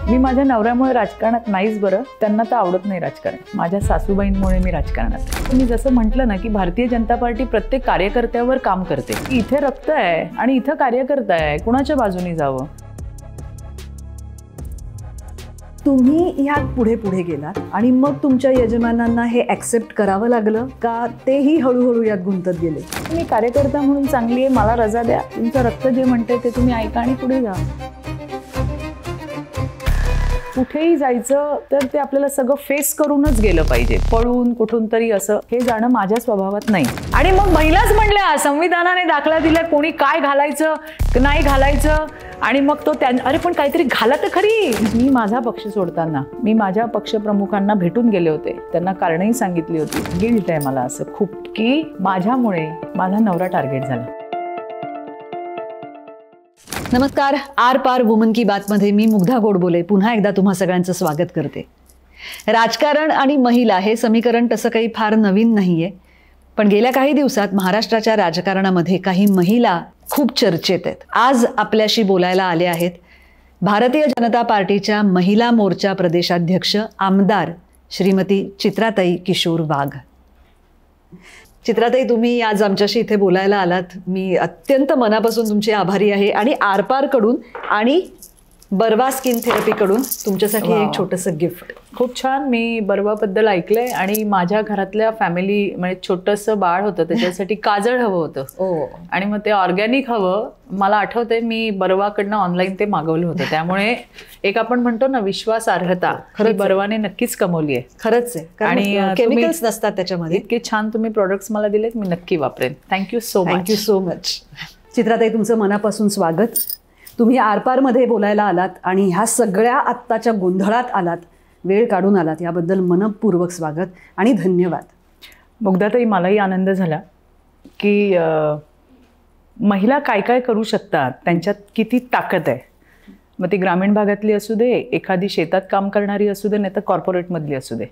मी माझ्या नवऱ्यामुळे राजकारणात नाहीच बरं, त्यांना तर आवडत नाही राजकारण. माझ्या सासूबाईंमुळे मी राजकारणात. मी जसं म्हटलं ना की भारतीय जनता पार्टी प्रत्येक कार्यकर्त्यावर काम करते. इथे रक्त आहे आणि इथं कार्यकर्ता आहे, कुणाच्या बाजूनी जावं. तुम्ही ह्यात पुढे पुढे गेलात आणि मग तुमच्या यजमानांना हे ॲक्सेप्ट करावं लागलं का तेही हळूहळू यात गुंतत गेले? मी कार्यकर्ता म्हणून चांगली आहे, मला रजा द्या, तुमचं रक्त जे म्हणते ते तुम्ही ऐका आणि पुढे जा. कुठेही जायचं तर ते आपल्याला सगळं फेस करूनच गेलं पाहिजे. पळून कुठून तरी असं हे जाणं माझ्या स्वभावात नाही. आणि मग महिलाच म्हणल्या, संविधानाने दाखला दिला कोणी काय घालायचं नाही घालायचं, आणि मग तो अरे पण काहीतरी घाला तर खरी. मी माझा पक्ष सोडताना मी माझ्या पक्षप्रमुखांना भेटून गेले होते, त्यांना कारणही सांगितली होती. गिल्ट आहे मला असं खूप की माझ्यामुळे माझा नवरा टार्गेट झाला. नमस्कार, आर पार वुमन की बात मध्ये मी मुग्धा गोडबोले पुन्हा एकदा तुम्हा सगळ्यांचं स्वागत करते. राजकारण आणि महिला हे समीकरण तसं काही फार नवीन नाहीये, पण गेल्या काही दिवसात महाराष्ट्राच्या राजकारणामध्ये काही महिला खूप चर्चेत आहेत. आज आपल्याशी बोलायला आले आहेत भारतीय जनता पार्टीच्या महिला मोर्चा प्रदेशाध्यक्ष आमदार श्रीमती चित्राताई किशोर वाघ. चित्राताई, तुम्ही आज आमच्याशी इथे बोलायला आलात, मी अत्यंत मनापासून तुमची आभारी आहे. आणि आरपारकडून आणि बर्वा स्किन थेरपीकडून तुमच्यासाठी एक छोटंसं गिफ्ट. खूप छान. मी बर्वाबद्दल ऐकलंय आणि माझ्या घरातल्या फॅमिली म्हणजे छोटंसं बाळ होतं, त्याच्यासाठी काजळ हवं होतं आणि मग ते ऑर्गॅनिक हवं. मला आठवतंय मी बर्वाकडनं ऑनलाईन ते मागवलं होतं. त्यामुळे एक आपण म्हणतो ना विश्वासार्हता, खरं बर्वाने नक्कीच कमवली आहे. खरंच आहे. आणि केमिकल्स नसतात त्याच्यामध्ये. इतके छान तुम्ही प्रोडक्ट्स मला दिलेत, मी नक्की वापरेन. Thank you so much. Thank you so much. चित्राताई, तुमचं मनापासून स्वागत. तुम्ही आरपारमध्ये बोलायला आलात आणि ह्या सगळ्या आत्ताच्या गोंधळात आलात, वेळ काढून आलात, याबद्दल मनपूर्वक स्वागत आणि धन्यवाद. मुग्धाताई, मलाही आनंद झाला की महिला काय काय करू शकतात, त्यांच्यात किती ताकद आहे. मग ती ग्रामीण भागातली असू दे, एखादी शेतात काम करणारी असू दे, नाही तर कॉर्पोरेटमधली असू दे,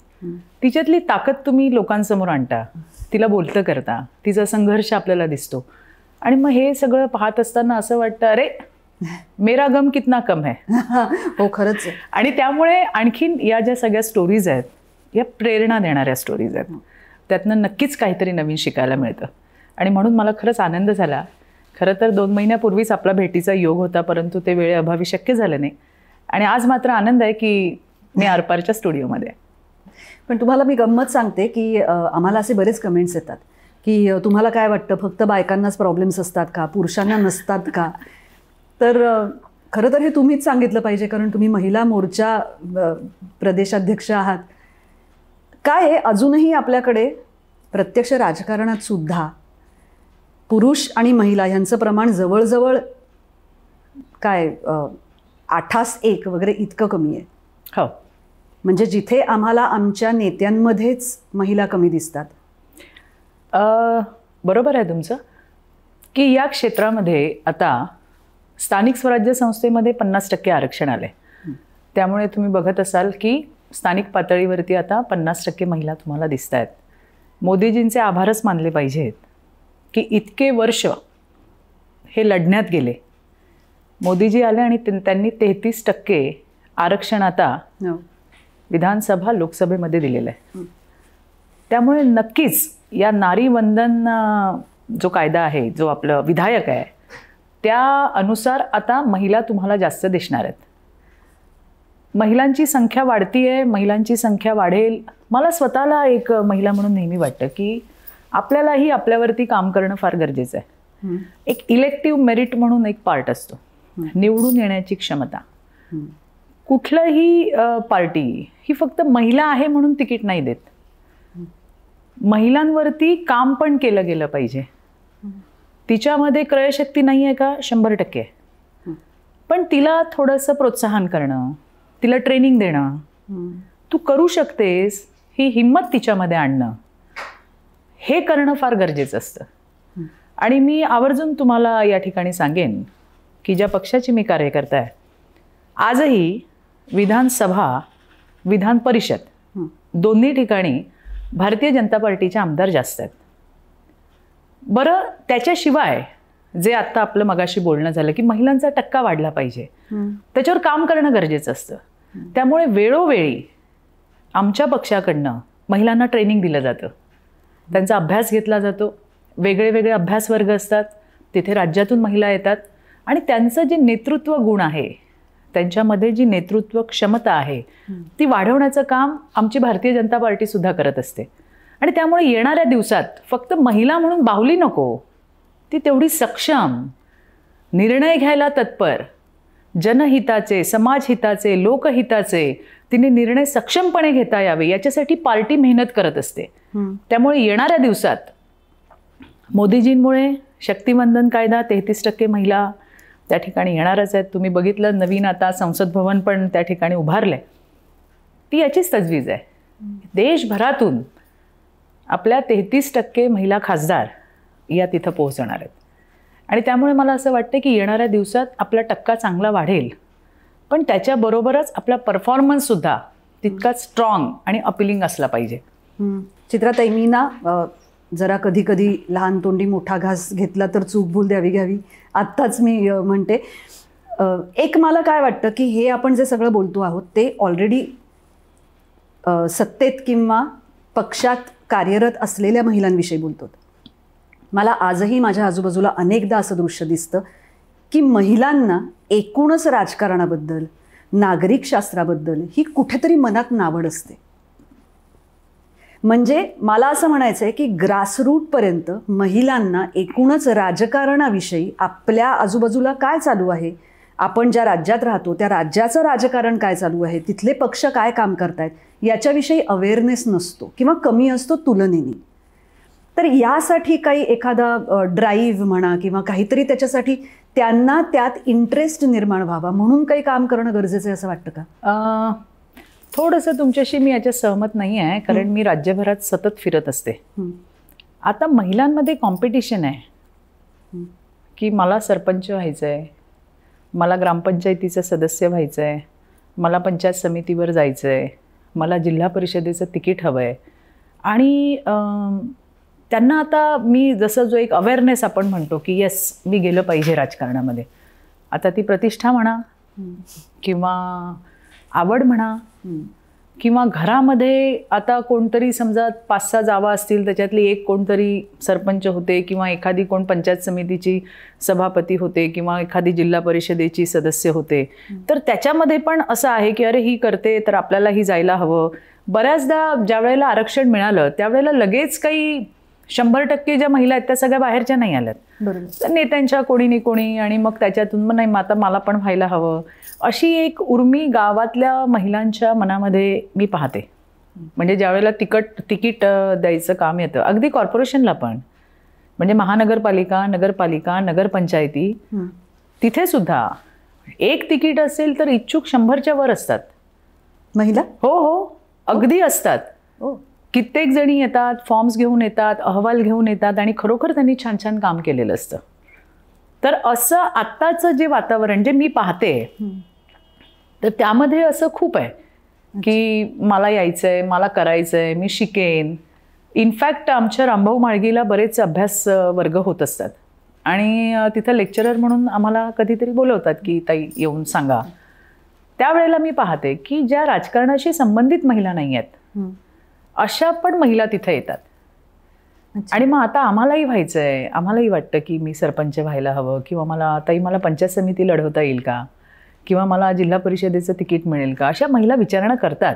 तिच्यातली ताकद तुम्ही लोकांसमोर आणता, तिला बोलतं करता, तिचा संघर्ष आपल्याला दिसतो. आणि मग हे सगळं पाहत असताना असं वाटतं, अरे मेरा गम कितना कम है. हो, खरंच आहे. आणि त्यामुळे आणखीन या ज्या सगळ्या स्टोरीज आहेत, या प्रेरणा देणाऱ्या स्टोरीज आहेत, त्यातनं नक्कीच काहीतरी नवीन शिकायला मिळतं. आणि म्हणून मला खरंच आनंद झाला. खरं तर 2 महिन्यापूर्वीच आपला भेटीचा योग होता, परंतु ते वेळेअभावी शक्य झालं नाही. आणि आज मात्र आनंद आहे की मी आरपारच्या स्टुडिओमध्ये. पण तुम्हाला मी गंमत सांगते की आम्हाला असे बरेच कमेंट्स येतात की तुम्हाला काय वाटतं, फक्त बायकांनाच प्रॉब्लेम्स असतात का, पुरुषांना नसतात का? तर खरं तर हे तुम्हीच सांगितलं पाहिजे, कारण तुम्ही महिला मोर्चा प्रदेशाध्यक्ष आहात. काय आहे, अजूनही आपल्याकडे प्रत्यक्ष राजकारणात सुद्धा पुरुष आणि महिला यांचं प्रमाण जवळजवळ काय 8:1 वगैरे इतकं कमी आहे. हो, म्हणजे जिथे आम्हाला आमच्या नेत्यांमध्येच महिला कमी दिसतात. बरोबर आहे तुमचं की या क्षेत्रामध्ये आता स्थानिक स्वराज्य संस्थेमध्ये 50% आरक्षण आले. त्यामुळे तुम्ही बघत असाल की स्थानिक पातळीवरती आता 50% महिला तुम्हाला दिसत आहेत. मोदीजींचे आभारच मानले पाहिजेत की इतके वर्ष हे लढण्यात गेले. मोदीजी आले आणि त्यांनी 33% आरक्षण आता विधानसभा लोकसभेमध्ये दिलेलं आहे. त्यामुळे नक्कीच या नारी वंदन जो कायदा आहे, जो आपलं विधायक आहे, त्या अनुसार आता महिला तुम्हाला जास्त दिसणार आहेत. महिलांची संख्या वाढतीये, महिलांची संख्या वाढेल. मला स्वतःला एक महिला म्हणून नेहमी वाटतं की आपल्यालाही आपल्यावरती काम करणं फार गरजेचं आहे. एक इलेक्टिव्ह मेरिट म्हणून एक पार्ट असतो, निवडून येण्याची क्षमता. कुठलंही पार्टी ही फक्त महिला आहे म्हणून तिकीट नाही देत. महिलांवरती काम पण केलं गेलं पाहिजे. तिच्यामध्ये क्रयशक्ती नाही आहे का? 100% आहे. पण तिला थोडंसं प्रोत्साहन करणं, तिला ट्रेनिंग देणं, तू करू शकतेस ही हिंमत तिच्यामध्ये आणणं, हे करणं फार गरजेचं असतं. आणि मी आवर्जून तुम्हाला या ठिकाणी सांगेन की ज्या पक्षाची मी कार्यकर्ता आहे, आजही विधानसभा, विधान परिषद दोन्ही ठिकाणी भारतीय जनता पार्टीचे आमदार जास्त आहेत. बरं, त्याच्याशिवाय जे आत्ता आपलं मगाशी बोलणं झालं की महिलांचा टक्का वाढला पाहिजे, त्याच्यावर काम करणं गरजेचं असतं. त्यामुळे वेळोवेळी आमच्या पक्षाकडनं महिलांना ट्रेनिंग दिलं जातं, त्यांचा अभ्यास घेतला जातो. वेगळे वेगळे अभ्यास वर्ग असतात, तिथे राज्यातून महिला येतात आणि त्यांचं जे नेतृत्व गुण आहे, त्यांच्यामध्ये जी नेतृत्व क्षमता आहे ती वाढवण्याचं काम आमची भारतीय जनता पार्टी सुद्धा करत असते. आणि त्यामुळे येणाऱ्या दिवसात फक्त महिला म्हणून बाहुली नको, ती तेवढी सक्षम, निर्णय घ्यायला तत्पर, जनहिताचे, समाजहिताचे, लोकहिताचे तिने निर्णय सक्षमपणे घेता यावे याच्यासाठी पार्टी मेहनत करत असते. त्यामुळे येणाऱ्या दिवसात मोदीजींमुळे शक्तिवंदन कायदा 33% महिला त्या ठिकाणी येणारच आहेत. तुम्ही बघितलं नवीन आता संसद भवन पण त्या ठिकाणी उभारलंय. ती याचीच तजवीज आहे. देशभरातून आपल्या 33% महिला खासदार या तिथं पोहोचणार आहेत. आणि त्यामुळे मला असं वाटतं की येणाऱ्या दिवसात आपला टक्का चांगला वाढेल, पण त्याच्याबरोबरच आपला परफॉर्मन्ससुद्धा तितकाच स्ट्रॉंग आणि अपिलिंग असला पाहिजे. चित्राताई, मी ना जरा कधी कधी लहान तोंडी मोठा घास घेतला तर चूक भूल द्यावी घ्यावी, आत्ताच मी म्हणते. एक मला काय वाटतं की हे आपण जे सगळं बोलतो आहोत ते ऑलरेडी सत्तेत किंवा पक्षात कार्यरत असलेल्या महिलांविषयी बोलतो. मला आजही माझ्या आजूबाजूला अनेकदा असं दृश्य दिसतं की महिलांना एकूणच राजकारणाबद्दल, नागरिक शास्त्राबद्दल ही कुठेतरी मनात नावड असते. म्हणजे मला असं म्हणायचं आहे की ग्रासरूटपर्यंत महिलांना एकूणच राजकारणाविषयी, आपल्या आजूबाजूला काय चालू आहे, आपण ज्या राज्यात राहतो त्या राज्याचं राजकारण काय चालू आहे, तिथले पक्ष काय काम करतायत याच्याविषयी अवेअरनेस नसतो किंवा कमी असतो तुलनेने. तर यासाठी काही एखादा ड्राईव्ह म्हणा किंवा काहीतरी त्याच्यासाठी त्यांना त्यात इंटरेस्ट निर्माण व्हावा म्हणून काही काम करणं गरजेचं आहे असं वाटतं का? थोडंसं तुमच्याशी मी याच्यात सहमत नाही आहे, कारण मी राज्यभरात सतत फिरत असते. आता महिलांमध्ये कॉम्पिटिशन आहे की मला सरपंच व्हायचं आहे, मला ग्रामपंचायतीचं सदस्य व्हायचं आहे, मला पंचायत समितीवर जायचं आहे, मला जिल्हा परिषदेचं तिकीट हवं आहे. आणि त्यांना आता मी जसं जो एक अवेअरनेस आपण म्हणतो की येस मी गेलं पाहिजे राजकारणामध्ये, आता ती प्रतिष्ठा म्हणा किंवा आवड म्हणा किंवा घरामध्ये आता कोणतरी समजा 5-6 जावा असतील त्याच्यातली एक कोणतरी सरपंच होते किंवा एखादी कोण पंचायत समितीची सभापती होते किंवा एखादी जिल्हा परिषदेची सदस्य होते, तर त्याच्यामध्ये पण असं आहे की अरे ही करते तर आपल्यालाही जायला हवं. बऱ्याचदा ज्या वेळेला आरक्षण मिळालं त्यावेळेला लगेच काही 100% ज्या महिला आहेत त्या सगळ्या बाहेरच्या नाही आल्यात, तर नेत्यांच्या कोणी कोणी, आणि मग त्याच्यातून मग नाही आता मला पण व्हायला हवं अशी एक उर्मी गावातल्या महिलांच्या मनामध्ये मी पाहते. म्हणजे ज्यावेळेला तिकीट द्यायचं काम येतं, अगदी कॉर्पोरेशनला पण, म्हणजे महानगरपालिका, नगरपालिका, नगरपंचायती, तिथे सुद्धा एक तिकीट असेल तर इच्छुक 100च्या वर असतात महिला. हो हो, अगदी असतात. कित्येक जणी येतात, फॉर्म्स घेऊन येतात, अहवाल घेऊन येतात आणि खरोखर त्यांनी छान छान काम केलेलं असतं. तर असं आत्ताचं जे वातावरण जे मी पाहते तर त्यामध्ये असं खूप आहे की मला यायचं आहे, मला करायचं आहे, मी शिकेन. इनफॅक्ट आमच्या रामभाऊ माळगीला बरेच अभ्यास वर्ग होत असतात आणि तिथं लेक्चरर म्हणून आम्हाला कधीतरी बोलवतात की ताई येऊन सांगा. त्यावेळेला मी पाहते की ज्या राजकारणाशी संबंधित महिला नाही आहेत अशा पण महिला तिथे येतात. आणि मग आता आम्हालाही व्हायचं आहे, आम्हालाही वाटतं की मी सरपंच व्हायला हवं किंवा मला पंचायत समिती लढवता येईल का किंवा मला जिल्हा परिषदेचं तिकीट मिळेल का, अशा महिला विचारणा करतात.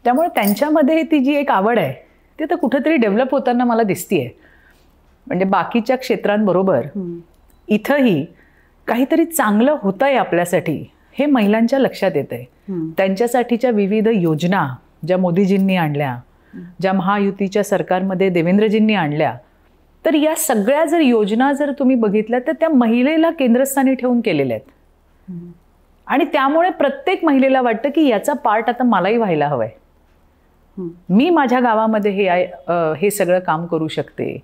त्यामुळे त्यांच्यामध्ये ती जी एक आवड आहे ती तर कुठेतरी डेव्हलप होताना मला दिसतीये. म्हणजे बाकीच्या क्षेत्रांबरोबर इथंही काहीतरी चांगलं होतं आहे आपल्यासाठी हे महिलांच्या लक्षात येत आहे. त्यांच्यासाठीच्या विविध योजना ज्या मोदीजींनी आणल्या, ज्या महायुतीच्या सरकारमध्ये देवेंद्रजींनी आणल्या, तर या सगळ्या जर योजना जर तुम्ही बघितल्या तर त्या महिलेला केंद्रस्थानी ठेवून केलेल्या आहेत. आणि त्यामुळे प्रत्येक महिलेला वाटतं की याचा पार्ट आता मलाही व्हायला हवंय, मी माझ्या गावामध्ये हे सगळं काम करू शकते.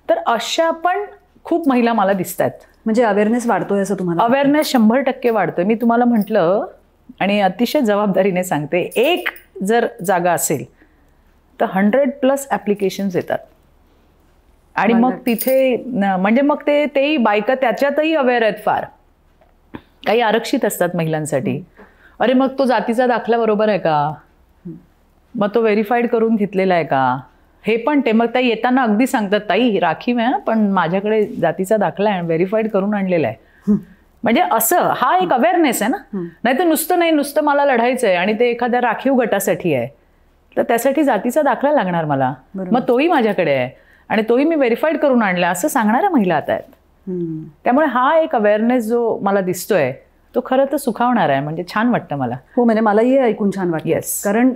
तर अशा पण खूप महिला मला दिसतात. म्हणजे अवेअरनेस वाढतोय असं तुम्हाला? अवेअरनेस 100% वाढतोय. मी तुम्हाला म्हटलं आणि अतिशय जबाबदारीने सांगते, एक जर जागा असेल तर 100+ ॲप्लिकेशन्स येतात. आणि मग तिथे म्हणजे मग तेही बायका त्याच्यातही अवेअर आहेत फार. काही आरक्षित असतात महिलांसाठी, अरे मग तो जातीचा दाखला बरोबर आहे का, मग तो व्हेरीफाईड करून घेतलेला आहे का, हे पण ते मग त्या येताना अगदी सांगतात ताई राखीव आहे पण माझ्याकडे जातीचा दाखला आहे व्हेरीफाईड करून आणलेला आहे. म्हणजे असं हा एक अवेअरनेस आहे ना. नाही तर नुसतं मला लढायचं आहे आणि ते एखाद्या राखीव गटासाठी आहे तर त्यासाठी जातीचा दाखला लागणार मला, मग तोही माझ्याकडे आहे आणि तोही मी व्हेरीफाईड करून आणला असं सांगणाऱ्या महिला आता आहेत. त्यामुळे हा एक अवेअरनेस जो मला दिसतोय तो खरं तर सुखावणार आहे. म्हणजे छान वाटतं मला. हो, म्हणजे मलाही हे ऐकून छान वाटतं. येस, कारण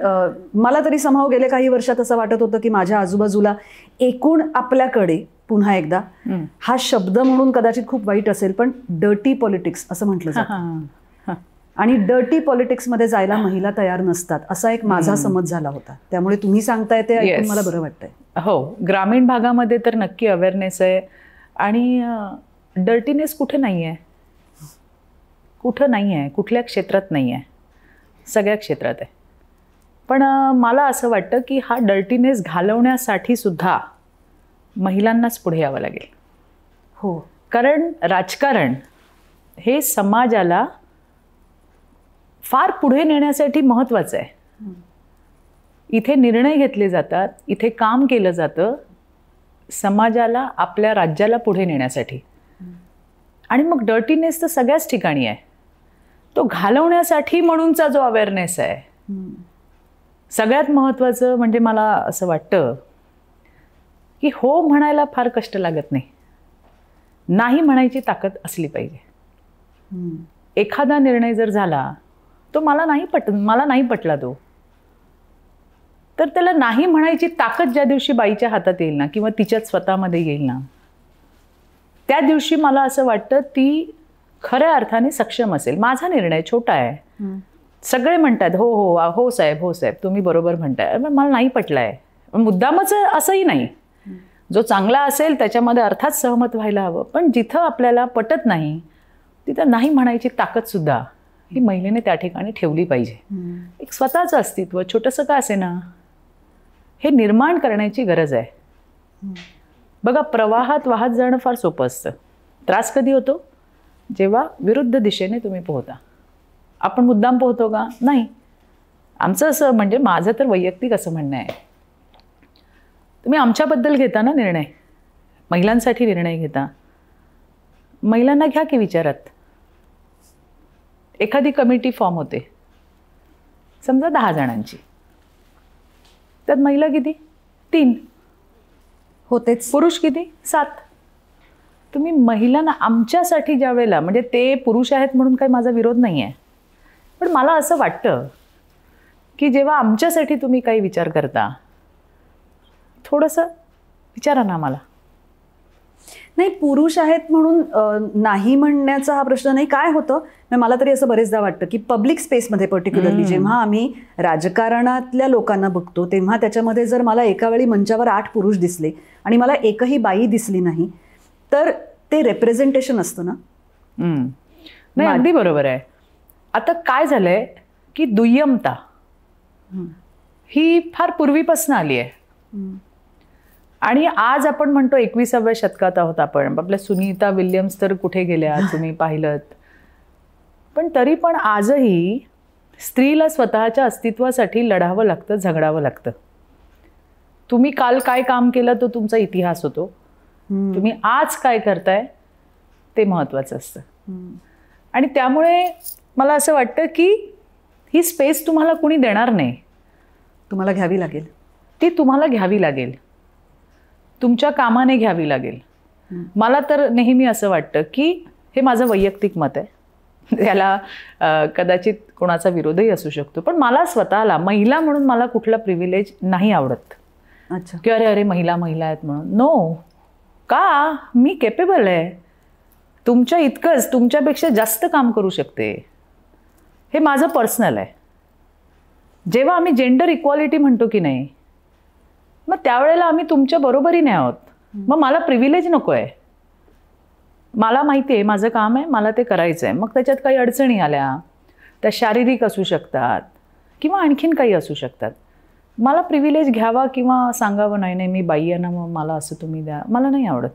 मला तरी समहाव गेले काही वर्षात असं वाटत होतं की माझ्या आजूबाजूला एकूण आपल्याकडे पुन्हा एकदा हा शब्द म्हणून कदाचित खूप वाईट असेल पण डर्टी पॉलिटिक्स असं म्हटलं जातं आणि डर्टी पॉलिटिक्समध्ये जायला महिला तयार नसतात असा एक माझा समज झाला होता. त्यामुळे तुम्ही सांगताय ते ऐकून मला बरं वाटतंय. हो, ग्रामीण भागामध्ये तर नक्की अवेअरनेस आहे आणि डर्टीनेस कुठे नाही आहे, कुठं नाही आहे, कुठल्या क्षेत्रात नाही आहे, सगळ्या क्षेत्रात आहे. पण मला असं वाटतं की हा डर्टीनेस घालवण्यासाठी सुद्धा महिलांनाच पुढे यावं लागेल. हो, कारण राजकारण हे समाजाला फार पुढे नेण्यासाठी महत्त्वाचं आहे. इथे निर्णय घेतले जातात, इथे काम केलं जातं समाजाला आपल्या राज्याला पुढे नेण्यासाठी. आणि मग डर्टीनेस तर सगळ्याच ठिकाणी आहे. तो घालवण्यासाठी म्हणूनचा जो अवेअरनेस आहे सगळ्यात महत्त्वाचं म्हणजे मला असं वाटतं की हो म्हणायला फार कष्ट लागत नाही, नाही म्हणायची ताकद असली पाहिजे. एखादा निर्णय जर झाला तो मला नाही पटला तो, तर त्याला नाही म्हणायची ताकद ज्या दिवशी बाईच्या हातात येईल ना किंवा तिच्याच स्वतःमध्ये येईल ना त्या दिवशी मला असं वाटतं ती खऱ्या अर्थाने सक्षम असेल. माझा निर्णय छोटा आहे, सगळे म्हणतात हो हो हो साहेब, हो साहेब तुम्ही बरोबर म्हणताय, मला नाही पटलाय. मुद्दामच असंही नाही, जो चांगला असेल त्याच्यामध्ये अर्थात सहमत व्हायला हवं. पण जिथं आपल्याला पटत नाही तिथं नाही म्हणायची ताकद सुद्धा ही महिलेने त्या ठिकाणी ठेवली पाहिजे. एक स्वतःचं अस्तित्व छोटंसं का असे ना हे निर्माण करण्याची गरज आहे. बघा, प्रवाहात वाहत जाणं फार सोपं असतं. त्रास कधी होतो? जेव्हा विरुद्ध दिशेने तुम्ही पोहता. आपण मुद्दाम पोहतो का? नाही. आमचं असं म्हणजे माझं तर वैयक्तिक असं म्हणणं आहे, तुम्ही आमच्याबद्दल घेता ना निर्णय, महिलांसाठी निर्णय घेता, महिलांना घ्या की विचारात. एखादी कमिटी फॉर्म होते समजा 10 जणांची, त्यात महिला किती? 3 होतेच. पुरुष किती? 7. तुम्ही महिलांना आमच्यासाठी ज्या वेळेला, म्हणजे ते पुरुष आहेत म्हणून काही माझा विरोध नाही आहे, पण मला असं वाटतं की जेव्हा आमच्यासाठी तुम्ही काही विचार करता थोडंसं विचारा ना मला. नाही, पुरुष आहेत म्हणून नाही म्हणण्याचा हा प्रश्न नाही. काय होतं मला तरी असं बरेचदा वाटतं की पब्लिक स्पेसमध्ये पर्टिक्युलरली जेव्हा आम्ही राजकारणातल्या लोकांना बघतो तेव्हा त्याच्यामध्ये जर मला एका वेळी मंचावर 8 पुरुष दिसले आणि मला एकही बाई दिसली नाही तर ते रेप्रेझेंटेशन असतं ना. नाही, अगदी बरोबर आहे. आता काय झालंय की दुय्यमता ही फार पूर्वीपासून आली आहे आणि आज आपण म्हणतो 21व्या शतकात आहोत आपण. आपल्या सुनीता विल्यम्स तर कुठे गेल्या तुम्ही पाहिलं, पण तरी पण आजही स्त्रीला स्वतःच्या अस्तित्वासाठी लढावं लागतं, झगडावं लागतं. तुम्ही काल काय काम केलं तो तुमचा इतिहास होतो, तुम्ही आज काय करताय ते महत्त्वाचं असतं. आणि त्यामुळे मला असं वाटतं की ही स्पेस तुम्हाला कुणी देणार नाही, तुम्हाला घ्यावी लागेल. ती तुम्हाला घ्यावी लागेल, तुमच्या कामाने घ्यावी लागेल. मला तर नेहमी असं वाटतं की हे माझं वैयक्तिक मत आहे, त्याला कदाचित कोणाचा विरोधही असू शकतो, पण मला स्वतःला महिला म्हणून मला कुठला प्रिव्हिलेज नाही आवडत. अच्छा, की अरे महिला आहेत म्हणून. नो, का? मी केपेबल आहे, तुमच्या इतकंच तुमच्यापेक्षा जास्त काम करू शकते. हे माझं पर्सनल आहे. जेव्हा आम्ही जेंडर इक्वालिटी म्हणतो की नाही, मग त्यावेळेला आम्ही तुमच्या बरोबरीने आहोत. मग मला प्रिव्हिलेज नको आहे. मला माहिती आहे माझं काम आहे, मला ते करायचं आहे. मग त्याच्यात काही अडचणी आल्या, त्या शारीरिक असू शकतात किंवा आणखीन काही असू शकतात. मला प्रिव्हिलेज घ्यावा किंवा सांगावं नाही नाही मी बाई आहे ना मग मला असं तुम्ही द्या, मला नाही आवडत.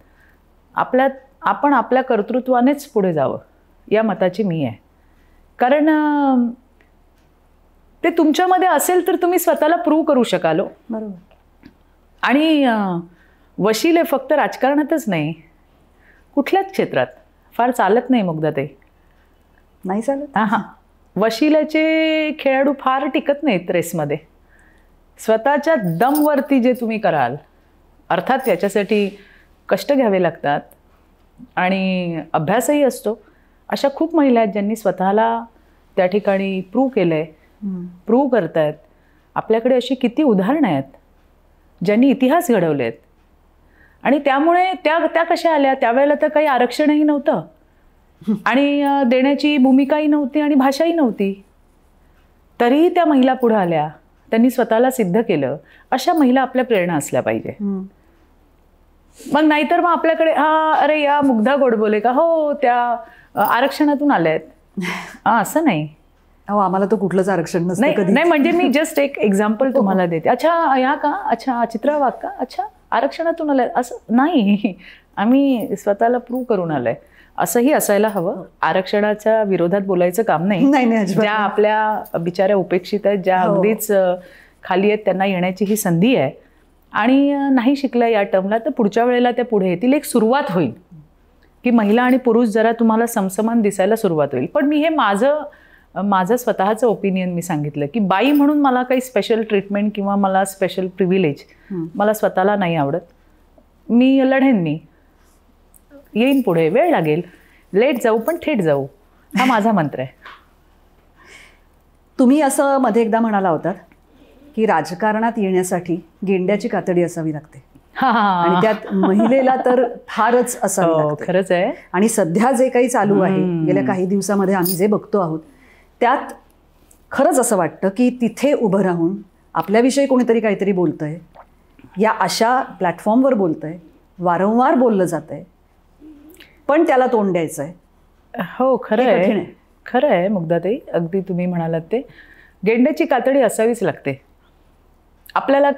आपण आपल्या कर्तृत्वानेच पुढे जावं या मताची मी आहे. कारण ते तुमच्यामध्ये असेल तर तुम्ही स्वतःला प्रूव्ह करू शकाल. बरोबर. आणि वशिले फक्त राजकारणातच नाही, कुठल्याच क्षेत्रात फार चालत नाही मुग्धाताई. नाही चालत. हां, वशिल्याचे खेळाडू फार टिकत नाहीत रेसमध्ये. स्वतःच्या दमवरती जे तुम्ही कराल, अर्थात त्याच्यासाठी कष्ट घ्यावे लागतात आणि अभ्यासही असतो. अशा खूप महिला आहेत ज्यांनी स्वतःला त्या ठिकाणी प्रूव्ह केलं आहे, प्रूव्ह करत आहेत. आपल्याकडे अशी किती उदाहरणं आहेत ज्यांनी इतिहास घडवले आहेत. आणि त्यामुळे त्या कशा आल्या, त्यावेळेला तर काही आरक्षणही नव्हतं आणि देण्याची भूमिकाही नव्हती आणि भाषाही नव्हती, तरीही त्या महिला पुढे आल्या, त्यांनी स्वतःला सिद्ध केलं. अशा महिला आपल्या प्रेरणा असल्या पाहिजे. मग नाहीतर मग आपल्याकडे अरे या मुग्धा गोडबोले का, हो त्या आरक्षणातून आल्या आहेत, असं नाही. हो, आम्हाला तर कुठलंच आरक्षण नसतं कधी. नाही, म्हणजे मी जस्ट एक एक्झाम्पल तुम्हाला देते. अच्छा या का, अच्छा चित्रा वाघ का, अच्छा आरक्षणातून आलंय, असं नाही. आम्ही स्वतःला प्रूव्ह करून आलंय, असंही असायला हवं. आरक्षणाच्या विरोधात बोलायचं काम नाही. ज्या आपल्या बिचाऱ्या उपेक्षित आहेत, ज्या अगदीच खाली आहेत, त्यांना येण्याची ही संधी आहे आणि नाही शिकल्या या टर्मला, तर पुढच्या वेळेला त्या पुढे येतील. एक सुरुवात होईल की महिला आणि पुरुष जरा तुम्हाला समसमान दिसायला सुरुवात होईल. पण मी हे माझं स्वतःचं ओपिनियन मी सांगितलं की बाई म्हणून मला काही स्पेशल ट्रीटमेंट किंवा मला स्पेशल प्रिव्हिलेज मला स्वतःला नाही आवडत. मी लढेन, मी येईन पुढे, वेळ लागेल, लेट जाऊ पण थेट जाऊ, हा माझा मंत्र आहे. तुम्ही असं मध्ये एकदा म्हणाला होतात की राजकारणात येण्यासाठी गेंड्याची कातडी असावी लागते आणि त्यात महिलेला तर फारच असावी लागते. खरंच आहे. आणि सध्या जे काही चालू आहे, गेल्या काही दिवसामध्ये आम्ही जे बघतो आहोत, त्यात खरंच असं वाटतं की तिथे उभं राहून आपल्याविषयी कोणीतरी काहीतरी बोलतंय, या अशा प्लॅटफॉर्मवर बोलतंय, वारंवार बोललं जातंय, पण त्याला तोंड द्यायचंय. हो, खरं आहे. खरं आहे मुग्धाताई, अगदी तुम्ही म्हणालात ते. गेंड्याची कातडी असावीच लागते. आपल्याला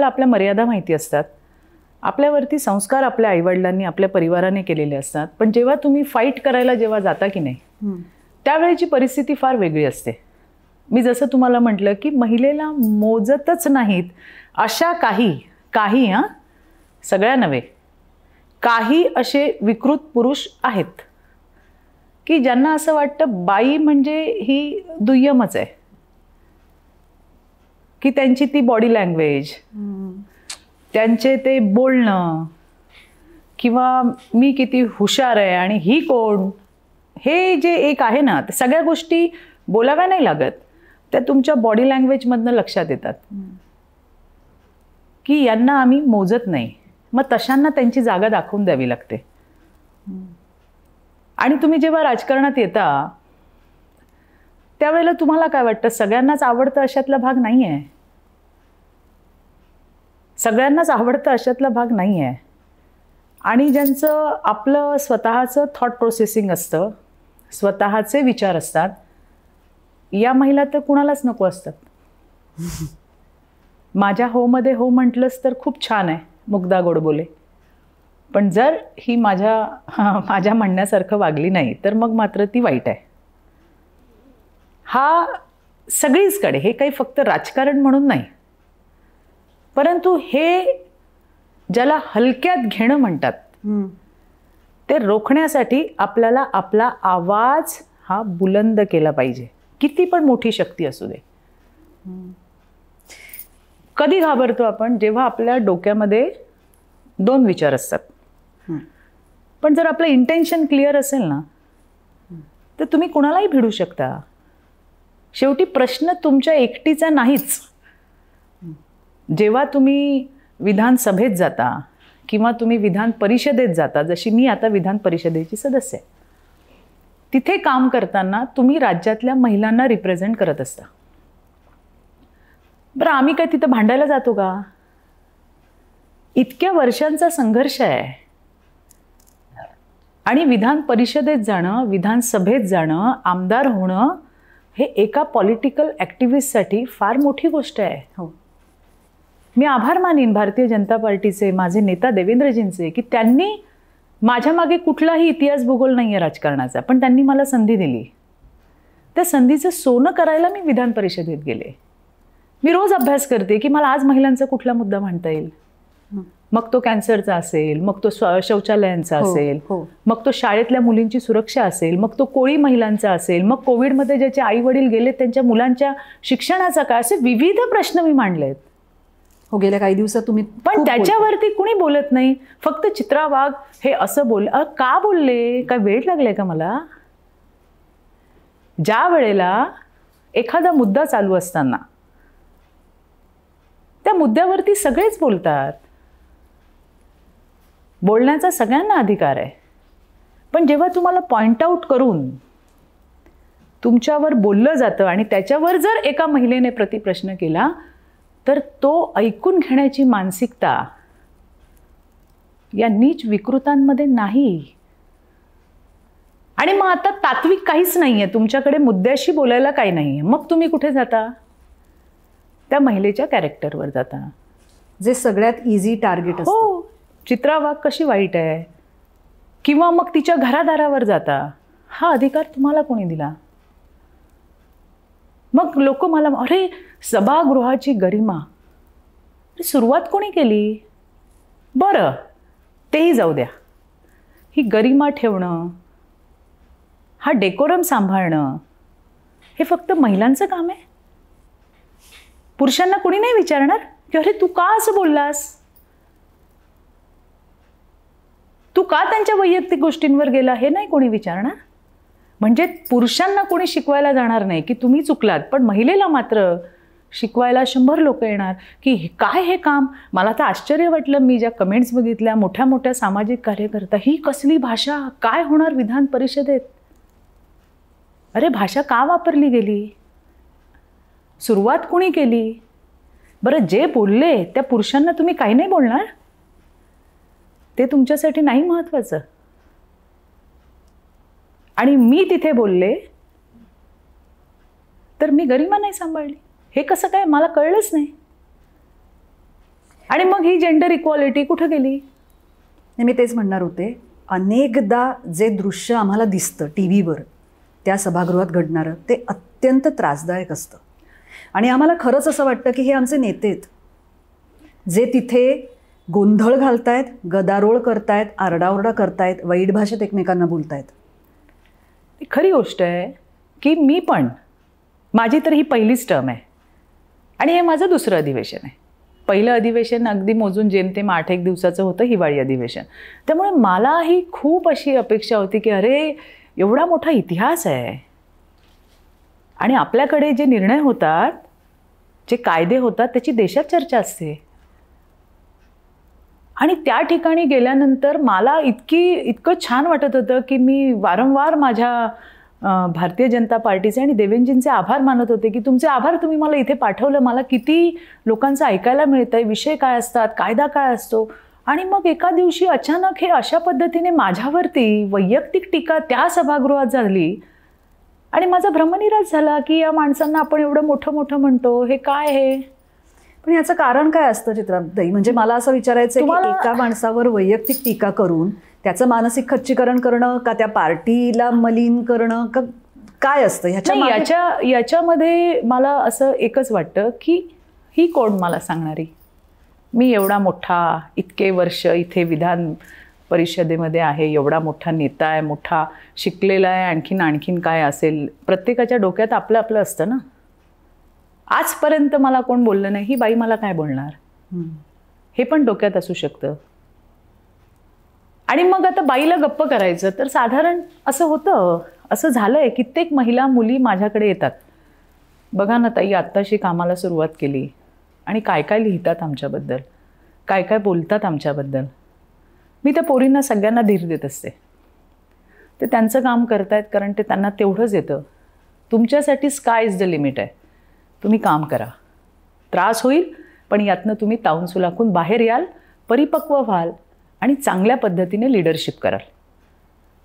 आपल्या मर्यादा माहिती असतात, आपल्यावरती संस्कार आपल्या आईवडिलांनी, आपल्या परिवाराने केलेले असतात. पण जेव्हा तुम्ही फाईट करायला जेव्हा जाता की नाही, त्यावेळेची परिस्थिती फार वेगळी असते. मी जसं तुम्हाला म्हटलं की महिलेला मोजतच नाहीत अशा काही सगळ्या नव्हे, काही असे विकृत पुरुष आहेत की ज्यांना असं वाटतं बाई म्हणजे ही दुय्यमच आहे, की त्यांची ती बॉडी लँग्वेज, त्यांचे ते बोलणं, किंवा मी किती हुशार आहे आणि ही कोण, हे जे एक आहे ना, ते सगळ्या गोष्टी बोलाव्या नाही लागत, त्या तुमच्या बॉडी लँग्वेजमधनं लक्षात येतात की यांना आम्ही मोजत नाही. मग तशांना त्यांची जागा दाखवून द्यावी लागते. आणि तुम्ही जेव्हा राजकारणात येता त्यावेळेला तुम्हाला काय वाटतं, सगळ्यांनाच आवडतं अशातला भाग नाही आहे. सगळ्यांनाच आवडतं अशातला भाग नाही आहे. आणि ज्यांचं आपलं स्वतःचं थॉट प्रोसेसिंग असतं, स्वतःचे विचार असतात, या महिला तर कुणालाच नको असतात. माझ्या होमध्ये हो म्हटलंच तर खूप छान आहे मुग्धा गोडबोले, पण जर ही माझ्या म्हणण्यासारखं वागली नाही तर मग मात्र ती वाईट आहे. हा सगळीचकडे, हे काही फक्त राजकारण म्हणून नाही, परंतु हे ज्याला हलक्यात घेणं म्हणतात ते रोखण्यासाठी आपल्याला आपला आवाज हा बुलंद केला पाहिजे, किती पण मोठी शक्ती असू दे. कधी घाबरतो आपण, जेव्हा आपल्या डोक्यामध्ये दोन विचार असतात. पण जर आपलं इंटेन्शन क्लिअर असेल ना, तर तुम्ही कुणालाही भिडू शकता. शेवटी प्रश्न तुमच्या एकटीचा नाहीच. जेव्हा तुम्ही विधानसभेत जाता किंवा तुम्ही विधान परिषदेत जाता, जशी मी आता विधान परिषदेची सदस्य आहे, तिथे काम करताना तुम्ही राज्यातल्या महिलांना रिप्रेझेंट करत असता. बरं, आम्ही काय तिथं भांडायला जातो का? इतक्या वर्षांचा संघर्ष आहे. आणि विधान परिषदेत जाणं, विधानसभेत जाणं, आमदार होणं, हे एका पॉलिटिकल ॲक्टिव्हिस्टसाठी फार मोठी गोष्ट आहे. हो, मी आभार मानीन भारतीय जनता पार्टीचे, माझे नेता देवेंद्रजींचे, की त्यांनी माझ्या मागे कुठलाही इतिहास भूगोल नाही आहे राजकारणाचा, पण त्यांनी मला संधी दिली. त्या संधीचं सोनं करायला मी विधान परिषदेत गेले. मी रोज अभ्यास करते की मला आज महिलांचा कुठला मुद्दा मांडता येईल. मग तो कॅन्सरचा असेल, मग तो शौचालयांचा असेल, मग तो शाळेतल्या मुलींची सुरक्षा असेल, मग तो कोळी महिलांचा असेल, मग कोविडमध्ये ज्याचे आई वडील गेले त्यांच्या मुलांच्या शिक्षणाचा काय, असे विविध प्रश्न मी मांडलेत. हो, गेल्या काही दिवसात तुम्ही. पण त्याच्यावरती कुणी बोलत नाही. फक्त चित्रा वाघ हे असं का बोलले? काय वेळ लागलाय का मला? ज्या वेळेला एखादा मुद्दा चालू असताना त्या मुद्द्यावरती सगळेच बोलतात. बोलण्याचा सगळ्यांना अधिकार आहे. पण जेव्हा तुम्हाला पॉइंट आउट करून तुमच्यावर बोललं जातं आणि त्याच्यावर जर एका महिलेने प्रतिप्रश्न केला तर तो ऐकून घेण्याची मानसिकता या नीच विकृतांमध्ये नाही. आणि मग आता तात्विक काहीच नाहीये, तुमच्याकडे मुद्द्याशी बोलायला काही नाहीये, मग तुम्ही कुठे जाता? त्या महिलेच्या कॅरेक्टरवर जाता, जे सगळ्यात इझी टार्गेट असतं. हो, चित्रा वाघ कशी वाईट आहे, किंवा मग तिच्या घरादारावर जाता. हा अधिकार तुम्हाला कोणी दिला? मग लोक मला, अरे सभागृहाची गरिमा सुरुवात कोणी केली? बरं, तेही जाऊ द्या. ही गरिमा ठेवणं, हा डेकोरम सांभाळणं हे फक्त महिलांचं काम आहे? पुरुषांना कोणी नाही विचारणार की अरे तू का असं बोललास? तू का त्यांच्या वैयक्तिक गोष्टींवर गेला? हे नाही कोणी विचारणार. म्हणजे पुरुषांना कोणी शिकवायला जाणार नाही की तुम्ही चुकलात, पण महिलेला मात्र शिकवायला 100 लोक येणार की काय हे काम. मला तर आश्चर्य वाटलं, मी ज्या कमेंट्स बघितल्या, मोठ्या मोठ्या सामाजिक कार्यकर्ता, ही कसली भाषा, काय होणार विधान परिषदेत? अरे भाषा का वापरली गेली? सुरुवात कोणी केली? बरं, जे बोलले त्या पुरुषांना तुम्ही काही नाही बोलणार? ते तुमच्यासाठी नाही महत्वाचं? आणि मी तिथे बोलले तर मी गरिमा नाही सांभाळली, हे कसं काय? मला कळलंच नाही. आणि मग ही जेंडर इक्वालिटी कुठं गेली? मी तेच म्हणणार होते, अनेकदा जे दृश्य आम्हाला दिसतं टी व्हीवर त्या सभागृहात घडणारं, ते अत्यंत त्रासदायक असतं. आणि आम्हाला खरंच असं वाटतं की हे आमचे नेते आहेत, जे तिथे गोंधळ घालतायत, गदारोळ करतायत, आरडाओरडा करतायत, वाईट भाषेत एकमेकांना बोलतायत. खरी गोष्ट आहे की मी पण, माझी तर ही पहिलीच टर्म आहे आणि हे माझं दुसरं अधिवेशन आहे. पहिलं अधिवेशन अगदी मोजून जेमतेम 8-1 दिवसाचं होतं, हिवाळी अधिवेशन. त्यामुळे मलाही खूप अशी अपेक्षा होती की अरे एवढा मोठा इतिहास आहे आणि आपल्याकडे जे निर्णय होतात, जे कायदे होतात, त्याची देशात चर्चा असते. आणि त्या ठिकाणी गेल्यानंतर मला इतकं छान वाटत होतं की मी वारंवार माझ्या भारतीय जनता पार्टीचे आणि देवेंजींचे आभार मानत होते की तुमचे आभार, तुम्ही मला इथे पाठवलं, मला किती लोकांचं ऐकायला मिळतंय, विषय काय असतात, कायदा काय असतो. आणि मग एका दिवशी अचानक हे अशा पद्धतीने माझ्यावरती वैयक्तिक टीका त्या सभागृहात झाली आणि माझा भ्रमनिरास झाला की या माणसांना आपण एवढं मोठं मोठं म्हणतो, हे काय आहे? पण याचं कारण काय असतं चित्राताई? म्हणजे मला असं विचारायचं आहे की एका माणसावर वैयक्तिक टीका करून त्याचं मानसिक खच्चीकरण करणं, का त्या पार्टीला मलिन करणं, का काय असतं याच्यामध्ये? मला असं एकच वाटतं की ही कोण मला सांगणारी? मी एवढा मोठा, इतके वर्ष इथे विधान परिषदेमध्ये आहे, एवढा मोठा नेता आहे, मोठा शिकलेला आहे, आणखीन काय असेल? प्रत्येकाच्या डोक्यात आपलं आपलं असतं ना. आजपर्यंत मला कोण बोललं नाही, ही बाई मला काय बोलणार, हे पण डोक्यात असू शकतं. आणि मग आता बाईला गप्प करायचं तर साधारण असं होतं, असं झालंय. कित्येक महिला मुली माझ्याकडे येतात, बघा ना ताई, आत्ताशी कामाला सुरुवात केली आणि काय काय लिहितात आमच्याबद्दल, काय काय बोलतात आमच्याबद्दल. मी त्या पोरींना सगळ्यांना धीर देत असते. ते त्यांचं काम करतायत कारण ते त्यांना तेवढंच येतं. तुमच्यासाठी स्काय इज द लिमिट आहे. तुम्ही काम करा, त्रास होईल पण यातनं तुम्ही तावून सुलाखून बाहेर याल, परिपक्व व्हाल आणि चांगल्या पद्धतीने लीडरशिप कराल.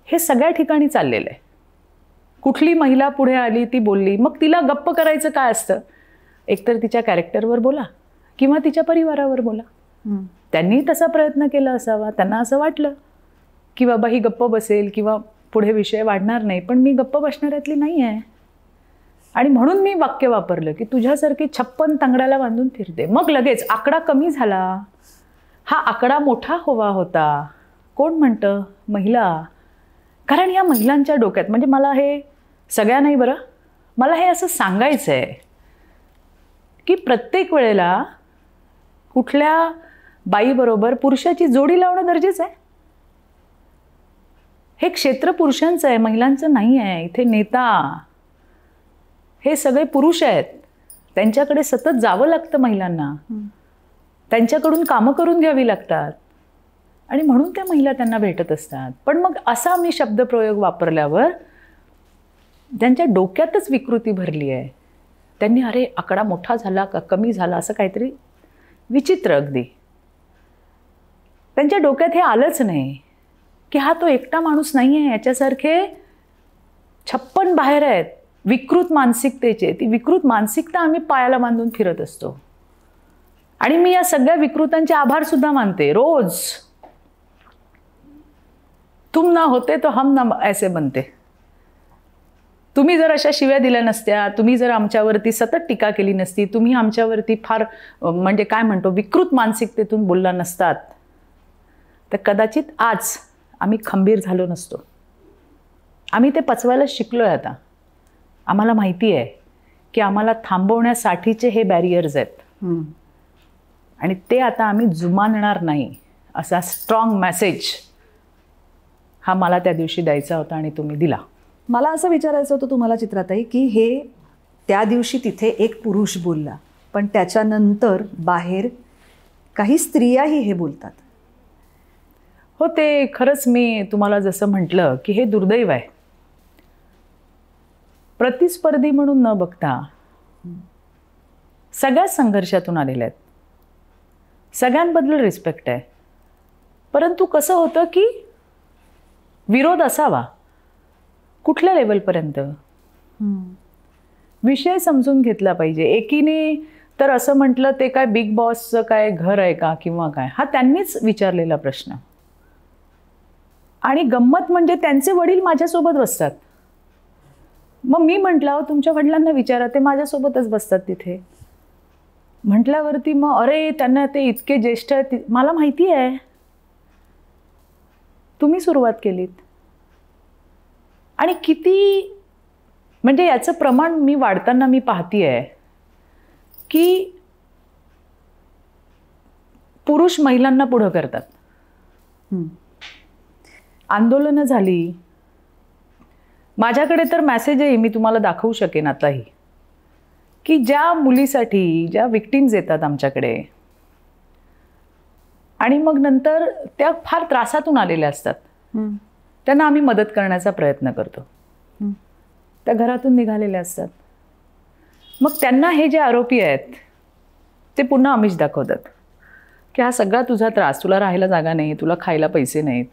हे सगळ्या ठिकाणी चाललेलं आहे. कुठली महिला पुढे आली, ती बोलली, मग तिला गप्प करायचं काय असतं? एकतर तिच्या कॅरेक्टरवर बोला किंवा तिच्या परिवारावर बोला. त्यांनी तसा प्रयत्न केला असावा, त्यांना असं वाटलं की बाबा ही गप्प बसेल किंवा पुढे विषय वाढणार नाही, पण मी गप्प बसणाऱ्यातली नाही आहे. आणि म्हणून मी वाक्य वापरलं की तुझ्यासारखी 56 तंगड्याला बांधून फिरते. मग लगेच आकडा कमी झाला, हा आकडा मोठा हवा होता. कोण म्हणतं? महिला. कारण या महिलांच्या डोक्यात, म्हणजे मला हे सगळ्या नाही बरं, मला हे असं सांगायचं आहे की प्रत्येक वेळेला कुठल्या बाईबरोबर पुरुषाची जोडी लावणं गरजेचं आहे. हे क्षेत्र पुरुषांचं आहे, महिलांचं नाही आहे. इथे नेता हे सगळे पुरुष आहेत, त्यांच्याकडे सतत जावं लागतं महिलांना, त्यांच्याकडून कामं करून घ्यावी लागतात आणि म्हणून त्या महिला त्यांना भेटत असतात. पण मग असा मी शब्दप्रयोग वापरल्यावर त्यांच्या डोक्यातच विकृती भरली आहे. त्यांनी अरे आकडा मोठा झाला का कमी झाला असं काहीतरी विचित्र, अगदी त्यांच्या डोक्यात हे आलंच नाही की हा तो एकटा माणूस नाही आहे, याच्यासारखे 56 बाहेर आहेत विकृत मानसिकतेचे. ती विकृत मानसिकता आम्ही पायाला बांधून फिरत असतो आणि मी या सगळ्या विकृतांचे आभार सुद्धा मानते रोज. तुम ना होते तो हम ना ऐसे बनते. तुम्ही जर अशा शिव्या दिल्या नसत्या, तुम्ही जर आमच्यावरती सतत टीका केली नसती, तुम्ही आमच्यावरती फार म्हणजे काय म्हणतो विकृत मानसिकतेतून बोलला नसतात, तर कदाचित आज आम्ही खंबीर झालो नसतो. आम्ही ते पचवायला शिकलो आहे आता. आम्हाला माहिती आहे की आम्हाला थांबवण्यासाठीचे हे बॅरियर्स आहेत आणि ते आता आम्ही जुमानणार नाही, असा स्ट्रॉंग मेसेज हा मला त्या दिवशी द्यायचा होता आणि तुम्ही दिला. मला असं विचारायचं होतं तुम्हाला चित्राताई की हे त्या दिवशी तिथे एक पुरुष बोलला, पण त्याच्यानंतर बाहेर काही स्त्रियाही हे बोलतात. हो, ते खरंच मी तुम्हाला जसं म्हटलं की हे दुर्दैव आहे. प्रतिस्पर्धी म्हणून न बघता सगळ्याच संघर्षातून आलेल्या आहेत, सगळ्यांबद्दल रिस्पेक्ट आहे. परंतु कसं होतं की विरोध असावा कुठल्या लेवलपर्यंत, विषय समजून घेतला पाहिजे. एकीने तर असं म्हटलं ते काय बिग बॉसचं काय घर आहे का किंवा काय, हा त्यांनीच विचारलेला प्रश्न. आणि गंमत म्हणजे त्यांचे वडील माझ्यासोबत बसतात. मग मी म्हटलं तुमच्या वडिलांना विचारा, ते माझ्यासोबतच बसतात तिथे. म्हटल्यावरती मग अरे त्यांना ते इतके ज्येष्ठ आहेत, मला माहिती आहे तुम्ही सुरुवात केलीत. आणि किती म्हणजे याचं प्रमाण मी वाढताना मी पाहतीये की पुरुष महिलांना पुढं करतात. आंदोलनं झाली, माझ्याकडे तर मेसेज आहे, मी तुम्हाला दाखवू शकेन आताही, की ज्या मुलीसाठी ज्या विक्टिम्स येतात आमच्याकडे आणि मग नंतर त्या फार त्रासातून आलेल्या असतात, त्यांना आम्ही मदत करण्याचा प्रयत्न करतो. त्या घरातून निघालेल्या असतात. मग त्यांना हे जे आरोपी आहेत ते पुन्हा आमिष दाखवतात की हा सगळा तुझा त्रास, तुला राहायला जागा नाही, तुला खायला पैसे नाहीत,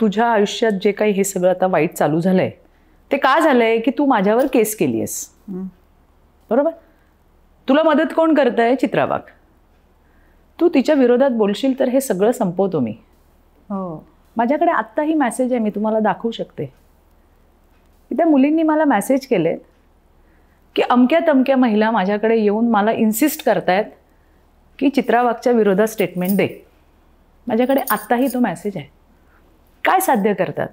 तुझ्या आयुष्यात जे काही हे सगळं आता वाईट चालू झालंय ते का झालंय की तू माझ्यावर केस केली आहेस. बरोबर? तुला मदत कोण करतंय? चित्रा वाघ. तू तिच्या विरोधात बोलशील तर हे सगळं संपवतो मी. हो, माझ्याकडे आत्ताही मेसेज आहे, मी तुम्हाला दाखवू शकते की त्या मुलींनी मला मेसेज केले की अमक्या तमक्या महिला माझ्याकडे येऊन मला इन्सिस्ट करतायत की चित्रा वाघच्या विरोधात स्टेटमेंट दे. माझ्याकडे आत्ताही तो मेसेज आहे. काय साध्य करतात?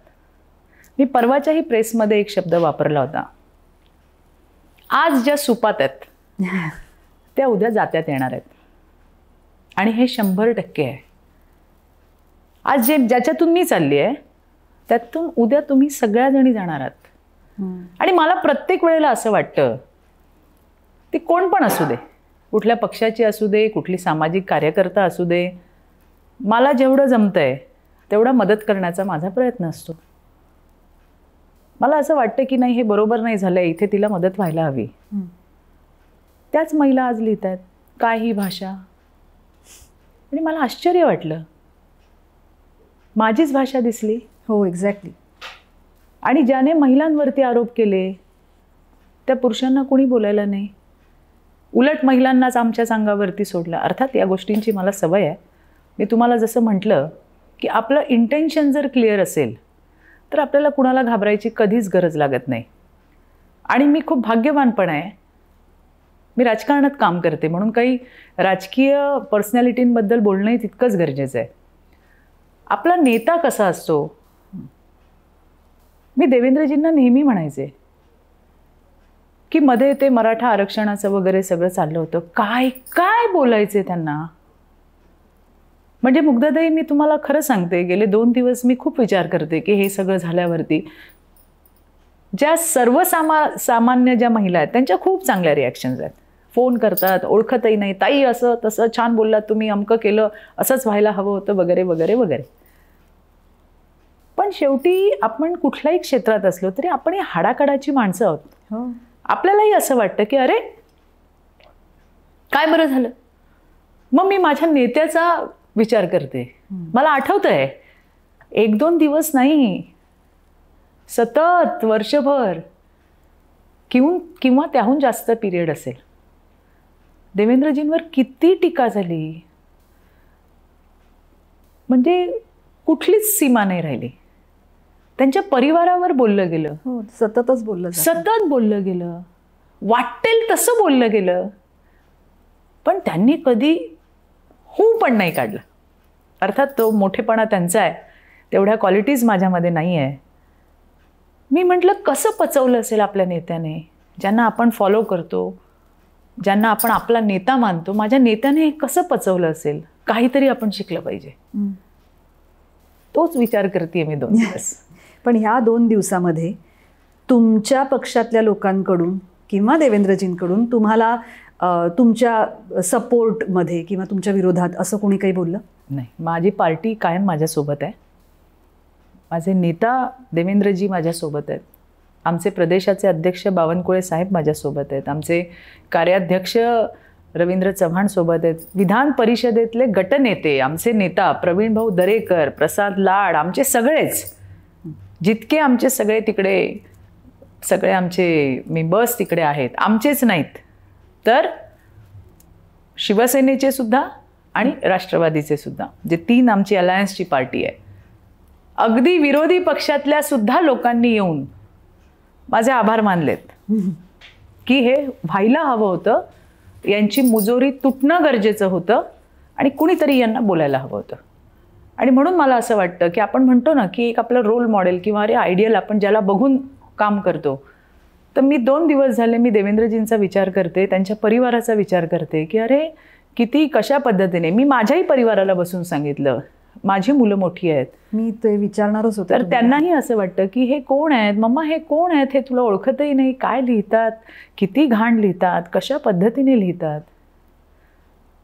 मी परवाच्याही प्रेसमध्ये एक शब्द वापरला होता, आज ज्या सुपात आहेत त्या उद्या जात्यात येणार आहेत. आणि हे 100% आहे. आज ज्याच्यातून मी चालली आहे त्यातून उद्या तुम्ही सगळ्याजणी जाणार आहात. आणि मला प्रत्येक वेळेला असं वाटतं, ती कोण पण असू दे, कुठल्या पक्षाची असू दे, कुठली सामाजिक कार्यकर्ता असू दे, मला जेवढं जमतंय तेवढा मदत करण्याचा माझा प्रयत्न असतो. मला असं वाटतं की नाही, हे बरोबर नाही झालंय, इथे तिला मदत व्हायला हवी. त्याच महिला आज लिहित आहेत, काय ही भाषा. आणि मला आश्चर्य वाटलं, माझीच भाषा दिसली. हो, एक्झॅक्टली. आणि ज्याने महिलांवरती आरोप केले त्या पुरुषांना कोणी बोलायला नाही, उलट महिलांनाच आमच्या सांगावरती सोडलं. अर्थात या गोष्टींची मला सवय आहे. मी तुम्हाला जसं म्हटलं की आपलं इंटेन्शन जर क्लिअर असेल तर आपल्याला कुणाला घाबरायची कधीच गरज लागत नाही. आणि मी खूप भाग्यवान पण आहे, मी राजकारणात काम करते म्हणून काही राजकीय पर्सनॅलिटींबद्दल बोलणंही तितकंच गरजेचं आहे. आपला नेता कसा असतो, मी देवेंद्रजींना नेहमी म्हणायचे की मध्ये ते मराठा आरक्षणाचं वगैरे सगळं चाललं होतं, काय काय बोलायचे त्यांना. म्हणजे मुग्धाताई, मी तुम्हाला खरं सांगते, गेले 2 दिवस मी खूप विचार करते की हे सगळं झाल्यावरती ज्या सामान्य ज्या महिला आहेत त्यांच्या खूप चांगल्या रिॲक्शन्स आहेत. फोन करतात, ओळखतही नाही, ताई असं तसं छान बोललात तुम्ही, अमकं केलं, असंच व्हायला हवं होतं वगैरे वगैरे वगैरे. पण शेवटी आपण कुठल्याही क्षेत्रात असलो तरी आपण ही हाडाकाडाची माणसं आहोत. आपल्यालाही असं वाटतं की अरे काय बरं झालं. मग मी माझ्या नेत्याचा विचार करते. मला आठवतंय 1-2 दिवस नाही, सतत वर्षभर किंवा त्याहून जास्त पिरियड असेल, देवेंद्रजींवर किती टीका झाली, म्हणजे कुठलीच सीमा नाही राहिली. त्यांच्या परिवारावर बोललं गेलं, सतत बोललं गेलं, वाटेल तसं बोललं गेलं, पण त्यांनी कधी हो पण नाही काढलं. अर्थात तो मोठेपणा त्यांचा आहे, तेवढ्या क्वालिटीज माझ्यामध्ये नाही आहे. मी म्हटलं कसं पचवलं असेल आपल्या नेत्याने, ज्यांना आपण फॉलो करतो, ज्यांना आपण आपला नेता मानतो, माझ्या नेत्याने हे कसं पचवलं असेल. काहीतरी आपण शिकलं पाहिजे, तोच विचार करते मी 2 दिवस. पण ह्या 2 दिवसामध्ये तुमच्या पक्षातल्या लोकांकडून किंवा देवेंद्रजींकडून तुम्हाला तुमच्या सपोर्टमध्ये किंवा तुमच्या विरोधात असं कोणी काही बोललं नाही? माझी पार्टी कायम माझ्यासोबत आहे. माझे नेता देवेंद्रजी माझ्यासोबत आहेत. आमचे प्रदेशाचे अध्यक्ष बावनकुळे साहेब माझ्यासोबत आहेत. आमचे कार्याध्यक्ष रवींद्र चव्हाण सोबत आहेत. विधान परिषदेतले गटनेते, आमचे नेता प्रवीण भाऊ दरेकर, प्रसाद लाड, आमचे सगळेच, जितके आमचे सगळे तिकडे सगळे आमचे मेंबर्स तिकडे आहेत, आमचेच नाहीत तर शिवसेनेचे सुद्धा आणि राष्ट्रवादीचे सुद्धा, जे 3 आमची अलायन्सची पार्टी आहे, अगदी विरोधी पक्षातल्या सुद्धा लोकांनी येऊन माझे आभार मानलेत की हे व्हायला हवं होतं, यांची मुजोरी तुटणं गरजेचं होतं आणि कुणीतरी यांना बोलायला हवं होतं. आणि म्हणून मला असं वाटतं की आपण म्हणतो ना की एक आपलं रोल मॉडेल किंवा अरे आयडियल आपण ज्याला बघून काम करतो, तर मी 2 दिवस झाले मी देवेंद्रजींचा विचार करते, त्यांच्या परिवाराचा विचार करते की अरे किती कशा पद्धतीने. मी माझ्याही परिवाराला बसून सांगितलं, माझी मुलं मोठी आहेत, मी ते विचारणारच होते, तर त्यांनाही असं वाटतं की हे कोण आहेत मम्मा, हे कोण आहेत, हे तुला ओळखतही नाही, काय लिहितात, किती घाण लिहितात, कशा पद्धतीने लिहितात.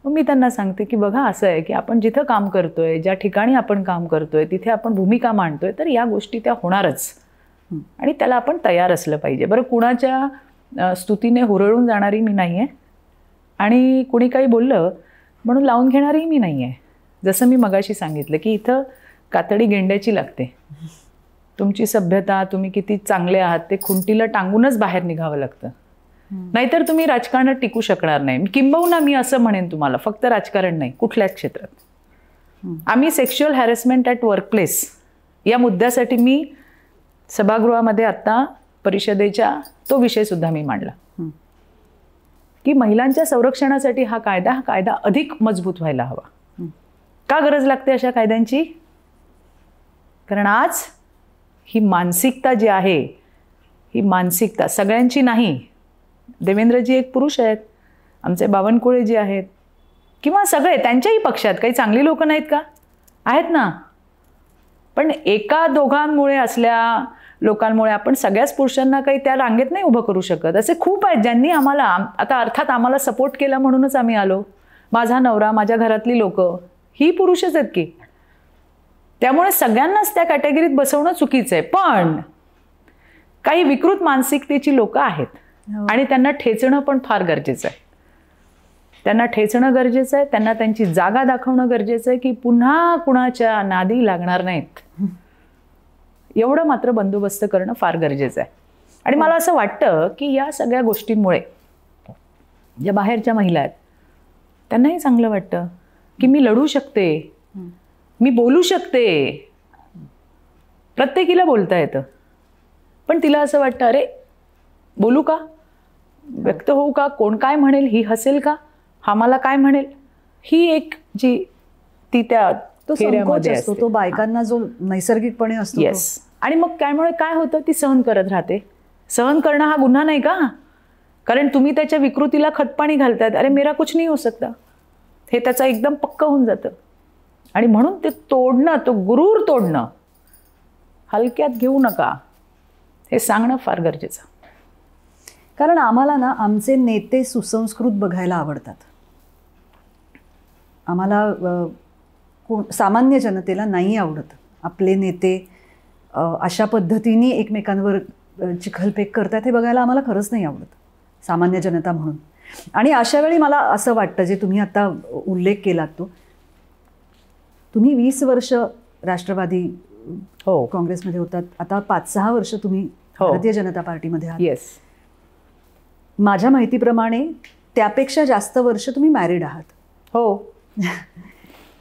मग मी त्यांना सांगते की बघा असं आहे की आपण जिथं काम करतोय, ज्या ठिकाणी आपण काम करतोय, तिथे आपण भूमिका मांडतोय, तर या गोष्टी त्या होणारच आणि त्याला आपण तयार असलं पाहिजे. बरं, कुणाच्या स्तुतीने हुरळून जाणारी मी नाही आहे आणि कुणी काही बोललं म्हणून लावून घेणारी मी नाही आहे. जसं मी मगाशी सांगितलं की इथं कातडी गेंड्याची लागते. तुमची सभ्यता, तुम्ही किती चांगले आहात ते खुंटीला टांगूनच बाहेर निघावं लागतं, नाहीतर तुम्ही राजकारणात टिकू शकणार नाही. किंबहुना मी असं म्हणेन तुम्हाला, फक्त राजकारण नाही, कुठल्याच क्षेत्रात. आम्ही सेक्शुअल हॅरेसमेंट ॲट वर्कप्लेस या मुद्द्यासाठी मी सभागृहामध्ये आत्ता परिषदेच्या तो विषयसुद्धा मी मांडला की महिलांच्या संरक्षणासाठी हा कायदा अधिक मजबूत व्हायला हवा. का गरज लागते अशा कायद्यांची? कारण आज ही मानसिकता जी आहे, ही मानसिकता सगळ्यांची नाही. देवेंद्रजी एक पुरुष आहेत, आमचे बावनकुळे जे आहेत किंवा सगळे त्यांच्याही पक्षात काही चांगली लोक नाहीत का? आहेत ना. पण 1-2 असल्या लोकांमुळे आपण सगळ्याच पुरुषांना काही त्या रांगेत नाही उभं करू शकत. असे खूप आहेत ज्यांनी आम्हाला, आता अर्थात आम्हाला सपोर्ट केला म्हणूनच आम्ही आलो. माझा नवरा, माझ्या घरातली लोक ही पुरुषच आहेत की. त्यामुळे सगळ्यांनाच त्या कॅटेगरीत बसवणं चुकीचं आहे. पण काही विकृत मानसिकतेची लोक आहेत आणि त्यांना ठेचणं पण फार गरजेचं आहे. त्यांना ठेचणं गरजेचं आहे, त्यांना त्यांची जागा दाखवणं गरजेचं आहे की पुन्हा कुणाच्या नादी लागणार नाहीत. एवढं मात्र बंदोबस्त करणं फार गरजेचं आहे. आणि मला असं वाटतं की या सगळ्या गोष्टींमुळे ज्या बाहेरच्या महिला आहेत त्यांनाही चांगलं वाटतं की मी लढू शकते, मी बोलू शकते. प्रत्येकीला बोलता येतं, पण तिला असं वाटतं अरे बोलू का, व्यक्त होऊ का, कोण काय म्हणेल, ही हसेल का, हा मला काय म्हणेल, ही एक जी ती त्या तो संकोच असतो, तो बायकांना जो नैसर्गिकपणे असतो. येस. आणि मग त्यामुळे काय होतं, ती सहन करत राहते. सहन करणं हा गुन्हा नाही का, कारण तुम्ही त्याच्या विकृतीला खतपाणी घालतायत. अरे मेरा कुछ नहीं हो सकता, हे त्याचं एकदम पक्क होऊन जातं. आणि म्हणून ते तोडणं, तो गुरूर तोडणं हलक्यात घेऊ नका, हे सांगणं फार गरजेचं. कारण आम्हाला ना आमचे नेते सुसंस्कृत बघायला आवडतात. आम्हाला सामान्य जनतेला नाही आवडत आपले नेते अशा पद्धतीने एकमेकांवर चिखलफेक करतात, हे बघायला आम्हाला खरंच नाही आवडत सामान्य जनता म्हणून. आणि अशा वेळी मला असं वाटतं, जे तुम्ही आता उल्लेख केलात तो, तुम्ही 20 वर्ष राष्ट्रवादी काँग्रेसमध्ये होतात, आता 5-6 वर्ष तुम्ही भारतीय जनता पार्टीमध्ये आहात. येस. माझ्या माहितीप्रमाणे त्यापेक्षा जास्त वर्ष तुम्ही मॅरिड आहात. हो.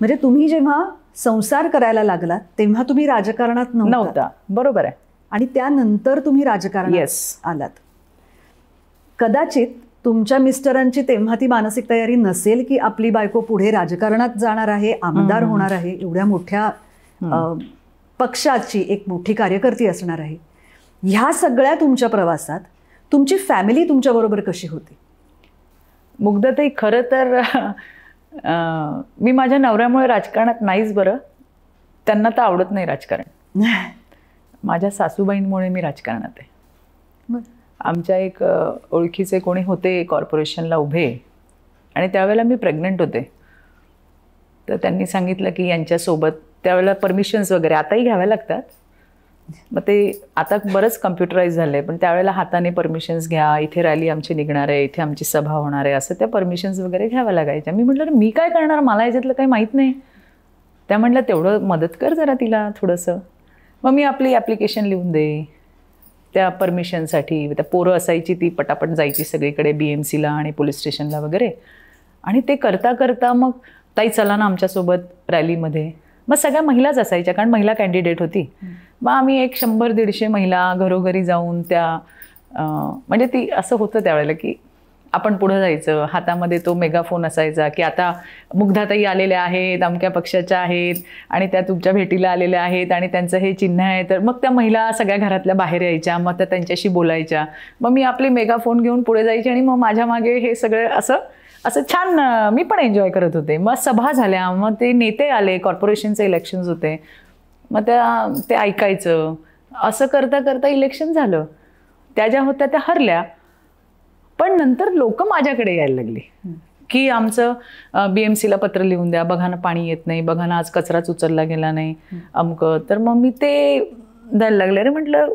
म्हणजे तुम्ही जेव्हा संसार करायला लागलात तेव्हा तुम्ही राजकारणात नव्हता. बरोबर आहे. आणि त्यानंतर तुम्ही राजकारणात आलात. कदाचित तुमच्या मिस्टरांची तेव्हा ती मानसिक तयारी नसेल की आपली बायको पुढे राजकारणात जाणार आहे, आमदार होणार आहे, एवढ्या मोठ्या पक्षाची एक मोठी कार्यकर्ती असणार आहे. ह्या सगळ्या तुमच्या प्रवासात तुमची फॅमिली तुमच्याबरोबर कशी होती? मुग्धाताई, खरं तर मी माझ्या नवऱ्यामुळे राजकारणात नाहीच. बरं, त्यांना तर आवडत नाही राजकारण. माझ्या सासूबाईंमुळे मी राजकारणात आहे. आमच्या एक ओळखीचे कोणी होते कॉर्पोरेशनला उभे, आणि त्यावेळेला मी प्रेग्नंट होते. तर त्यांनी सांगितलं की यांच्यासोबत, त्यावेळेला परमिशन्स वगैरे आताही घ्याव्या लागतात, मग ते आता बरंच कम्प्युटराईज झालं आहे, पण त्यावेळेला हाताने परमिशन्स घ्या, इथे रॅली आमची निघणार आहे, इथे आमची सभा होणार आहे, असं त्या परमिशन्स वगैरे घ्याव्या लागायच्या. मी म्हटलं मी काय करणार, मला याच्यातलं काही माहीत नाही. त्या म्हटलं तेवढं मदत कर जरा तिला थोडंसं. मग मी आपली ॲप्लिकेशन लिहून दे त्या परमिशनसाठी. त्या पोरं असायची, ती पटापट जायची सगळीकडे, BMCला आणि पोलीस स्टेशनला वगैरे. आणि ते करता करता मग ताई चला ना आमच्यासोबत रॅलीमध्ये. मग सगळ्या महिलाच असायच्या, कारण महिला कॅन्डिडेट होती. मग आम्ही एक 100-150 महिला घरोघरी जाऊन त्या म्हणजे ती असं होतं त्यावेळेला की आपण पुढं जायचं, हातामध्ये तो मेगाफोन असायचा की आता मुग्धाताई आलेल्या आहेत, अमक्या पक्षाच्या आहेत, आणि त्या तुमच्या भेटीला आलेल्या आहेत, आणि त्यांचं हे चिन्ह आहे. तर मग त्या महिला सगळ्या घरातल्या बाहेर यायच्या, मग त्या त्यांच्याशी बोलायच्या. मग मी आपली मेगाफोन घेऊन पुढे जायची, आणि मग माझ्या मागे हे सगळं असं छान मी पण एन्जॉय करत होते. मग सभा झाल्या, मग ते नेते आले, कॉर्पोरेशनचे इलेक्शन्स होते, मग ते ऐकायचं. असं करता करता इलेक्शन झालं. त्या ज्या होत्या त्या हरल्या, पण नंतर लोक माझ्याकडे यायला लागली की आमचं BMCला पत्र लिहून द्या, बघा ना पाणी येत नाही, बघा ना आज कचराच उचलला गेला नाही, अमकं. तर मग मी ते द्यायला लागले. अरे म्हटलं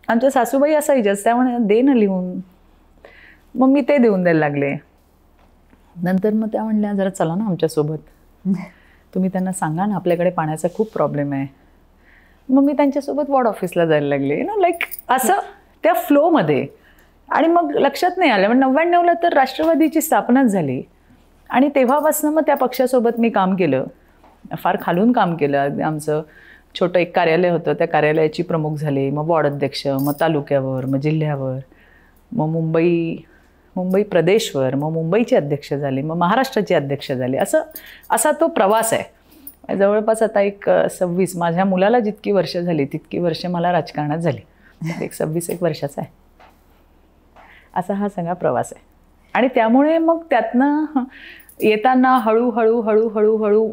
आमच्या सासूबाई असायच्याच, त्यामुळे दे ना लिहून. मग मी ते देऊन द्यायला लागले. नंतर मग त्या म्हणल्या जरा चला ना आमच्यासोबत, तुम्ही त्यांना सांगा ना आपल्याकडे पाण्याचा खूप प्रॉब्लेम आहे. मग मी त्यांच्यासोबत वॉर्ड ऑफिसला जायला लागले, लाईक असं त्या फ्लोमध्ये. आणि मग लक्षात नाही आलं, पण 99ला तर राष्ट्रवादीची स्थापनाच झाली, आणि तेव्हापासून मग त्या पक्षासोबत मी काम केलं, फार खालून काम केलं. आमचं छोटं एक कार्यालय होतं, त्या कार्यालयाची प्रमुख झाले, मग वॉर्ड अध्यक्ष, मग तालुक्यावर, मग जिल्ह्यावर, मग मुंबई प्रदेशवर, मग मुंबईचे अध्यक्ष झाले, मग महाराष्ट्राचे अध्यक्ष झाले. असा तो प्रवास आहे. जवळपास आता एक 26, माझ्या मुलाला जितकी वर्ष झाली तितकी वर्ष मला राजकारणात झाली. एक 26 वर्षाचा आहे. असा हा सगळा प्रवास आहे. आणि त्यामुळे मग त्यातनं येताना हळूहळू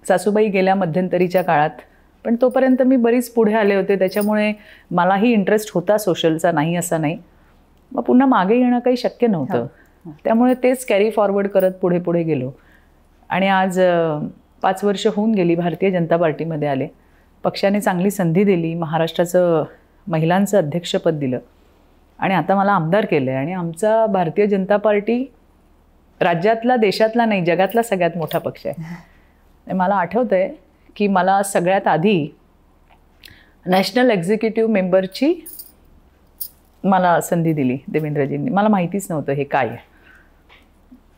सासूबाई गेल्या मध्यंतरीच्या काळात, पण तोपर्यंत मी बरीच पुढे आले होते, त्याच्यामुळे मलाही इंटरेस्ट होता सोशलचा, नाही असा नाही. मग पुन्हा मागे येणं काही शक्य नव्हतं, त्यामुळे तेच कॅरी फॉरवर्ड करत पुढे गेलो. आणि आज 5 वर्ष होऊन गेली, भारतीय जनता पार्टीमध्ये आले. पक्षाने चांगली संधी दिली, महाराष्ट्राचं महिलांचं अध्यक्षपद दिलं, आणि आता मला आमदार केलं आहे. आणि आमचा भारतीय जनता पार्टी राज्यातला, देशातला नाही, जगातला सगळ्यात मोठा पक्ष आहे. मला आठवतं आहे की मला सगळ्यात आधी नॅशनल एक्झिक्युटिव्ह मेंबरची मला संधी दिली देवेंद्रजींनी. मला माहितीच नव्हतं हे काय आहे.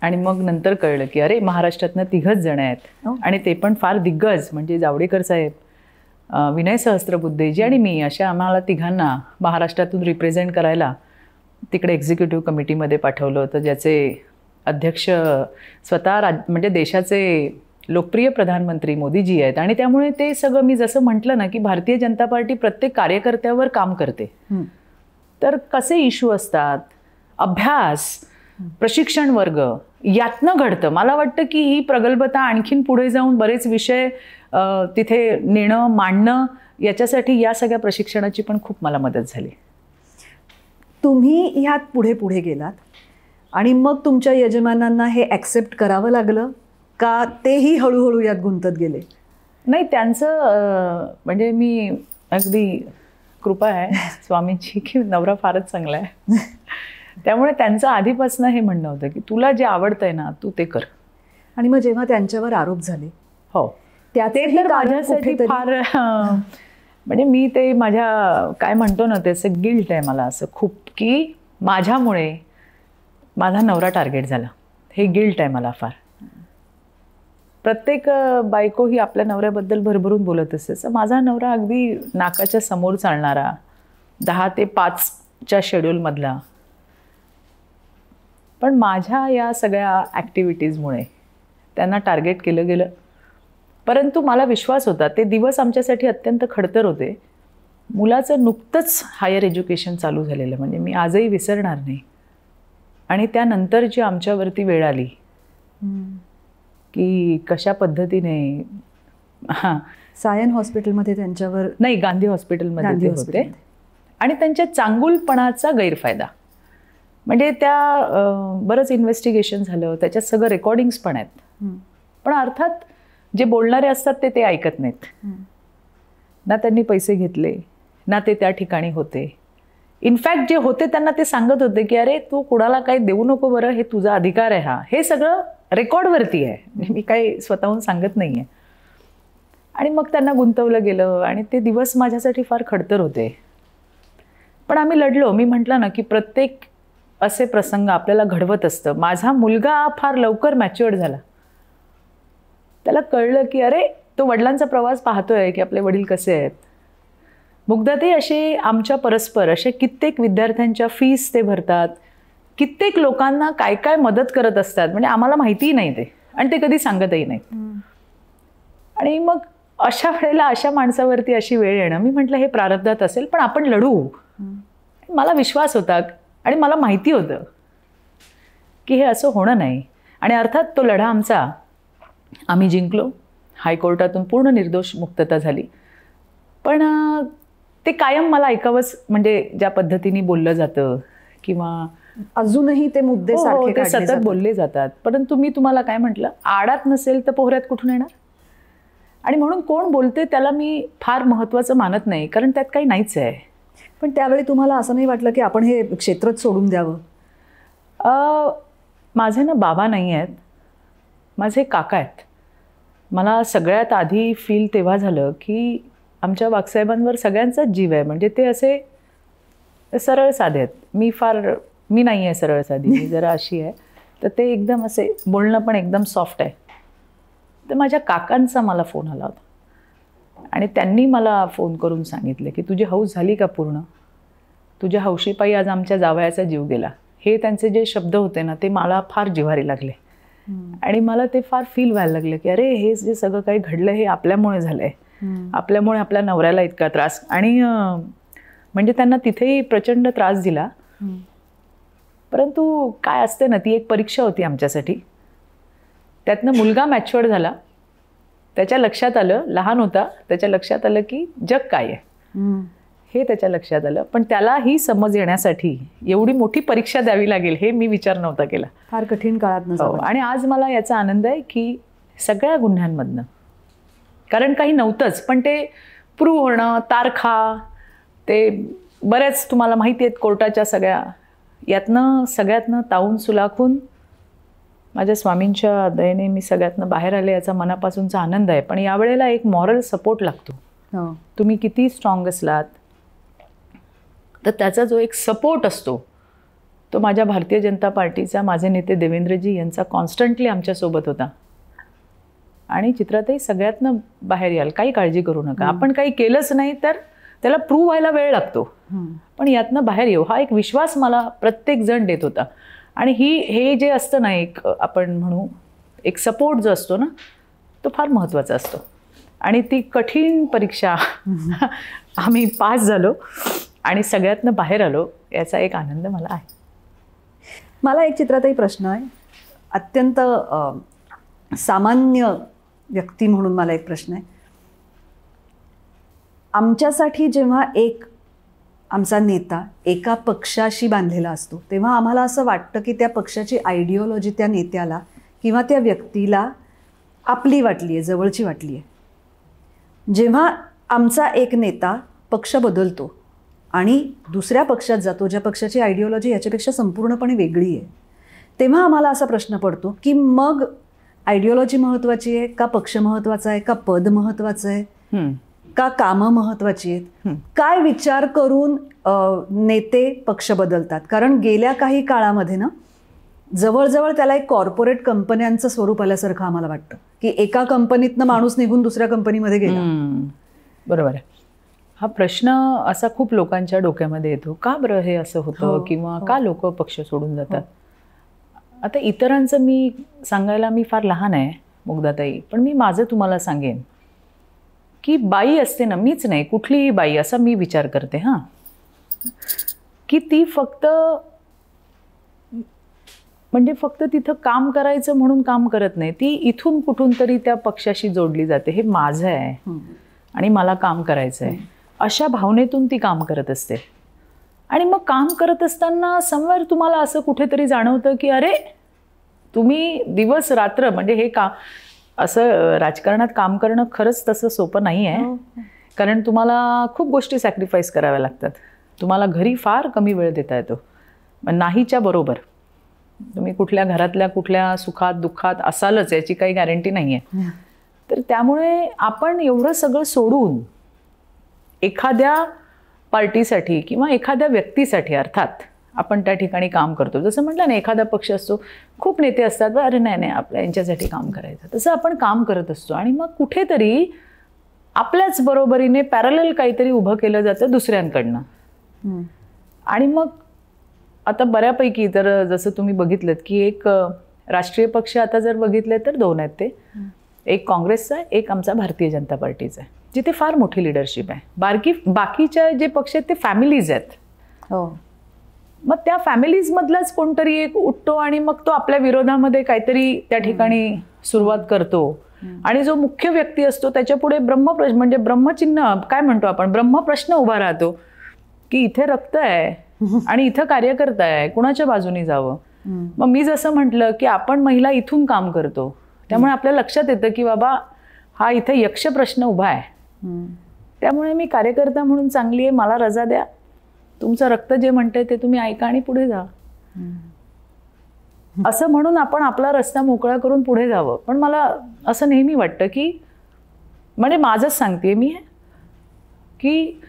आणि मग नंतर कळलं की अरे महाराष्ट्रातनं 3 जण आहेत, आणि ते पण फार दिग्गज, म्हणजे जावडेकर साहेब, विनय सहस्त्रबुद्धेजी आणि मी अशा आम्हाला तिघांना महाराष्ट्रातून रिप्रेझेंट करायला तिकडे एक्झिक्युटिव्ह कमिटीमध्ये पाठवलं होतं, ज्याचे अध्यक्ष स्वतः म्हणजे देशाचे लोकप्रिय प्रधानमंत्री मोदीजी आहेत. आणि त्यामुळे ते सगळं मी जसं म्हटलं ना की भारतीय जनता पार्टी प्रत्येक कार्यकर्त्यावर काम करते. तर कसे इश्यू असतात, अभ्यास, प्रशिक्षण वर्ग यातनं घडतं. मला वाटतं की ही प्रगल्भता आणखीन पुढे जाऊन बरेच विषय तिथे नेणं, मांडणं, याच्यासाठी या सगळ्या प्रशिक्षणाची पण खूप मला मदत झाली. तुम्ही ह्यात पुढे पुढे गेलात आणि मग तुमच्या यजमानांना हे ॲक्सेप्ट करावं लागलं का तेही हळूहळू यात गुंतत गेले? नाही, त्यांचं म्हणजे मी अगदी कृपा आहे स्वामींची की नवरा फारच चांगला आहे. त्यामुळे त्यांचं आधीपासून हे म्हणणं होतं की तुला जे आवडतंय ना तू ते कर. आणि मग जेव्हा त्यांच्यावर आरोप झाले, हो, ते तर माझ्यासाठी फार म्हणजे मी ते माझ्या काय म्हणतो ना त्याचं गिल्ट आहे मला असं खूप, की माझ्यामुळे माझा नवरा टार्गेट झाला. हे गिल्ट आहे मला फार. प्रत्येक बायको ही आपल्या नवऱ्याबद्दल भरभरून बोलत असते. माझा नवरा अगदी नाकाच्या समोर चालणारा, 10 ते 5च्या शेड्यूलमधला, पण माझ्या या सगळ्या ॲक्टिव्हिटीजमुळे त्यांना टार्गेट केलं गेलं. परंतु मला विश्वास होता, ते दिवस आमच्यासाठी अत्यंत खडतर होते. मुलाचं नुकतंच हायर एज्युकेशन चालू झालेलं, म्हणजे मी आजही विसरणार नाही. आणि त्यानंतर जी आमच्यावरती वेळ आली की कशा पद्धतीने सायन हॉस्पिटलमध्ये त्यांच्यावर, नाही गांधी हॉस्पिटलमध्ये ते होते, आणि त्यांच्या चांगुलपणाचा गैरफायदा, म्हणजे त्या बरंच इन्व्हेस्टिगेशन झालं, त्याच्यात सगळं रेकॉर्डिंग्स पण आहेत. पण अर्थात जे बोलणारे असतात ते ऐकत नाहीत. ना त्यांनी पैसे घेतले, ना ते त्या ठिकाणी होते. इनफॅक्ट जे होते त्यांना ते सांगत होते की अरे तू कुणाला काही देऊ नको बरं, हे तुझा अधिकार आहे, हा हे सगळं रेकॉर्डवरती आहे, मी काही स्वतःहून सांगत नाही आहे. आणि मग त्यांना गुंतवलं गेलं आणि ते दिवस माझ्यासाठी फार खडतर होते. पण आम्ही लढलो. मी म्हटलं ना की प्रत्येक असे प्रसंग आपल्याला घडवत असतं. माझा मुलगा फार लवकर मॅच्युअर्ड झाला. त्याला कळलं की अरे तो वडिलांचा प्रवास पाहतोय की आपले वडील कसे आहेत. मुग्धाताई असे आमच्या परस्पर असे कित्येक विद्यार्थ्यांच्या फीस ते भरतात, कित्येक लोकांना काय काय मदत करत असतात, म्हणजे आम्हाला माहितीही नाही ते, आणि ते कधी सांगतही नाहीत. आणि मग अशा वेळेला अशा माणसावरती अशी वेळ येणं, मी म्हटलं हे प्रारब्धात असेल, पण आपण लढू. मला विश्वास होता आणि मला माहिती होतं की हे असं होणं नाही. आणि अर्थात तो लढा आमचा आम्ही जिंकलो. हायकोर्टातून पूर्ण निर्दोष मुक्तता झाली. पण ते कायम मला ऐकावंच, म्हणजे ज्या पद्धतीने बोललं जातं किंवा अजूनही ते मुद्दे सारखे ते सतत बोलले जातात. परंतु मी तुम्हाला काय म्हटलं, आडात नसेल तर पोहऱ्यात कुठून येणार. आणि म्हणून कोण बोलते त्याला मी फार महत्त्वाचं मानत नाही, कारण त्यात काही नाहीच आहे. पण त्यावेळी तुम्हाला असं नाही वाटलं की आपण हे क्षेत्रच सोडून द्यावं? माझे ना बाबा नाही आहेत, माझे काका आहेत. मला सगळ्यात आधी फील तेव्हा झालं की आमच्या वाघसाहेबांवर सगळ्यांचाच जीव आहे. म्हणजे ते असे सरळ साधे आहेत. मी नाही आहे सरळ साधी, मी जरा अशी आहे. तर ते एकदम असे बोलणं पण एकदम सॉफ्ट आहे. तर माझ्या काकांचा मला फोन आला होता आणि त्यांनी मला फोन करून सांगितलं की तुझी हौस झाली का पूर्ण? तुझ्या हौशीपायी आज आमच्या जावयाचा जीव गेला. हे त्यांचे जे शब्द होते ना ते मला फार जिव्हारी लागले. आणि मला ते फार फील व्हायला लागलं की अरे हे जे सगळं काही घडलं हे आपल्यामुळे झालंय. आपल्यामुळे आपल्या नवऱ्याला इतका त्रास. आणि म्हणजे त्यांना तिथेही प्रचंड त्रास दिला. परंतु काय असते ना, ती एक परीक्षा होती आमच्यासाठी. त्यातनं मुलगा मॅच्युअर्ड झाला. त्याच्या लक्षात आलं, लहान होता, त्याच्या लक्षात आलं की जग काय आहे हे त्याच्या लक्षात आलं. पण त्याला ही समज येण्यासाठी एवढी मोठी परीक्षा द्यावी लागेल हे मी विचार नव्हता केला. फार कठीण काळात. आणि आज मला याचा आनंद आहे की सगळ्या गुन्ह्यांमधनं, कारण काही नव्हतंच, पण ते प्रूव्ह होणं, तारखा, ते बऱ्याच तुम्हाला माहिती आहेत कोर्टाच्या सगळ्या, यातनं सगळ्यातनं तावून सुलाखून माझ्या स्वामींच्या दयेने मी सगळ्यातनं बाहेर आले, याचा मनापासूनचा आनंद आहे. पण यावेळेला एक मॉरल सपोर्ट लागतो. तुम्ही किती स्ट्रॉंग असलात तर त्याचा जो एक सपोर्ट असतो तो माझ्या भारतीय जनता पार्टीचा, माझे नेते देवेंद्रजी यांचा कॉन्स्टंटली आमच्यासोबत होता. आणि चित्रातही सगळ्यातनं बाहेर याल, काही काळजी करू नका. आपण काही केलंच नाही तर त्याला प्रूव्ह व्हायला वेळ लागतो, पण यातनं बाहेर येऊ, हा एक विश्वास मला प्रत्येक जण देत होता. आणि हे जे असतं ना, एक आपण म्हणू एक सपोर्ट जो असतो ना, तो फार महत्त्वाचा असतो. आणि ती कठीण परीक्षा आम्ही पास झालो आणि सगळ्यातनं बाहेर आलो, याचा एक आनंद मला आहे. मला एक चित्रातही प्रश्न आहे, अत्यंत सामान्य व्यक्ती म्हणून मला एक प्रश्न आहे. आमच्यासाठी जेव्हा आमचा नेता एका पक्षाशी बांधलेला असतो, तेव्हा आम्हाला असं वाटतं की त्या पक्षाची आयडिओलॉजी त्या नेत्याला किंवा त्या व्यक्तीला आपली वाटली आहे, जवळची वाटली आहे. जेव्हा आमचा एक नेता पक्ष बदलतो आणि दुसऱ्या पक्षात जातो, ज्या पक्षाची आयडिओलॉजी याच्यापेक्षा संपूर्णपणे वेगळी आहे, तेव्हा आम्हाला असा प्रश्न पडतो की मग आयडिओलॉजी महत्त्वाची आहे का, पक्ष महत्त्वाचा आहे का, पद महत्त्वाचं आहे का, कामं महत्त्वाची आहेत, काय विचार करून नेते पक्ष बदलतात. कारण गेल्या काही काळामध्ये ना जवळजवळ त्याला एक कॉर्पोरेट कंपन्यांचं स्वरूप आल्यासारखं आम्हाला वाटतं की एका कंपनीतनं माणूस निघून दुसऱ्या कंपनीमध्ये गेला. बरोबर आहे. हा प्रश्न असा खूप लोकांच्या डोक्यामध्ये येतो, का बरं हे असं होतं, किंवा का लोक पक्ष सोडून जातात. आता इतरांचं मी सांगायला मी फार लहान आहे मुग्धाताई, पण मी माझं तुम्हाला सांगेन की बाई असते ना, मीच नाही कुठलीही बाई, असा मी विचार करते की ती फक्त तिथं काम करायचं म्हणून काम करत नाही, ती इथून कुठून तरी त्या पक्षाशी जोडली जाते. हे माझं आहे आणि मला काम करायचं आहे, अशा भावनेतून ती काम करत असते. आणि मग काम करत असताना समवेर तुम्हाला असं कुठेतरी जाणवतं की अरे तुम्ही दिवस रात्र म्हणजे हे का असं राजकारणात काम करणं खरंच तसं सोपं नाही आहे. कारण तुम्हाला खूप गोष्टी सॅक्रिफाईस कराव्या लागतात. तुम्हाला घरी फार कमी वेळ देता येतो, नाहीच्या बरोबर. तुम्ही कुठल्या घरातल्या कुठल्या सुखात दुःखात असालच याची काही गॅरंटी नाही आहे. तर त्यामुळे आपण एवढं सगळं सोडून एखाद्या पार्टीसाठी किंवा एखाद्या व्यक्तीसाठी अर्थात आपण त्या ठिकाणी काम करतो. जसं म्हटलं ना, एखादा पक्ष असतो, खूप नेते असतात, अरे नाही आपल्या यांच्यासाठी काम करायचं, तसं आपण काम करत असतो. आणि मग कुठेतरी आपल्याच बरोबरीने पॅरलल काहीतरी उभं केलं जातं दुसऱ्यांकडनं. आणि मग आता बऱ्यापैकी तर जसं तुम्ही बघितलं की एक राष्ट्रीय पक्ष आता जर बघितले तर 2 आहेत ते, एक काँग्रेसचा आहे, एक आमचा भारतीय जनता पार्टीचा आहे, जिथे फार मोठी लिडरशिप आहे. बाकीच्या जे पक्ष आहेत ते फॅमिलीज आहेत. मग त्या फॅमिलीजमधलाच कोणतरी एक उठतो आणि मग तो आपल्या विरोधामध्ये काहीतरी त्या ठिकाणी सुरुवात करतो. आणि जो मुख्य व्यक्ती असतो त्याच्यापुढे म्हणजे ब्रह्मचिन्ह काय म्हणतो आपण, ब्रह्मप्रश्न उभा राहतो की इथे रक्त आहे आणि इथं कार्यकर्ता आहे, कुणाच्या बाजूनी जावं. मग मी जसं म्हटलं की आपण महिला इथून काम करतो, त्यामुळे आपल्या लक्षात येतं की बाबा हा इथे यक्ष प्रश्न उभा आहे. त्यामुळे मी कार्यकर्ता म्हणून चांगली आहे, मला रजा द्या, तुमचं रक्त जे म्हणतंय ते तुम्ही ऐका आणि पुढे जा, असं म्हणून आपण आपला रस्ता मोकळा करून पुढे जावं. पण मला असं नेहमी वाटतं की म्हणजे माझंच सांगते मी की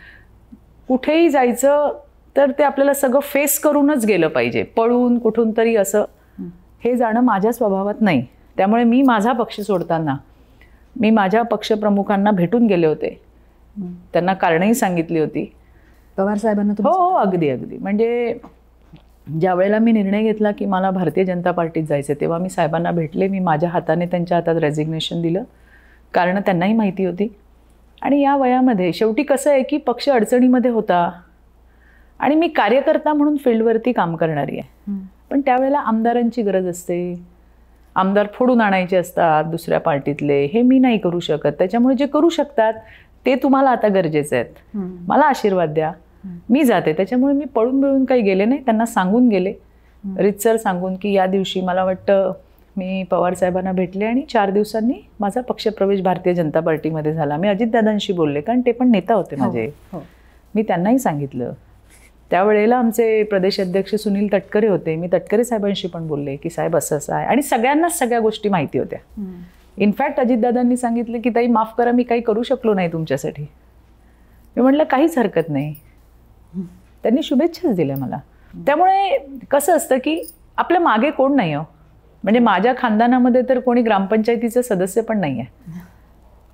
कुठेही जायचं तर ते आपल्याला सगळं फेस करूनच गेलं पाहिजे, पळून कुठून तरी असं हे जाणं माझ्या स्वभावात नाही. त्यामुळे मी माझा पक्ष सोडताना मी माझ्या पक्षप्रमुखांना भेटून गेले होते, त्यांना कारणंही सांगितली होती. पवार साहेबांना? हो, अगदी अगदी. म्हणजे ज्या वेळेला मी निर्णय घेतला की मला भारतीय जनता पार्टीत जायचं, तेव्हा मी साहेबांना भेटले. मी माझ्या हाताने त्यांच्या हातात रेझिग्नेशन दिलं, कारण त्यांनाही माहिती होती. आणि या वयामध्ये शेवटी कसं आहे की पक्ष अडचणीमध्ये होता आणि मी कार्यकर्ता म्हणून फील्डवरती काम करणारी आहे. पण त्यावेळेला आमदारांची गरज असते, आमदार फोडून आणायचे असतात दुसऱ्या पार्टीतले, हे मी नाही करू शकत. त्याच्यामुळे जे करू शकतात ते तुम्हाला आता गरजेचे आहेत, मला आशीर्वाद द्या, मी जाते. त्याच्यामुळे मी पळून बिळून काही गेले नाही, त्यांना सांगून गेले, रितसर सांगून की या दिवशी मला वाटतं मी पवार साहेबांना भेटले आणि 4 दिवसांनी माझा पक्षप्रवेश भारतीय जनता पार्टीमध्ये झाला. मी अजितदादांशी बोलले, कारण ते पण नेता होते माझे. मी त्यांनाही सांगितलं. त्यावेळेला आमचे प्रदेश अध्यक्ष सुनील तटकरे होते, मी तटकरे साहेबांशी पण बोलले की साहेब असं असं आहे. आणि सगळ्यांनाच सगळ्या गोष्टी माहिती होत्या. इनफॅक्ट अजितदादांनी सांगितलं की ताई माफ करा, मी काही करू शकलो नाही तुमच्यासाठी. मी म्हटलं काहीच हरकत नाही. त्यांनी शुभेच्छाच दिल्या मला. त्यामुळे कसं असतं की आपल्या मागे कोण नाही हो, म्हणजे माझ्या खानदानामध्ये तर कोणी ग्रामपंचायतीचं सदस्य पण नाही आहे.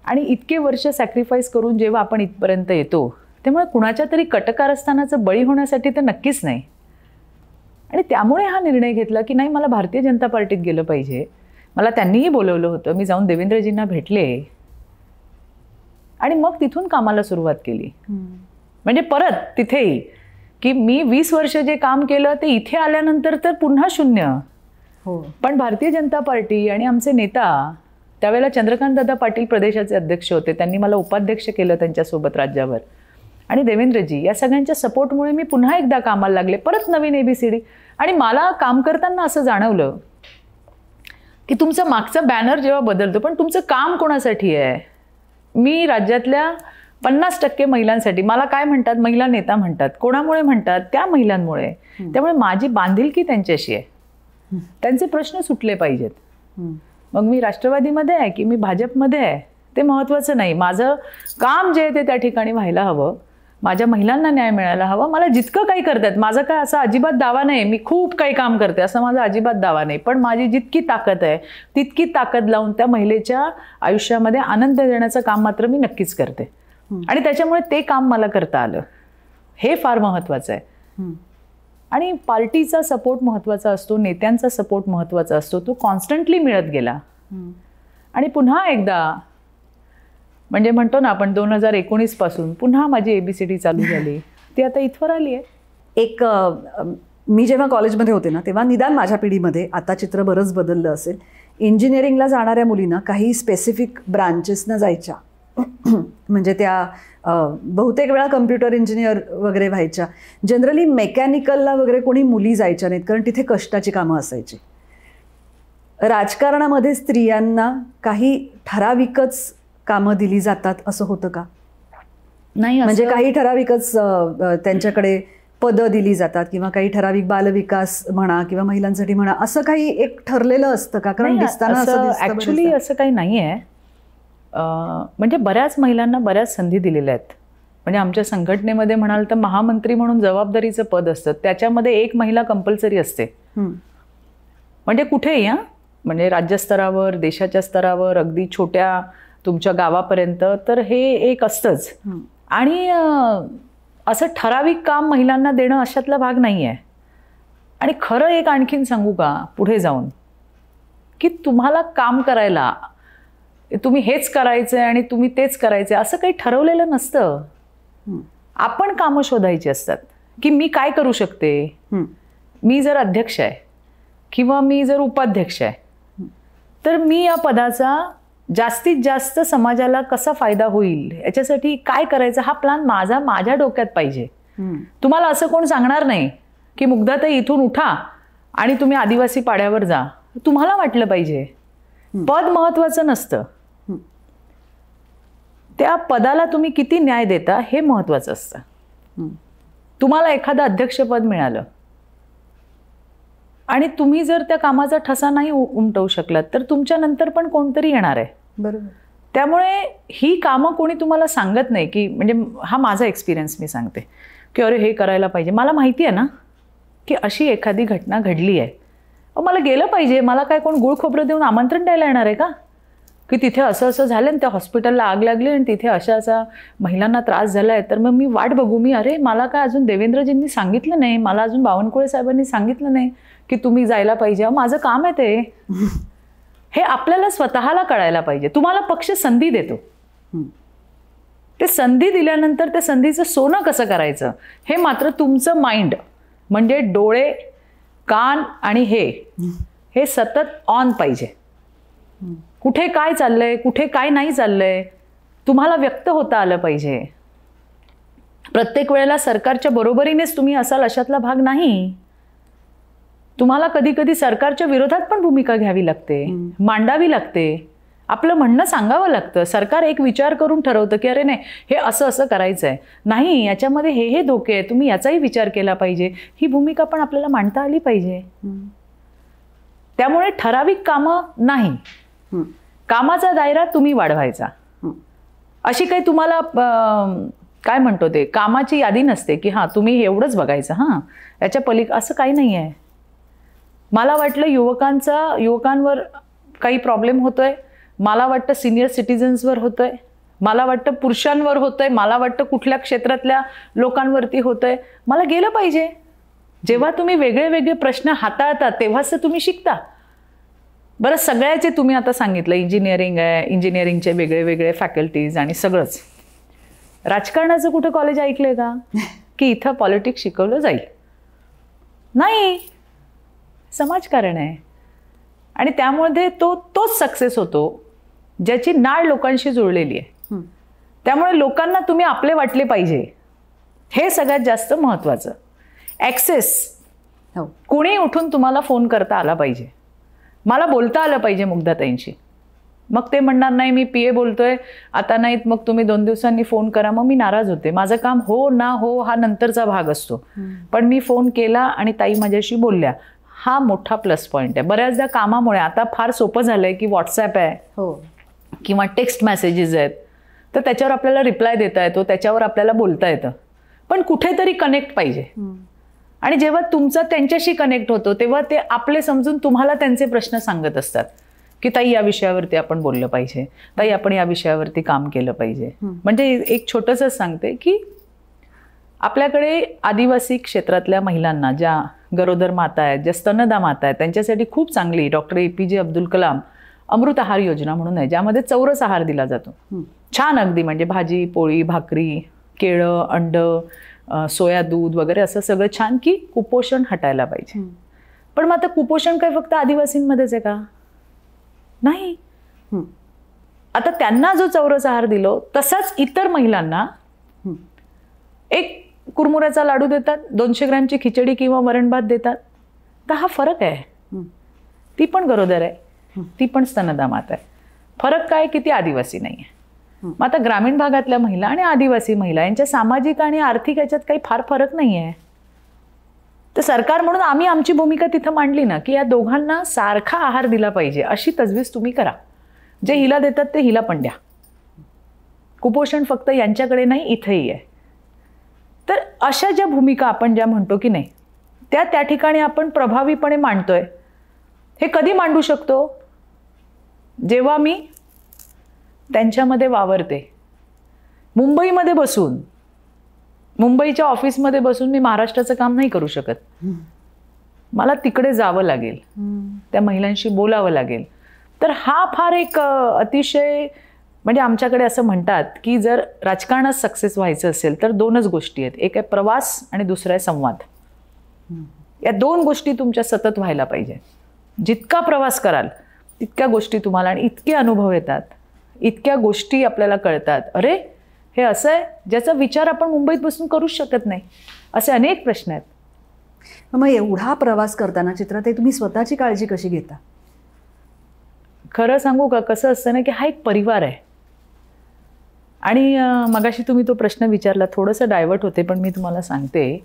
आणि इतके वर्ष सॅक्रिफाईस करून जेव्हा आपण इथपर्यंत येतो, त्यामुळे कुणाच्या तरी कटकारस्थानाचं बळी होण्यासाठी तर नक्कीच नाही. आणि त्यामुळे हा निर्णय घेतला की नाही, मला भारतीय जनता पार्टीत गेलं पाहिजे. मला त्यांनीही बोलवलं होतं, मी जाऊन देवेंद्रजींना भेटले आणि मग तिथून कामाला सुरुवात केली. म्हणजे परत तिथेही की मी 20 वर्ष जे काम केलं ते इथे आल्यानंतर तर पुन्हा शून्य. हो. पण भारतीय जनता पार्टी आणि आमचे नेता त्यावेळेला चंद्रकांत दादा पाटील प्रदेशाचे अध्यक्ष होते, त्यांनी मला उपाध्यक्ष केलं त्यांच्यासोबत राज्यावर. आणि देवेंद्रजी या सगळ्यांच्या सपोर्टमुळे मी पुन्हा एकदा कामाला लागले, परत नवीन ABCD. आणि मला काम करताना असं जाणवलं की तुमचं मागचं बॅनर जेव्हा बदलतो, पण तुमचं काम कोणासाठी आहे? मी राज्यातल्या 50% महिलांसाठी. मला काय म्हणतात? महिला नेता म्हणतात. कोणामुळे म्हणतात? त्या महिलांमुळे. त्यामुळे माझी बांधिलकी त्यांच्याशी आहे. त्यांचे प्रश्न सुटले पाहिजेत. मग मी राष्ट्रवादीमध्ये आहे की मी भाजपमध्ये आहे ते महत्त्वाचं नाही. माझं काम जे आहे ते त्या ठिकाणी व्हायला हवं. माझ्या महिलांना न्याय मिळायला हवा. मला जितकं काही करतात, माझा काय असा अजिबात दावा नाही मी खूप काही काम करते असं माझा अजिबात दावा नाही. पण माझी जितकी ताकद आहे तितकी ताकद लावून त्या महिलेच्या आयुष्यामध्ये आनंद देण्याचं काम मात्र मी नक्कीच करते. आणि त्याच्यामुळे ते काम मला करता आलं, हे फार महत्त्वाचं आहे. आणि पार्टीचा सपोर्ट महत्त्वाचा असतो, नेत्यांचा सपोर्ट महत्त्वाचा असतो. तो कॉन्स्टंटली मिळत गेला. आणि पुन्हा एकदा म्हणजे म्हणतो ना आपण 2019 पासून पुन्हा माझी ABCD चालू झाली. ती आता इथवर आली आहे. एक मी जेव्हा कॉलेजमध्ये होते ना, तेव्हा निदान माझ्या पिढीमध्ये, आता चित्र बरंच बदललं असेल, इंजिनिअरिंगला जाणाऱ्या मुलींना काही स्पेसिफिक ब्रांचेसनं जायच्या. म्हणजे त्या बहुतेक वेळा कम्प्युटर इंजिनियर वगैरे व्हायच्या. जनरली मेकॅनिकलला वगैरे कोणी मुली जायच्या नाहीत, कारण तिथे कष्टाची कामं असायची. राजकारणामध्ये स्त्रियांना काही ठराविकच कामं दिली जातात असं होतं का? नाही, म्हणजे काही ठराविकच त्यांच्याकडे पदं दिली जातात किंवा काही ठराविक बालविकास म्हणा किंवा महिलांसाठी म्हणा, असं काही एक ठरलेलं असतं का? कारण ऍक्च्युली असं काही नाही आहे. म्हणजे बऱ्याच महिलांना बऱ्याच संधी दिलेल्या आहेत. म्हणजे आमच्या संघटनेमध्ये म्हणाल तर महामंत्री म्हणून जबाबदारीचं पद असतं, त्याच्यामध्ये एक महिला कंपल्सरी असते. म्हणजे कुठेही, म्हणजे राज्यस्तरावर, देशाच्या स्तरावर, अगदी छोट्या तुमच्या गावापर्यंत, तर हे एक असतंच. आणि असं ठराविक काम महिलांना देणं अशातला भाग नाही आहे. आणि खरं एक आणखीन सांगू का पुढे जाऊन, की तुम्हाला काम करायला तुम्ही हेच करायचं आणि तुम्ही तेच करायचं असं काही ठरवलेलं नसतं. आपण कामं शोधायची असतात की मी काय करू शकते. मी जर अध्यक्ष आहे किंवा मी जर उपाध्यक्ष आहे तर मी या पदाचा जास्तीत जास्त समाजाला कसा फायदा होईल याच्यासाठी काय करायचं हा प्लॅन माझ्या डोक्यात पाहिजे. तुम्हाला असं कोण सांगणार नाही की मुग्धाताई इथून उठा आणि तुम्ही आदिवासी पाड्यावर जा. तुम्हाला वाटलं पाहिजे. पद महत्त्वाचं नसतं, त्या पदाला तुम्ही किती न्याय देता हे महत्त्वाचं असतं. तुम्हाला एखादं अध्यक्षपद मिळालं आणि तुम्ही जर त्या कामाचा ठसा नाही उमटवू शकलात तर तुमच्या नंतर पण कोणतरी येणार आहे. बरोबर. त्यामुळे ही कामं कोणी तुम्हाला सांगत नाही की, म्हणजे हा माझा एक्सपिरियन्स मी सांगते की अरे हे करायला पाहिजे. मला माहिती आहे ना की अशी एखादी घटना घडली आहे, मला गेलं पाहिजे. मला काय कोण गुळ खोबरं देऊन आमंत्रण द्यायला येणार आहे का की तिथे असं असं झालं आणि त्या हॉस्पिटलला आग लागली आणि तिथे अशा महिलांना त्रास झाला आहे, तर मग मी वाट बघू. अरे मला काय अजून देवेंद्रजींनी सांगितलं नाही, मला अजून बावनकुळे साहेबांनी सांगितलं नाही की तुम्ही जायला पाहिजे. माझं काम आहे ते. हे आपल्याला स्वतःला कळायला पाहिजे. तुम्हाला पक्ष संधी देतो, ते संधी दिल्यानंतर त्या संधीचं सोनं कसं करायचं हे मात्र तुमचं माइंड, म्हणजे डोळे, कान आणि हे सतत ऑन पाहिजे. कुठे काय चाललंय, कुठे काय नाही चाललंय तुम्हाला व्यक्त होता आलं पाहिजे. प्रत्येक वेळेला सरकारच्या बरोबरीनेच तुम्ही असाल अशातला भाग नाही. तुम्हाला कधी कधी सरकारच्या विरोधात पण भूमिका घ्यावी लागते, मांडावी लागते, आपलं म्हणणं सांगावं लागतं. सरकार एक विचार करून ठरवतं की अरे नाही हे असं असं करायचं आहे, नाही याच्यामध्ये हे धोके आहे, तुम्ही याचाही विचार केला पाहिजे. ही भूमिका पण आपल्याला मांडता आली पाहिजे. त्यामुळे ठराविक कामं नाही, कामाचा दायरा तुम्ही वाढवायचा. अशी काही तुम्हाला काय म्हणतो ते कामाची यादी नसते की हां तुम्ही एवढंच बघायचं, हां याच्या असं काही नाही आहे. मला वाटलं युवकांवर काही प्रॉब्लेम होतोय, मला वाटतं सिनियर सिटीजन्सवर होतोय, मला वाटतं पुरुषांवर होतंय, मला वाटतं कुठल्या क्षेत्रातल्या लोकांवरती होतंय. मला गेलं पाहिजे. जेव्हा तुम्ही वेगळे वेगळे प्रश्न हाताळता तेव्हाच तर तुम्ही शिकता. बरं, सगळ्याचे तुम्ही आता सांगितलं, इंजिनिअरिंग आहे, इंजिनिअरिंगचे वेगळे वेगळे फॅकल्टीज आणि सगळंच. राजकारणाचं कुठं कॉलेज ऐकलंय का की इथं पॉलिटिक्स शिकवलं जाईल? नाही, समाजकारण आहे. आणि त्यामध्ये तोच सक्सेस होतो ज्याची नाळ लोकांशी जुळलेली आहे. त्यामुळे लोकांना तुम्ही आपले वाटले पाहिजे, हे सगळ्यात जास्त महत्त्वाचं. ॲक्सेस, कोणी उठून तुम्हाला फोन करता आला पाहिजे, मला बोलता आलं पाहिजे मुग्धाताईंशी. मग ते म्हणणार नाही मी PA बोलतोय आता नाहीत, मग तुम्ही 2 दिवसांनी फोन करा. मग मी नाराज होते. माझं काम हो ना हो हा नंतरचा भाग असतो, पण मी फोन केला आणि ताई माझ्याशी बोलल्या, हा मोठा प्लस पॉईंट आहे. बऱ्याचदा कामामुळे आता फार सोपं झालंय की व्हॉट्सॲप आहे किंवा टेक्स्ट मेसेजेस आहेत, तर त्याच्यावर आपल्याला रिप्लाय देता येतो, त्याच्यावर आपल्याला बोलता येतं. पण कुठेतरी कनेक्ट पाहिजे. आणि जेव्हा तुमचा त्यांच्याशी कनेक्ट होतो तेव्हा ते आपले समजून तुम्हाला त्यांचे प्रश्न सांगत असतात की ताई या विषयावरती आपण बोललं पाहिजे, ताई आपण या विषयावरती काम केलं पाहिजे. म्हणजे एक छोटंसं सांगते की आपल्याकडे आदिवासी क्षेत्रातल्या महिलांना, ज्या गरोदर माता आहेत, ज्या स्तनदा माता आहेत, त्यांच्यासाठी खूप चांगली डॉक्टर APJ अब्दुल कलाम अमृत आहार योजना म्हणून आहे, ज्यामध्ये चौरस आहार दिला जातो. छान, अगदी म्हणजे भाजी पोळी भाकरी, केळं, अंड, सोया दूध वगैरे असं सगळं छान, की कुपोषण हटायला पाहिजे. पण मग आता कुपोषण काय फक्त आदिवासींमध्येच आहे का? नाही. आता त्यांना जो चौरस आहार दिलो तसाच इतर महिलांना एक कुरमुऱ्याचा लाडू देतात, 200 ग्रॅमची खिचडी किंवा वरण भात देतात. तर हा फरक आहे. ती पण गरोदर आहे, ती पण स्तनदा माता आहे. फरक काय की ती आदिवासी नाही आहे. मग आता ग्रामीण भागातल्या महिला आणि आदिवासी महिला यांच्या सामाजिक आणि आर्थिक याच्यात काही फार फरक नाही आहे. तर सरकार म्हणून आम्ही आमची भूमिका तिथं मांडली ना की या दोघांना सारखा आहार दिला पाहिजे, अशी तजवीज तुम्ही करा. जे हिला देतात ते हिला पण द्या. कुपोषण फक्त यांच्याकडे नाही, इथंही आहे. तर अशा ज्या भूमिका आपण ज्या म्हणतो की नाही, त्या ठिकाणी आपण प्रभावीपणे मांडतोय. हे कधी मांडू शकतो? जेव्हा मी त्यांच्यामध्ये वावरते. मुंबईमध्ये बसून, मुंबईच्या ऑफिसमध्ये बसून मी महाराष्ट्राचं काम नाही करू शकत. मला तिकडे जावं लागेल, त्या महिलांशी बोलावं लागेल. तर हा फार एक अतिशय, म्हणजे आमच्याकडे असं म्हणतात की जर राजकारणात सक्सेस व्हायचं असेल तर 2च गोष्टी आहेत. एक आहे प्रवास आणि दुसरा आहे संवाद. या 2 गोष्टी तुमच्या सतत व्हायला पाहिजे. जितका प्रवास कराल तितक्या गोष्टी तुम्हाला, आणि इतके अनुभव येतात, इतक्या गोष्टी आपल्याला कळतात. अरे हे असं आहे ज्याचा विचार आपण मुंबईत बसून करूच शकत नाही. असे अनेक प्रश्न आहेत. मग एवढा प्रवास करताना चित्राताई तुम्ही स्वतःची काळजी कशी घेता? खरं सांगू का, कसं असतं ना की हा एक परिवार आहे. आणि मगाशी तुम्ही तो प्रश्न विचारला, थोडंसं डायव्हर्ट होते, पण मी तुम्हाला सांगते,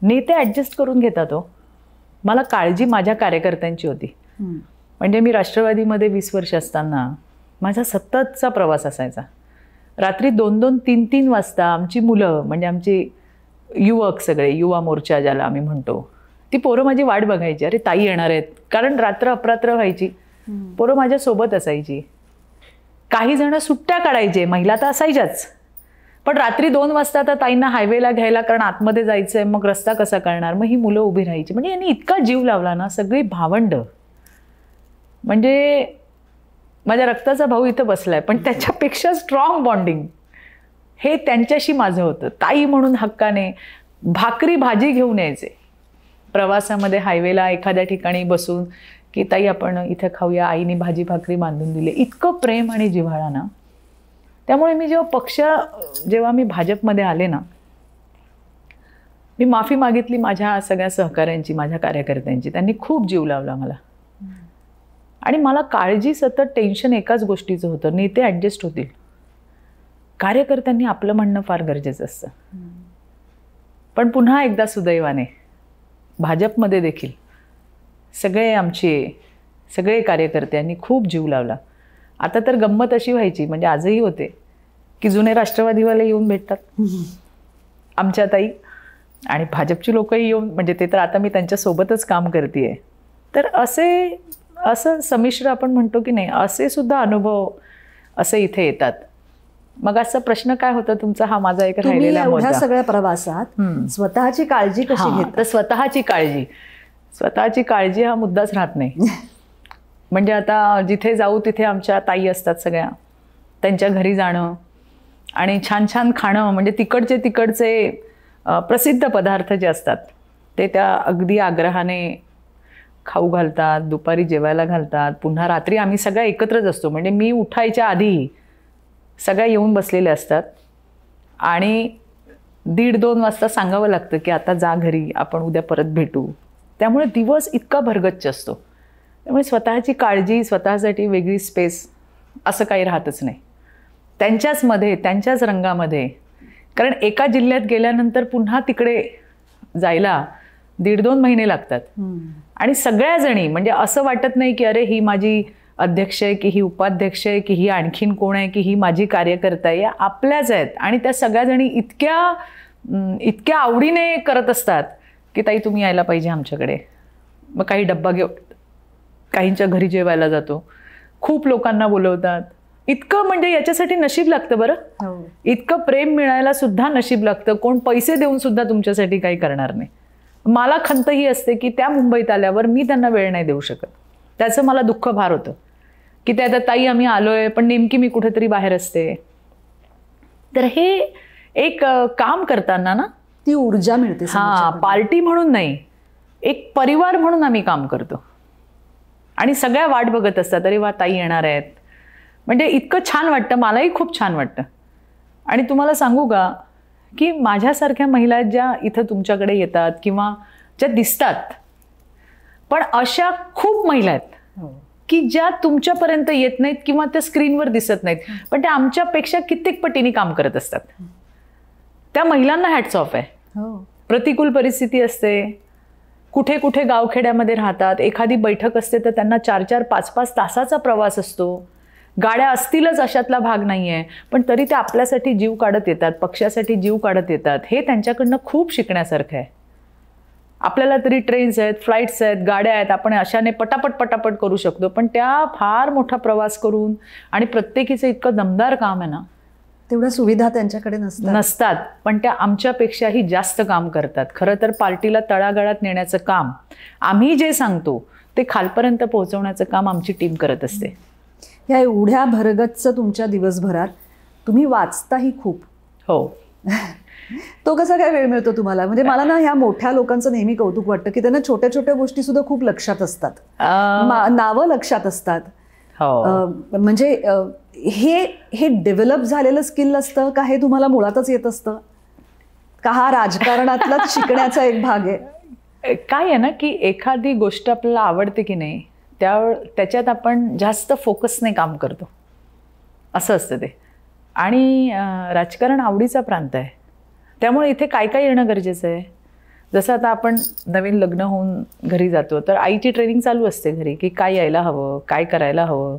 नेते ॲडजस्ट करून घेतात. मला काळजी माझ्या कार्यकर्त्यांची होती. म्हणजे मी राष्ट्रवादीमध्ये 20 वर्ष असताना माझा सततचा प्रवास असायचा. रात्री 2-2, 3-3 वाजता आमची मुलं, म्हणजे आमची युवक, सगळे युवा मोर्चा ज्याला आम्ही म्हणतो, ती पोरं माझी वाट बघायची. अरे ताई येणार आहेत, कारण रात्र अपरात्र व्हायची. पोरं माझ्या सोबत असायची. काही जण सुट्ट्या काढायचे, महिला तर असायच्याच, पण रात्री 2 वाजता तर ताईंना हायवेला घ्यायला, कारण आतमध्ये जायचंय, मग रस्ता कसा करणार, मग ही मुलं उभी राहायची. म्हणजे यांनी इतका जीव लावला ना, सगळी भावंड. म्हणजे माझ्या रक्ताचा भाऊ इथं बसलाय, पण त्याच्यापेक्षा स्ट्रॉंग बॉन्डिंग हे त्यांच्याशी माझं होतं. ताई म्हणून हक्काने भाकरी भाजी घेऊन यायचे प्रवासामध्ये, हायवेला एखाद्या ठिकाणी बसून की ताई आपण इथं खाऊया, आईने भाजी भाकरी बांधून दिली. इतकं प्रेम आणि जिव्हाळा ना. त्यामुळे मी जेव्हा मी भाजपमध्ये आले ना, मी माफी मागितली माझ्या सगळ्या सहकाऱ्यांची, माझ्या कार्यकर्त्यांची. त्यांनी खूप जीव लावला मला. आणि मला काळजी, सतत टेन्शन एकाच गोष्टीचं होतं, नेते ॲडजस्ट होतील, कार्यकर्त्यांनी आपलं म्हणणं फार गरजेचं असतं. पण पुन्हा एकदा सुदैवाने भाजपमध्ये देखील सगळे कार्यकर्त्यांनी खूप जीव लावला. आता तर गंमत अशी व्हायची, म्हणजे आजही होते, की जुने राष्ट्रवादीवाले येऊन भेटतात आमच्या ताई, आणि भाजपची लोकही येऊन, म्हणजे ते तर आता मी त्यांच्यासोबतच काम करते. तर असं संमिश्र आपण म्हणतो की नाही, असे सुद्धा अनुभव असे इथे येतात. मग असा प्रश्न काय होता तुमचा, हा माझा एक राहिलेला मुद्दा. एवढ्या सगळ्या प्रवासात स्वतःची काळजी कशी घेता? तर स्वतःची काळजी हा मुद्दाच राहत नाही. म्हणजे आता जिथे जाऊ तिथे आमच्या ताई असतात सगळ्या, त्यांच्या घरी जाणं आणि छान छान खाणं, म्हणजे तिकडचे प्रसिद्ध पदार्थ जे असतात ते त्या अगदी आग्रहाने खाऊ घालतात, दुपारी जेवायला घालतात. पुन्हा रात्री आम्ही सगळ्या एकत्रच असतो, म्हणजे मी उठायच्या आधी सगळ्या येऊन बसलेल्या असतात आणि 1:30-2 वाजता सांगावं लागतं की आता जा घरी, आपण उद्या परत भेटू. त्यामुळे दिवस इतका भरगच्च असतो. त्यामुळे स्वतःची काळजी, स्वतःसाठी वेगळी स्पेस असं काही राहतच नाही. त्यांच्याच रंगामध्ये, कारण एका जिल्ह्यात गेल्यानंतर पुन्हा तिकडे जायला 1.5-2 महिने लागतात. आणि सगळ्या जणी, म्हणजे असं वाटत नाही की अरे ही माझी अध्यक्ष आहे, की ही उपाध्यक्ष आहे, की ही आणखीन कोण आहे, की ही माझी कार्यकर्ता आहे. या आपल्याच आहेत आणि त्या सगळ्याजणी इतक्या आवडीने करत असतात की ताई तुम्ही यायला पाहिजे आमच्याकडे. मग काही डब्बा घेऊन काहींच्या घरी जेवायला जातो, खूप लोकांना बोलवतात. इतकं म्हणजे याच्यासाठी नशीब लागतं बरं. इतकं प्रेम मिळायला सुद्धा नशीब लागतं. कोण पैसे देऊन सुद्धा तुमच्यासाठी काही करणार नाही. मला खंत ही असते की त्या मुंबईत आल्यावर मी त्यांना वेळ नाही देऊ शकत. त्याचं मला दुःख फार होतं की त्या ताई आम्ही आलोय पण नेमकी मी कुठेतरी बाहेर असते. तर हे एक काम करताना ना ती ऊर्जा मिळते. पार्टी म्हणून नाही, एक परिवार म्हणून आम्ही काम करतो आणि सगळ्या वाट बघत असतात, अरे वा ताई येणार आहेत. म्हणजे इतकं छान वाटतं, मलाही खूप छान वाटतं. आणि तुम्हाला सांगू का की माझ्यासारख्या महिला ज्या इथं तुमच्याकडे येतात किंवा ज्या दिसतात, पण अशा खूप महिला आहेत की ज्या तुमच्यापर्यंत येत नाहीत किंवा त्या स्क्रीनवर दिसत नाहीत, पण त्या आमच्यापेक्षा कित्येक पटीने काम करत असतात. त्या महिलांना हॅट्स ऑफ आहे. प्रतिकूल परिस्थिती असते, कुठे कुठे गावखेड्यामध्ये राहतात, एखादी बैठक असते तर त्यांना 4-4, 5-5 तासाचा प्रवास असतो. गाड्या असतीलच अशातला भाग नाही आहे, पण तरी ते आपल्यासाठी जीव काढत येतात, पक्षासाठी जीव काढत येतात. हे त्यांच्याकडनं खूप शिकण्यासारखं आहे. आपल्याला तरी ट्रेन्स आहेत, फ्लाईट्स आहेत, गाड्या आहेत, आपण अशाने पटापट करू शकतो, पण त्या फार मोठा प्रवास करून आणि प्रत्येकीचं इतकं दमदार काम आहे ना, तेवढ्या सुविधा त्यांच्याकडे नसतात, पण त्या आमच्यापेक्षाही जास्त काम करतात. खरं तर पार्टीला तळागाळात नेण्याचं काम, आम्ही जे सांगतो ते खालपर्यंत पोहोचवण्याचं काम आमची टीम करत असते. या एवढ्या भरगच्च तुमच्या दिवसभरात तुम्ही वाचताही खूप. हो. तो कसा काय वेळ मिळतो तुम्हाला? म्हणजे मला ना ह्या मोठ्या लोकांचं नेहमी कौतुक वाटतं की त्यांना छोट्या छोट्या गोष्टी सुद्धा खूप लक्षात असतात, नावं लक्षात असतात. म्हणजे हे डेव्हलप झालेलं स्किल असतं का, हे तुम्हाला मुळातच येत असतं का, हा राजकारणातलाच शिकण्याचा एक भाग आहे? काय आहे ना की एखादी गोष्ट आपल्याला आवडते की नाही, त्याच्यात आपण जास्त फोकसने काम करतो, असं असतं ते. आणि राजकारण आवडीचा प्रांत आहे, त्यामुळे इथे काय काय येणं गरजेचं आहे. जसं आता आपण नवीन लग्न होऊन घरी जातो तर आईची ट्रेनिंग चालू असते घरी की काय यायला हवं, काय करायला हवं.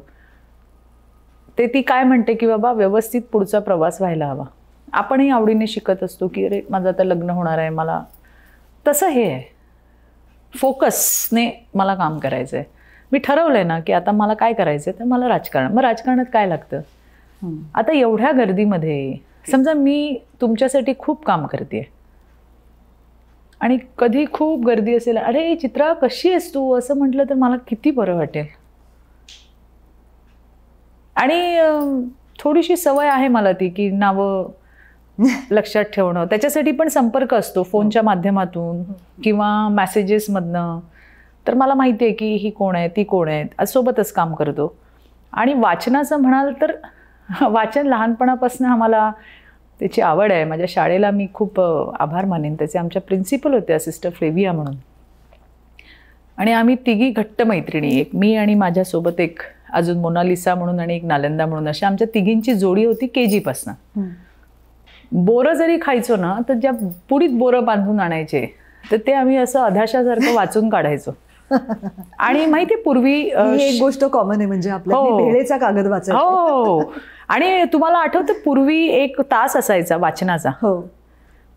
ते ती काय म्हणते की बाबा व्यवस्थित पुढचा प्रवास व्हायला हवा. आपणही आवडीने शिकत असतो की अरे माझं आता लग्न होणार आहे, मला तसं हे आहे, फोकसने मला काम करायचं आहे. मी ठरवलंय ना की आता मला काय करायचं आहे, तर मला राजकारण. मग राजकारणात काय लागतं? आता एवढ्या गर्दीमध्ये समजा मी तुमच्यासाठी खूप काम करते आणि कधी खूप गर्दी असेल, अरे चित्रा कशी आहेस तू असं म्हटलं तर मला किती बरं वाटेल. आणि थोडीशी सवय आहे मला ती की नावं लक्षात ठेवणं. त्याच्यासाठी पण संपर्क असतो फोनच्या माध्यमातून किंवा मॅसेजेसमधनं. तर मला माहिती आहे की ही कोण आहे, ती कोण आहे, सोबतच काम करतो. आणि वाचनाचं म्हणाल तर वाचन लहानपणापासून आम्हाला त्याची आवड आहे. माझ्या शाळेला मी खूप आभार मानेन, त्याचे आमच्या प्रिन्सिपल होत्या सिस्टर फ्लेविया म्हणून. आणि आम्ही तिघी घट्ट मैत्रिणी, एक मी आणि माझ्यासोबत एक अजून मोनालिसा म्हणून आणि एक नालंदा म्हणून, अशी आमच्या तिघींची जोडी होती KG पासनं. बोरं जरी खायचो ना तर ज्या पुडीत बोरं बांधून आणायचे तर ते आम्ही असं अधाशासारखं वाचून काढायचो. आणि माहिती पूर्वी एक गोष्ट कॉमन आहे, म्हणजे आपल्या भेळेचा कागद वाचायचा. हो. आणि तुम्हाला आठवतं पूर्वी एक तास असायचा वाचनाचा. हो.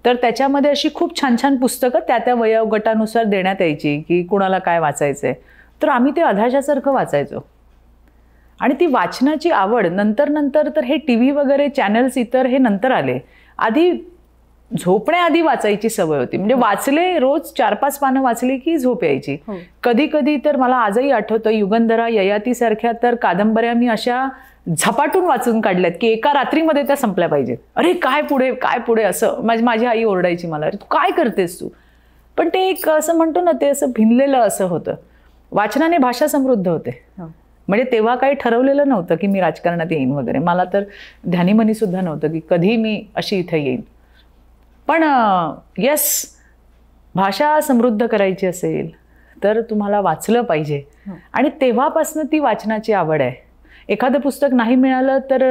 तर त्याच्यामध्ये अशी खूप छान छान पुस्तकं त्या वयोगटानुसार देण्यात यायची की कुणाला काय वाचायचंय. तर आम्ही ते अधाशासारखं वाचायचो. आणि ती वाचनाची आवड नंतर तर हे टी व्ही वगैरे चॅनल्स इतर हे नंतर आले. आधी झोपण्याआधी वाचायची सवय होती. म्हणजे वाचले, रोज 4-5 पानं वाचली की झोप यायची. कधी कधी तर मला आजही आठवतं, युगंधरा, ययाती सारख्या तर कादंबऱ्या मी अशा झपाटून वाचून काढल्यात की एका रात्रीमध्ये त्या संपल्या पाहिजेत. अरे काय पुढे असं माझी आई ओरडायची मला, अरे तू काय करतेस तू. पण ते एक असं म्हणतो ना, ते असं भिनलेलं असं होतं. वाचनाने भाषा समृद्ध होते. म्हणजे तेव्हा काही ठरवलेलं नव्हतं की मी राजकारणात येईन वगैरे. मला तर ध्यानीमनी सुद्धा नव्हतं की कधी मी अशी इथे येईन. पण येस, भाषा समृद्ध करायची असेल तर तुम्हाला वाचलं पाहिजे. आणि तेव्हापासून ती वाचनाची आवड आहे. एखादं पुस्तक नाही मिळालं तर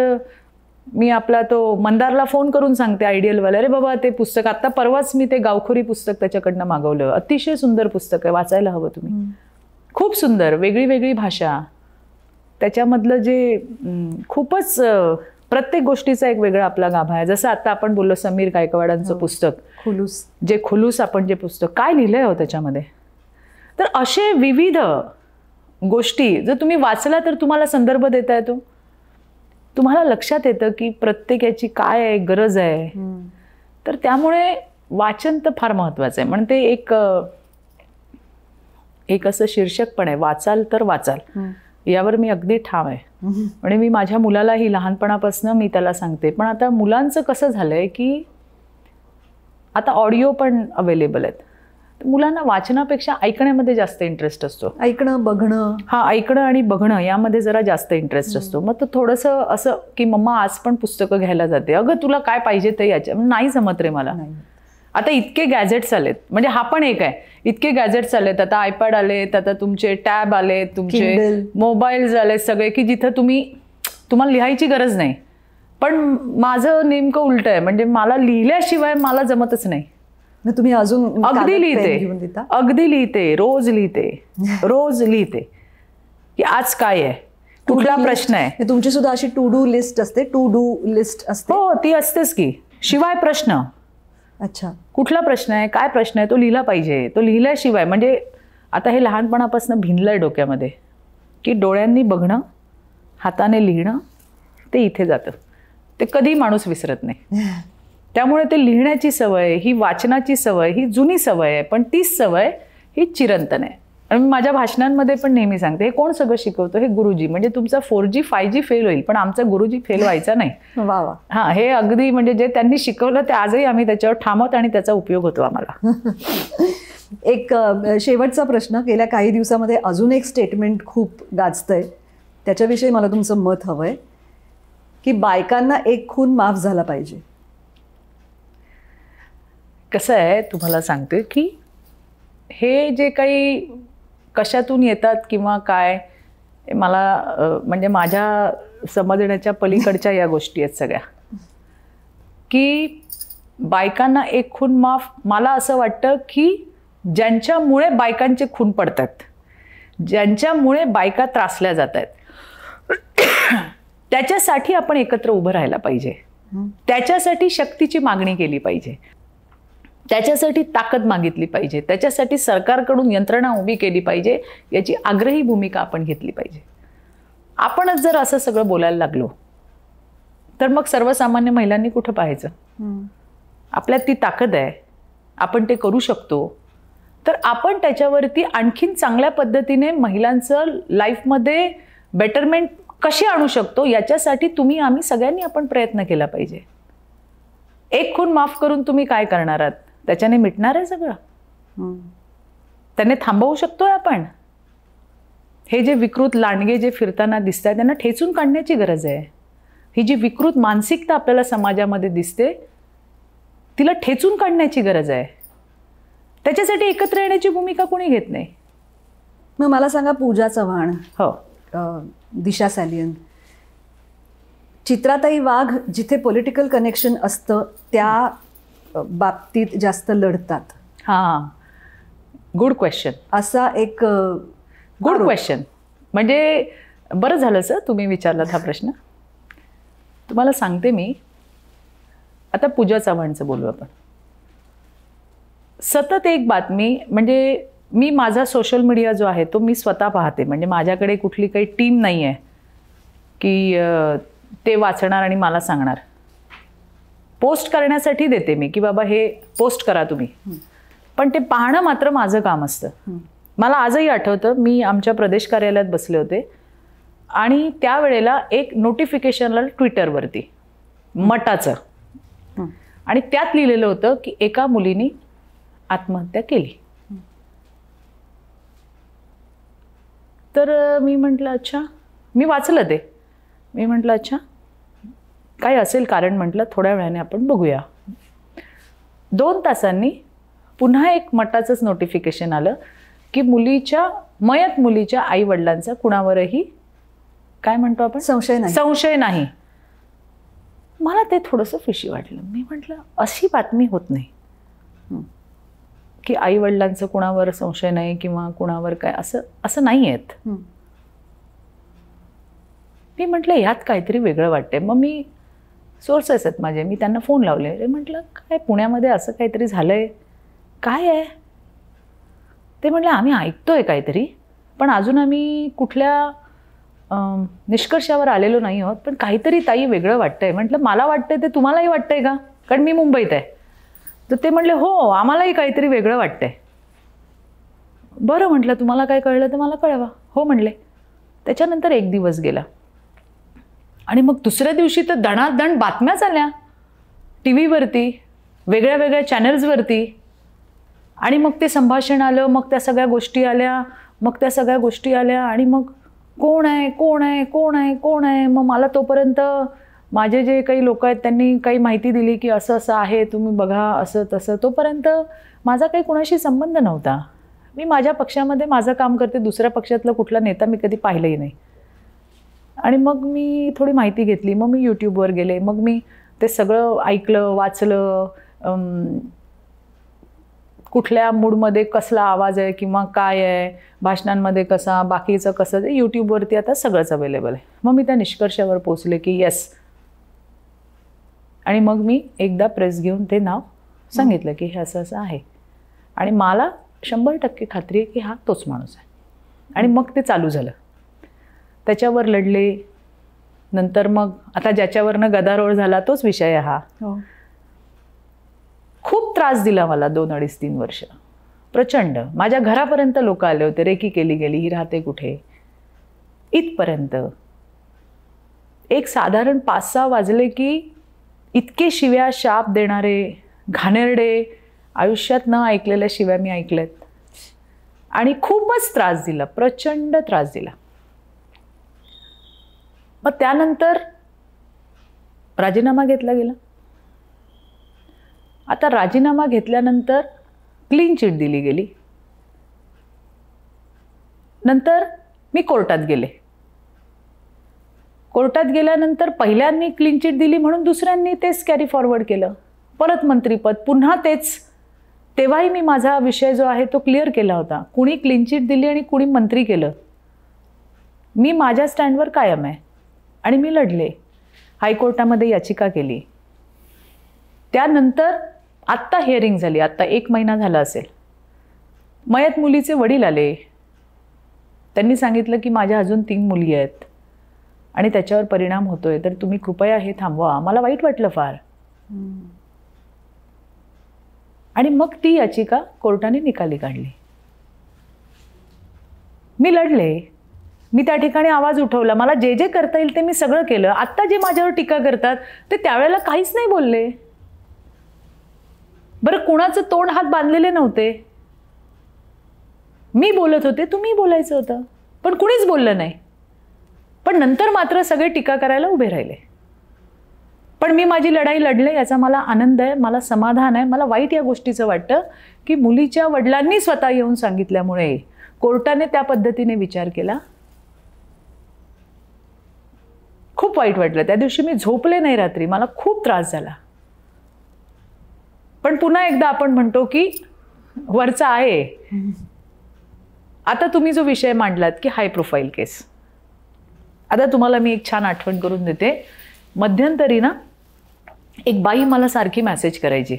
मी आपला तो मंदारला फोन करून सांगते, आयडियलवाला, अरे बाबा ते पुस्तक आत्ता परवाच मी ते गावखोरी पुस्तक त्याच्याकडनं मागवलं. अतिशय सुंदर पुस्तक आहे, वाचायला हवं तुम्ही. खूप सुंदर, वेगळी वेगळी भाषा, त्याच्यामधलं जे खूपच प्रत्येक गोष्टीचा एक वेगळा आपला गाभा आहे. जसं आता आपण बोललो समीर गायकवाडांचं पुस्तक खुलूस, जे खुलूस आपण जे पुस्तक काय लिहिलंय हो त्याच्यामध्ये. तर असे विविध गोष्टी जर तुम्ही वाचला तर तुम्हाला संदर्भ देता येतो. तुम्हाला लक्षात येतं की प्रत्येकाची काय आहे, गरज आहे. तर त्यामुळे वाचन तर फार महत्वाचं आहे. म्हणते एक असं शीर्षक पण आहे, वाचाल तर वाचाल. यावर मी अगदी ठाम आहे. म्हणजे मी माझ्या मुलालाही लहानपणापासून मी त्याला सांगते. पण आता मुलांचं कसं झालंय की आता ऑडिओ पण अवेलेबल आहेत. मुलांना वाचनापेक्षा ऐकण्यामध्ये जास्त इंटरेस्ट असतो. ऐकणं, बघणं. ऐकणं आणि बघणं यामध्ये जरा जास्त इंटरेस्ट असतो. मग तो थोडंसं असं की मम्मा आज पण पुस्तकं घ्यायला जाते, अगं तुला काय पाहिजे ते याच्या. नाही जमत रे मला. आता इतके गॅजेट्स आलेत, म्हणजे हा पण एक आहे, इतके गॅजेट्स आलेत. आता आयपॅड आलेत, आता तुमचे टॅब आलेत, तुमचे मोबाईल्स आलेत सगळे, की जिथं तुम्हाला लिहायची गरज नाही. पण माझं नेमकं उलट आहे. म्हणजे मला लिहिल्याशिवाय मला जमतच नाही. तुम्ही अजून अगदी लिहिते, रोज लिहिते की आज काय आहे, कुठला प्रश्न आहे. तुमची सुद्धा अशी टू डू लिस्ट असते? हो, ती असतेच की. शिवाय प्रश्न. अच्छा, कुठला प्रश्न आहे, काय प्रश्न आहे, तो लिहिला पाहिजे. तो लिहिल्याशिवाय, म्हणजे आता हे लहानपणापासून भिनलंय डोक्यामध्ये की डोळ्यांनी बघणं, हाताने लिहिणं, ते इथे जातं. ते कधी माणूस विसरत नाही. त्यामुळे ते लिहिण्याची सवय, ही वाचनाची सवय, ही जुनी सवय आहे. पण तीच सवय ही चिरंतन आहे. आणि मी माझ्या भाषणांमध्ये पण नेहमी सांगते, हे कोण सगळं शिकवतो? हे गुरुजी. म्हणजे तुमचा 4G 5G फेल होईल, पण आमचा गुरुजी फेल व्हायचा नाही. वा. हे अगदी म्हणजे जे त्यांनी शिकवलं ते आजही आम्ही त्याच्यावर ठामत आणि त्याचा उपयोग होतो आम्हाला. एक शेवटचा प्रश्न. गेल्या काही दिवसामध्ये अजून एक स्टेटमेंट खूप गाजतंय, त्याच्याविषयी मला तुमचं मत हवंय की बायकांना एक खून माफ झाला पाहिजे. कसं आहे, तुम्हाला सांगते की हे जे काही कशातून येतात किंवा काय, मला म्हणजे माझ्या समजण्याच्या पलीकडच्या या गोष्टी आहेत सगळ्या. की बायकांना एक खून माफ, मला असं वाटतं की ज्यांच्यामुळे बायकांचे खून पडतात, ज्यांच्यामुळे बायका त्रासल्या जात आहेत, त्याच्यासाठी आपण एकत्र उभं राहायला पाहिजे. त्याच्यासाठी शक्तीची मागणी केली पाहिजे, त्याच्यासाठी ताकद मागितली पाहिजे, त्याच्यासाठी सरकारकडून यंत्रणा उभी केली पाहिजे. याची आग्रही भूमिका आपण घेतली पाहिजे. आपणच जर असं सगळं बोलायला लागलो तर मग सर्वसामान्य महिलांनी कुठं पाहायचं? आपल्यात ती ताकद आहे, आपण ते करू शकतो. तर आपण त्याच्यावरती आणखीन चांगल्या पद्धतीने महिलांचं लाईफमध्ये बेटरमेंट कशी आणू शकतो याच्यासाठी आम्ही सगळ्यांनी आपण प्रयत्न केला पाहिजे. एक खून माफ करून तुम्ही काय करणार आहात? त्याच्याने मिटणार आहे सगळं? त्याने थांबवू शकतोय आपण? हे जे विकृत लांडगे जे फिरताना दिसत आहेत त्यांना ठेचून काढण्याची गरज आहे. ही जी विकृत मानसिकता आपल्याला समाजामध्ये दिसते तिला ठेचून काढण्याची गरज आहे. त्याच्यासाठी एकत्र येण्याची भूमिका कोणी घेत नाही. मग मला सांगा, पूजा चव्हाण, हो, दिशा सॅलियन, चित्राताई वाघ जिथे पॉलिटिकल कनेक्शन असतं त्या बाबतीत जास्त लढतात. Good question. असा एक गुड क्वेश्चन. म्हणजे बरं झालं सर तुम्ही विचारलात हा प्रश्न. तुम्हाला सांगते मी, आता पूजा चव्हाणचं बोलू आपण. सतत एक बातमी, म्हणजे मी माझा सोशल मीडिया जो आहे तो मी स्वतः पाहते. म्हणजे माझ्याकडे कुठली काही टीम नाही आहे की ते वाचणार आणि मला सांगणार. पोस्ट करण्यासाठी देते मी की बाबा हे पोस्ट करा तुम्ही, पण ते पाहणं मात्र माझं काम असतं. मला आजही आठवतं, मी आमच्या प्रदेश कार्यालयात बसले होते आणि त्यावेळेला एक नोटिफिकेशन आलं ट्विटरवरती मटाचं, आणि त्यात लिहिलेलं होतं की एका मुलीने आत्महत्या केली. तर मी म्हटलं अच्छा, मी वाचलं ते, मी म्हटलं अच्छा काय असेल कारण, म्हटलं थोड्या वेळाने आपण बघूया. 2 तासांनी पुन्हा एक मटाचंच नोटिफिकेशन आलं की मयत मुलीच्या आई वडिलांचा कुणावरही काय म्हणतो आपण संशय नाही. मला ते थोडंसं फिशी वाटलं. मी म्हटलं अशी बातमी होत नाही की आई वडिलांचं कुणावर संशय नाही किंवा कुणावर काय असं नाही आहेत. मी म्हटलं ह्यात काहीतरी वेगळं वाटतंय. मग मी सोर्सेस आहेत माझे, मी त्यांना फोन लावले. अरे म्हटलं काय पुण्यामध्ये असं काहीतरी झालंय, काय आहे? ते म्हटलं आम्ही ऐकतोय काहीतरी, पण अजून आम्ही कुठल्या निष्कर्षावर आलेलो नाही आहोत, पण काहीतरी ताई वेगळं वाटतंय. म्हटलं मला वाटतंय ते तुम्हालाही वाटतंय का? कारण मी मुंबईत आहे. तर ते म्हटले हो आम्हालाही काहीतरी वेगळं वाटतंय. बरं म्हटलं तुम्हाला काय कळलं तर मला कळवा. हो म्हणले. त्याच्यानंतर 1 दिवस गेला आणि मग दुसऱ्या दिवशी तर दणादण बातम्या झाल्या टी व्हीवरती, वेगळ्या वेगळ्या चॅनल्सवरती. आणि मग ते संभाषण आलं, मग त्या सगळ्या गोष्टी आल्या आणि मग कोण आहे. मग मला तोपर्यंत माझे जे काही लोक आहेत त्यांनी काही माहिती दिली की असं असं आहे, तुम्ही बघा असं तसं. तोपर्यंत माझा काही कुणाशी संबंध नव्हता. मी माझ्या पक्षामध्ये माझं काम करते, दुसऱ्या पक्षातला कुठला नेता मी कधी पाहिलंही नाही. आणि मग मी थोडी माहिती घेतली, मग मी यूट्यूबवर गेले, मग मी ते सगळं ऐकलं, वाचलं, कुठल्या मूडमध्ये कसला आवाज आहे किंवा काय आहे, भाषणांमध्ये कसा, बाकीचं कसं, ते यूट्यूबवरती आता सगळंच अवेलेबल आहे. मग मी त्या निष्कर्षावर पोचले की येस. आणि मग मी एकदा प्रेस घेऊन ते नाव सांगितलं की हे असं असं आहे आणि मला 100% खात्री आहे की हा तोच माणूस आहे. आणि मग ते चालू झालं, त्याच्यावर लढले. नंतर मग आता ज्याच्यावरनं गदारोळ झाला तोच विषय आहे हा. खूप त्रास दिला मला 2-2.5-3 वर्ष, प्रचंड. माझ्या घरापर्यंत लोक आले होते, रेकी केली गेली, ही राहते कुठे, इथपर्यंत. एक साधारण 5-6 वाजले की इतके शिव्या शाप देणारे घाणेरडे, आयुष्यात न ऐकलेल्या शिव्या मी ऐकल्यात आणि खूपच त्रास दिला, प्रचंड त्रास दिला. मग त्यानंतर राजीनामा घेतला गेला. आता राजीनामा घेतल्यानंतर क्लीन चिट दिली गेली. नंतर मी कोर्टात गेले. कोर्टात गेल्यानंतर पहिल्यांनी क्लीन चिट दिली म्हणून दुसऱ्यांनी तेच कॅरी फॉरवर्ड केलं, परत मंत्रीपद, पुन्हा तेच. तेव्हाही मी माझा विषय जो आहे तो क्लिअर केला होता. कुणी क्लीन चिट दिली आणि कुणी मंत्री केलं, मी माझ्या स्टँडवर कायम आहे आणि मी लढले. हायकोर्टामध्ये याचिका केली. त्यानंतर आत्ता हिअरिंग झाली, आत्ता 1 महिना झाला असेल. मयत मुलीचे वडील आले. त्यांनी सांगितलं की माझ्या अजून 3 मुली आहेत आणि त्याच्यावर परिणाम होतोय, तर तुम्ही कृपया हे थांबवा. मला वाईट वाटलं फार. आणि मग ती याचिका कोर्टाने निकाली काढली. मी लढले, मी त्या ठिकाणी आवाज उठवला. मला जे जे करता येईल ते मी सगळं केलं. आत्ता जे माझ्यावर टीका करतात ते त्यावेळेला काहीच नाही बोलले. बरं, कुणाचं तोंड हात बांधलेले नव्हते. मी बोलत होते, तुम्ही बोलायचं होतं, पण कुणीच बोललं नाही. पण नंतर मात्र सगळे टीका करायला उभे राहिले. पण मी माझी लढाई लढले, याचा मला आनंद आहे, मला समाधान आहे. मला वाईट या गोष्टीचं वाटतं की मुलीच्या वडिलांनी स्वतः येऊन सांगितल्यामुळे कोर्टाने त्या पद्धतीने विचार केला. खूप वाईट वाटलं. त्या दिवशी मी झोपले नाही रात्री, मला खूप त्रास झाला. पण पुन्हा एकदा आपण म्हणतो की वरचा आहे. आता तुम्ही जो विषय मांडलात की हाय प्रोफाईल केस, आता तुम्हाला मी एक छान आठवण करून देते. मध्यंतरी ना एक बाई मला सारखी मेसेज करायची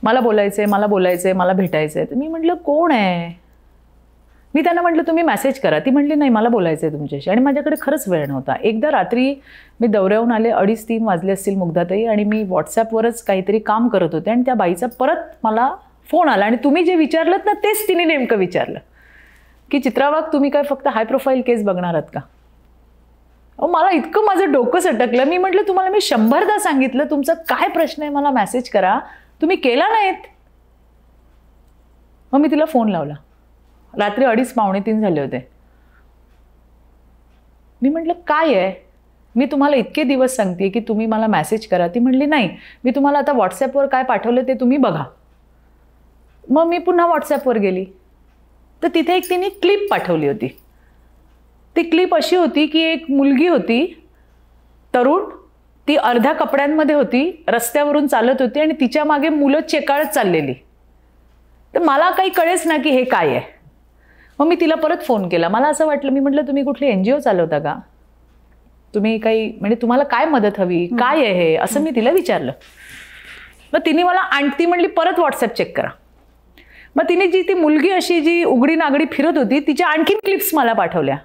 मला बोलायचंय, मला बोलायचंय, मला भेटायचंय. तर मी म्हटलं कोण आहे. मी त्यांना म्हटलं तुम्ही मेसेज करा. ती म्हटली नाही मला बोलायचं आहे तुमच्याशी. आणि माझ्याकडे खरंच वेळ नव्हता. एकदा रात्री मी दौऱ्याहून आले, 2:30-3 वाजले असतील मुग्धाताई, आणि मी व्हॉट्सॲपवरच काहीतरी काम करत होते आणि त्या बाईचा परत मला फोन आला. आणि तुम्ही जे विचारलं ना तेच तिने नेमकं विचारलं की चित्रा वाघ तुम्ही काय फक्त हाय प्रोफाईल केस बघणार आहात का. मला इतकं माझं डोकं सटकलं. मी म्हटलं तुम्हाला मी 100दा सांगितलं तुमचा काय प्रश्न आहे मला मेसेज करा, तुम्ही केला नाहीत. मग मी तिला फोन लावला. रात्री 2:30-2:45 झाले होते. मी म्हटलं काय आहे, मी तुम्हाला इतके दिवस सांगते की तुम्ही मला मेसेज करा. ती म्हटली नाही मी तुम्हाला आता व्हॉट्सॲपवर काय पाठवलं ते तुम्ही बघा. मग मी पुन्हा व्हॉट्सॲपवर गेली तर तिथे एक तिने क्लिप पाठवली होती. ती क्लिप अशी होती की एक मुलगी होती तरुण, ती अर्ध्या कपड्यांमध्ये होती, रस्त्यावरून चालत होती आणि तिच्या मागे मुलं चेकाळत चाललेली. तर मला काही कळेच ना की हे काय आहे. मग मी तिला परत फोन केला. मला असं वाटलं, मी म्हटलं तुम्ही कुठली NGO चालवता का, तुम्ही काही म्हणजे तुम्हाला काय मदत हवी, काय आहे हे, असं मी तिला विचारलं. मग तिने मला ती म्हणली परत व्हॉट्सॲप चेक करा. मग तिने ती मुलगी अशी जी उघडी नागडी फिरत होती तिच्या आणखीन क्लिप्स मला पाठवल्या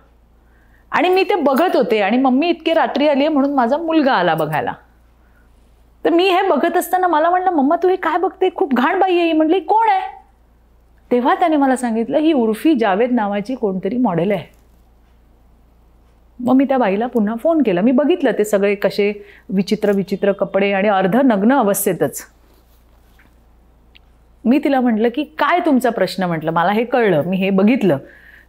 आणि मी ते बघत होते. आणि मम्मी इतके रात्री आली आहे म्हणून माझा मुलगा आला बघायला. तर मी हे बघत असताना मला म्हटलं मम्मा तू हे काय बघते, खूप घाण बाई आहे. म्हटली कोण आहे. तेव्हा त्याने मला सांगितलं ही उर्फी जावेद नावाची कोणतरी मॉडेल आहे. मग मी त्या बाईला पुन्हा फोन केला. मी बघितलं ते सगळे कसे विचित्र विचित्र कपडे आणि अर्ध नग्न अवस्थेतच. मी तिला म्हटलं की काय तुमचा प्रश्न, म्हटलं मला हे कळलं, मी हे बघितलं,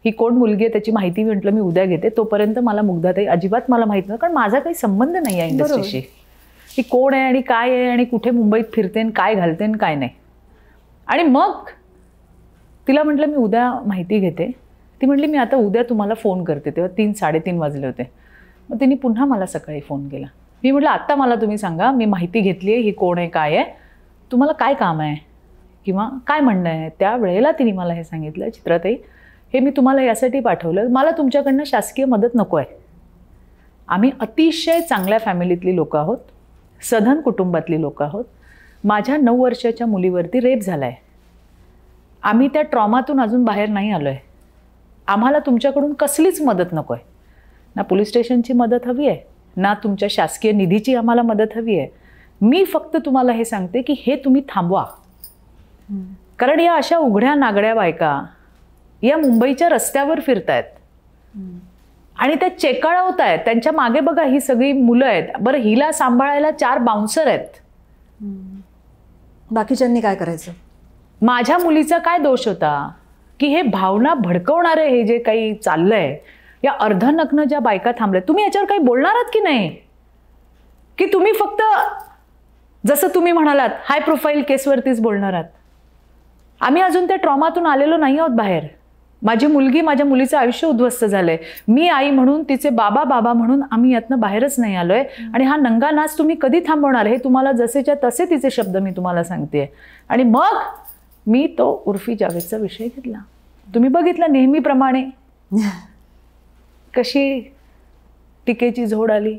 ही कोण मुलगी आहे त्याची माहिती म्हटलं मी उद्या घेते. तोपर्यंत मला मुग्धाताई अजिबात मला माहित नव्हतं, कारण माझा काही संबंध नाही आहे इंडस्ट्रीशी. ही कोण आहे आणि काय आहे आणि कुठे मुंबईत फिरते आणि काय घालते आणि काय नाही. आणि मग तिला म्हटलं मी उद्या माहिती घेते. ती म्हटली मी आता उद्या तुम्हाला फोन करते. तेव्हा 3-3:30 वाजले होते. मग तिने पुन्हा मला सकाळी फोन केला. मी म्हटलं आत्ता मला तुम्ही सांगा, मी माहिती घेतली आहे, ही कोण आहे, काय आहे, तुम्हाला काय काम आहे किंवा काय म्हणणं आहे. त्या वेळेला तिने मला हे सांगितलं चित्राताई हे मी तुम्हाला यासाठी पाठवलं, मला तुमच्याकडनं शासकीय मदत नको आहे. आम्ही अतिशय चांगल्या फॅमिलीतली लोकं आहोत, सधन कुटुंबातली लोकं आहोत. माझ्या 9 वर्षाच्या मुलीवरती रेप झाला आहे. आम्ही त्या ट्रॉमातून अजून बाहेर नाही आलो आहे. आम्हाला तुमच्याकडून कसलीच मदत नको आहे. ना पोलीस स्टेशनची मदत हवी आहे, ना तुमच्या शासकीय निधीची आम्हाला मदत हवी आहे. मी फक्त तुम्हाला हे सांगते की हे तुम्ही थांबवा. कारण या अशा उघड्या नागड्या बायका या मुंबईच्या रस्त्यावर फिरतायत आणि त्या चेकाळवत आहेत. त्यांच्या मागे बघा ही सगळी मुलं आहेत. बरं हिला सांभाळायला 4 बाउन्सर आहेत. बाकीच्यांनी काय करायचं. माझ्या मुलीचा काय दोष होता की हे भावना भडकवणारे हे जे काही चाललंय, या अर्धनग्न ज्या बायका थांबल्या, तुम्ही याच्यावर काही बोलणार आहात की नाही, की तुम्ही फक्त जसं तुम्ही म्हणालात हाय प्रोफाईल केसवरतीच बोलणार आहात. आम्ही अजून त्या ट्रॉमातून आलेलो नाही आहोत बाहेर. माझी मुलगी, माझ्या मुलीचं आयुष्य उद्ध्वस्त झालंय. मी आई म्हणून, तिचे बाबा बाबा म्हणून आम्ही यातनं बाहेरच नाही आलोय. आणि हा नंगा नाच तुम्ही कधी थांबवणार, हे तुम्हाला जसेच्या तसे तिचे शब्द मी तुम्हाला सांगते. आणि मग मी तो उर्फी जावेदचा विषय घेतला. तुम्ही बघितलं नेहमीप्रमाणे कशी टीकेची झोड आली.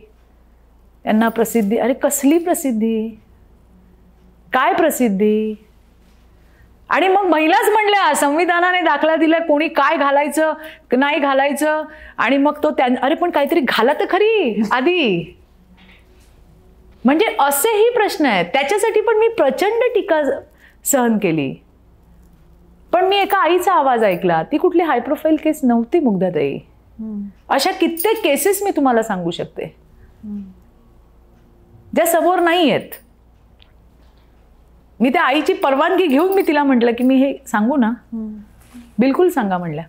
यांना प्रसिद्धी, अरे कसली प्रसिद्धी, काय प्रसिद्धी. आणि मग महिलाच म्हणल्या संविधानाने दाखला दिला कोणी काय घालायचं नाही घालायचं. आणि मग तो अरे पण काहीतरी घाला तर खरी आधी. म्हणजे असेही प्रश्न आहेत. त्याच्यासाठी पण मी प्रचंड टीका सहन केली. पण मी एका आईचा आवाज ऐकला. ती कुठली हाय प्रोफाईल केस नव्हती मुग्धाताई. अशा कित्येक केसेस मी तुम्हाला सांगू शकते ज्या समोर नाही आहेत. मी त्या आईची परवानगी घेऊन मी तिला म्हटलं की मी हे सांगू ना. बिलकुल सांगा म्हणल्या.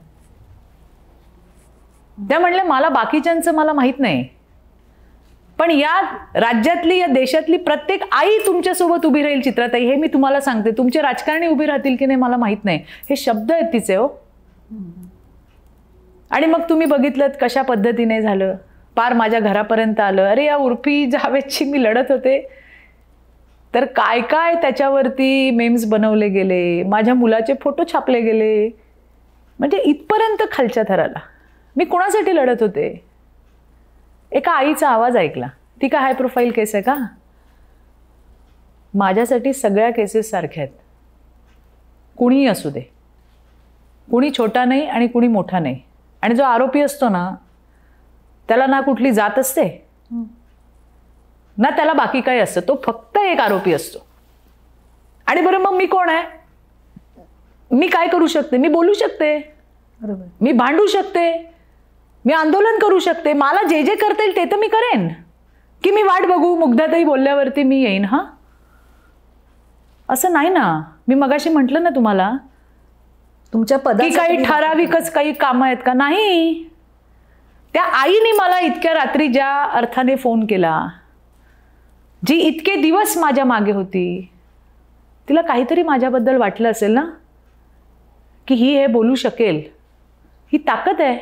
त्या म्हणल्या मला बाकीच्यांचं मला माहित नाही, पण या राज्यातली या देशातली प्रत्येक आई तुमच्यासोबत उभी राहील चित्राताई, हे मी तुम्हाला सांगते. तुमचे राजकारणी उभी राहतील की नाही मला माहित नाही. हे शब्द आहेत तिचे हो. आणि मग तुम्ही बघितलं कशा पद्धतीने झालं, पार माझ्या घरापर्यंत आलं. अरे या उर्फी जावेदची मी लढत होते तर काय काय त्याच्यावरती मेम्स बनवले गेले, माझ्या मुलाचे फोटो छापले गेले. म्हणजे इथपर्यंत खालच्या थराला. मी कोणासाठी लढत होते. एका आईचा आवाज ऐकला. ती काय हाय प्रोफाईल केस आहे का. माझ्यासाठी सगळ्या केसेस सारख्या आहेत. कुणीही असू दे, कुणी छोटा नाही आणि कुणी मोठा नाही. आणि जो आरोपी असतो ना त्याला ना कुठली जात असते ना त्याला बाकी काही असतं, तो फक्त एक आरोपी असतो. आणि बरं मग मी कोण आहे? मी काय करू शकते? मी बोलू शकते, बरोबर, मी भांडू शकते, मी आंदोलन करू शकते, मला जे जे करता येईल ते तर मी करेन. की मी वाट बघू मुग्धाताई बोलल्यावरती मी येईन? हा, असं नाही ना. मी मगाशी म्हटलं ना तुम्हाला तुमच्या की पदासाठी काही ठराविकच काही कामं आहेत का? नाही. त्या आईने मला इतक्या रात्री ज्या अर्थाने फोन केला, जी इतके दिवस माझ्या मागे होती, तिला काहीतरी माझ्याबद्दल वाटलं असेल ना की ही हे बोलू शकेल, ही ताकद आहे.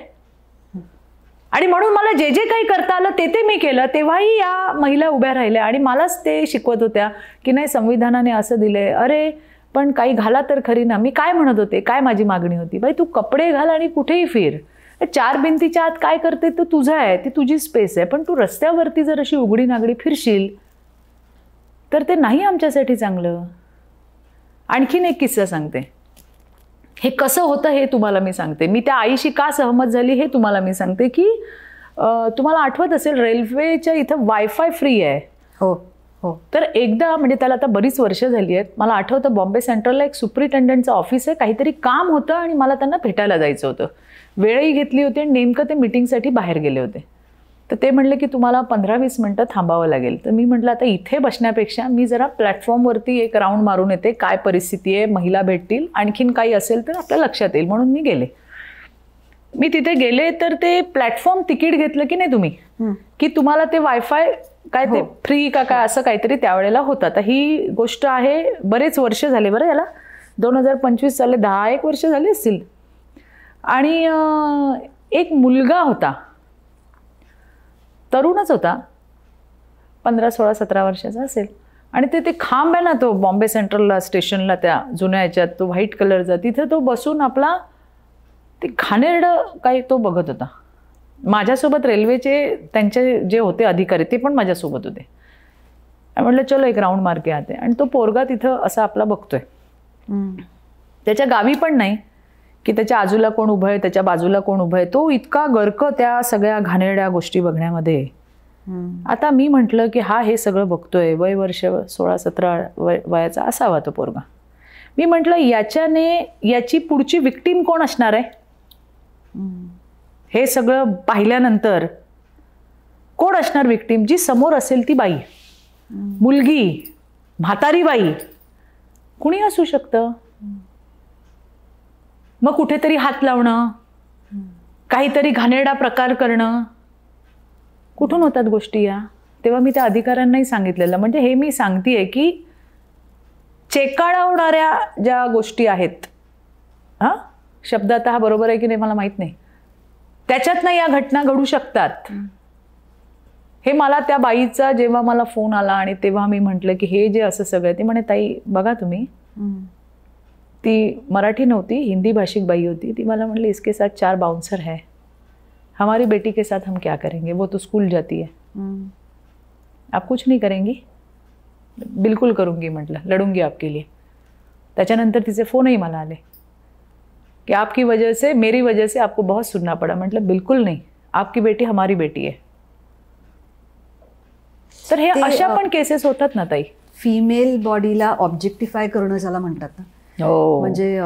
आणि म्हणून मला जे जे काही करता आलं ते मी केलं. तेव्हाही या महिला उभ्या राहिल्या आणि मलाच ते शिकवत होत्या की नाही संविधानाने असं दिलंय. अरे पण काही घाला तर खरी ना. मी काय म्हणत होते, काय माझी मागणी होती? बाई तू कपडे घाल आणि कुठेही फिर, 4 भिंतीच्या आत काय करते तो तुझं आहे, ती तुझी स्पेस आहे. पण तू रस्त्यावरती जर अशी उघडी नागडी फिरशील तर ते नाही आमच्यासाठी चांगलं. आणखीन एक किस्सा सांगते. हे कसं होतं हे तुम्हाला मी सांगते. मी त्या आईशी का सहमत झाली हे तुम्हाला मी सांगते की तुम्हाला आठवत असेल रेल्वेच्या इथं वायफाय फ्री आहे. हो हो. तर एकदा म्हणजे त्याला आता बरीच वर्ष झाली आहेत. मला आठवतं बॉम्बे सेंट्रलला एक सुप्रिटेंडंटचं ऑफिस आहे, काहीतरी काम होतं आणि मला त्यांना भेटायला जायचं होतं. वेळही घेतली होती आणि नेमकं ते मीटिंगसाठी बाहेर गेले होते. तर ते म्हणले की तुम्हाला 15-20 मिनटं थांबावं लागेल. तर मी म्हटलं आता इथे बसण्यापेक्षा मी जरा प्लॅटफॉर्मवरती एक राऊंड मारून येते, काय परिस्थिती आहे, महिला भेटतील, आणखीन काही असेल तर आपल्या लक्षात येईल. म्हणून मी गेले. मी तिथे गेले तर ते प्लॅटफॉर्म तिकीट घेतलं की नाही तुम्ही, की तुम्हाला ते वायफाय काय ते फ्री का काय असं काहीतरी त्यावेळेला होतं. आता ही गोष्ट आहे बरेच वर्ष झाले बरं याला, 2025 झाले, 10-1 वर्ष झाले असतील. आणि एक मुलगा होता, तरुणच होता, 15-16-17 वर्षाचा असेल. आणि ते खांब आहे ना तो बॉम्बे सेंट्रलला स्टेशनला त्या जुन्या ह्याच्यात तो व्हाईट कलरचा, तिथे तो बसून आपला ते घाणेरडं काही तो बघत होता. माझ्यासोबत रेल्वेचे त्यांचे जे होते अधिकारी ते पण माझ्यासोबत होते. म्हटलं चलो एक राऊंड मार के आते. आणि तो पोरगा तिथं असा आपला बघतोय. त्याच्या गावी पण नाही की त्याच्या आजूला कोण उभं आहे, त्याच्या बाजूला कोण उभं आहे. तो इतका गर्क त्या सगळ्या घाणेरड्या गोष्टी बघण्यामध्ये. आता मी म्हटलं की हा हे सगळं बघतोय, वय वर्ष 16-17 वयाचा असावा तो पोरगा. मी म्हटलं याच्याने याची पुढची विक्टीम कोण असणार आहे? हे सगळं पाहिल्यानंतर कोण असणार विक्टीम? जी समोर असेल ती बाई, मुलगी, म्हातारी बाई, कुणी असू शकतं. मग कुठेतरी हात लावणं, काहीतरी घाणेरडा प्रकार करणं, कुठून होतात गोष्टी या? तेव्हा मी त्या अधिकाऱ्यांनाही सांगितलेलं. म्हणजे हे मी सांगतेय की चेकाळवणाऱ्या ज्या गोष्टी आहेत, हा शब्द आता हा बरोबर आहे की नाही मला माहित नाही, त्याच्यातनं या घटना घडू शकतात. हे मला त्या बाईचा जेव्हा मला फोन आला आणि तेव्हा मी म्हटलं की हे जे असं सगळं, ती म्हणे ताई बघा तुम्ही, ती मराठी नव्हती, हिंदी भाषिक बाई होती. ती मला म्हणली इसके साथ 4 बाउंसर है, हमारी बेटी के साथ हम क्या करेंगे, वो तो स्कूल जाती है, आप कुछ नहीं करेंगी? बिल्कुल करूंगी म्हटलं, लढूंगी आपके लिए. त्याच्यानंतर तिचे फोनही मला आले कि आपकी वजह से, मेरी वजह से आपको बहुत सुनना पड़ा. म्हटलं बिल्कुल नहीं, आपकी बेटी हमारी बेटी है. तर हे अशा पण केसेस होतात ना ताई. फिमेल बॉडीला ऑब्जेक्टिफाय करणं ज्याला म्हणतात ना, म्हणजे